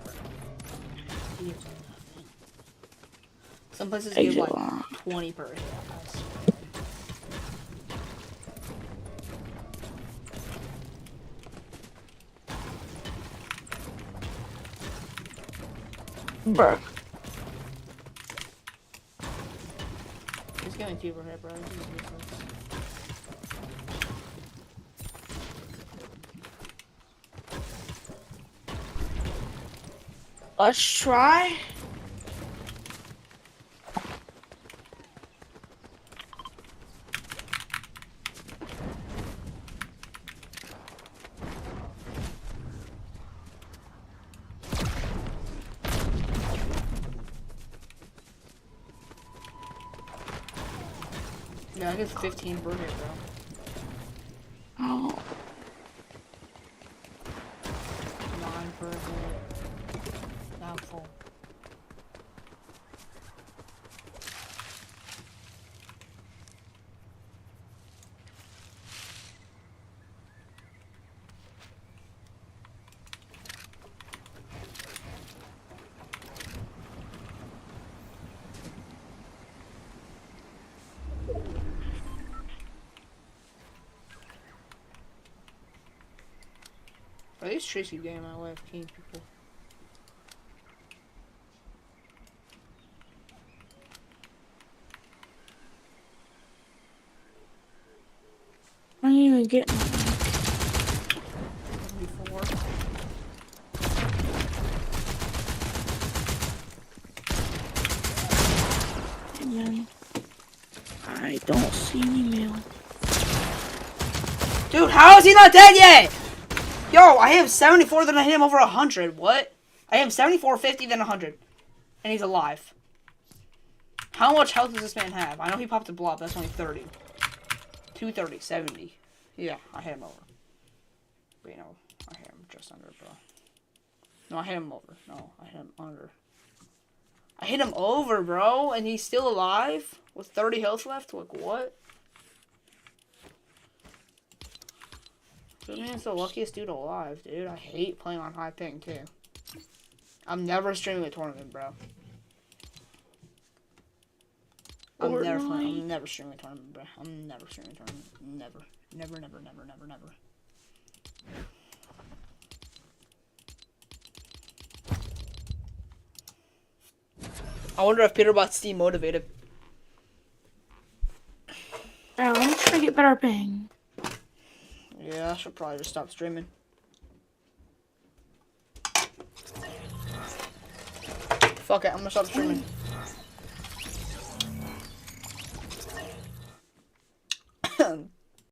Some places give like 20 per hit. Bro. He's getting 2 per hit, bro. This is useless. Let's try. Yeah, I get 15 per hit, bro. Oh. 9 per hit. Now full. At least Tracy getting my way of king people. ain't getting. Man, I don't see any mail. Dude, how is he not dead yet? Yo, I have 74, then I hit him over 100. What? I have 74, 50, then 100. And he's alive. How much health does this man have? I know he popped a blob, that's only 30. 230, 70. Yeah, I hit him over. Wait, no. I hit him just under, bro. No, I hit him over. No, I hit him under. I hit him over, bro, and he's still alive? With 30 health left? Like, what? This man's the luckiest dude alive, dude. I hate playing on high ping, too. I'm never streaming a tournament, bro. I'm never streaming a tournament, bro. I'm never streaming a tournament. Never. Never, never, never, never, never. I wonder if Peterbot's demotivated. Bro, I'm trying to get better ping. Yeah, I should probably just stop streaming. Fuck it, I'm gonna stop streaming.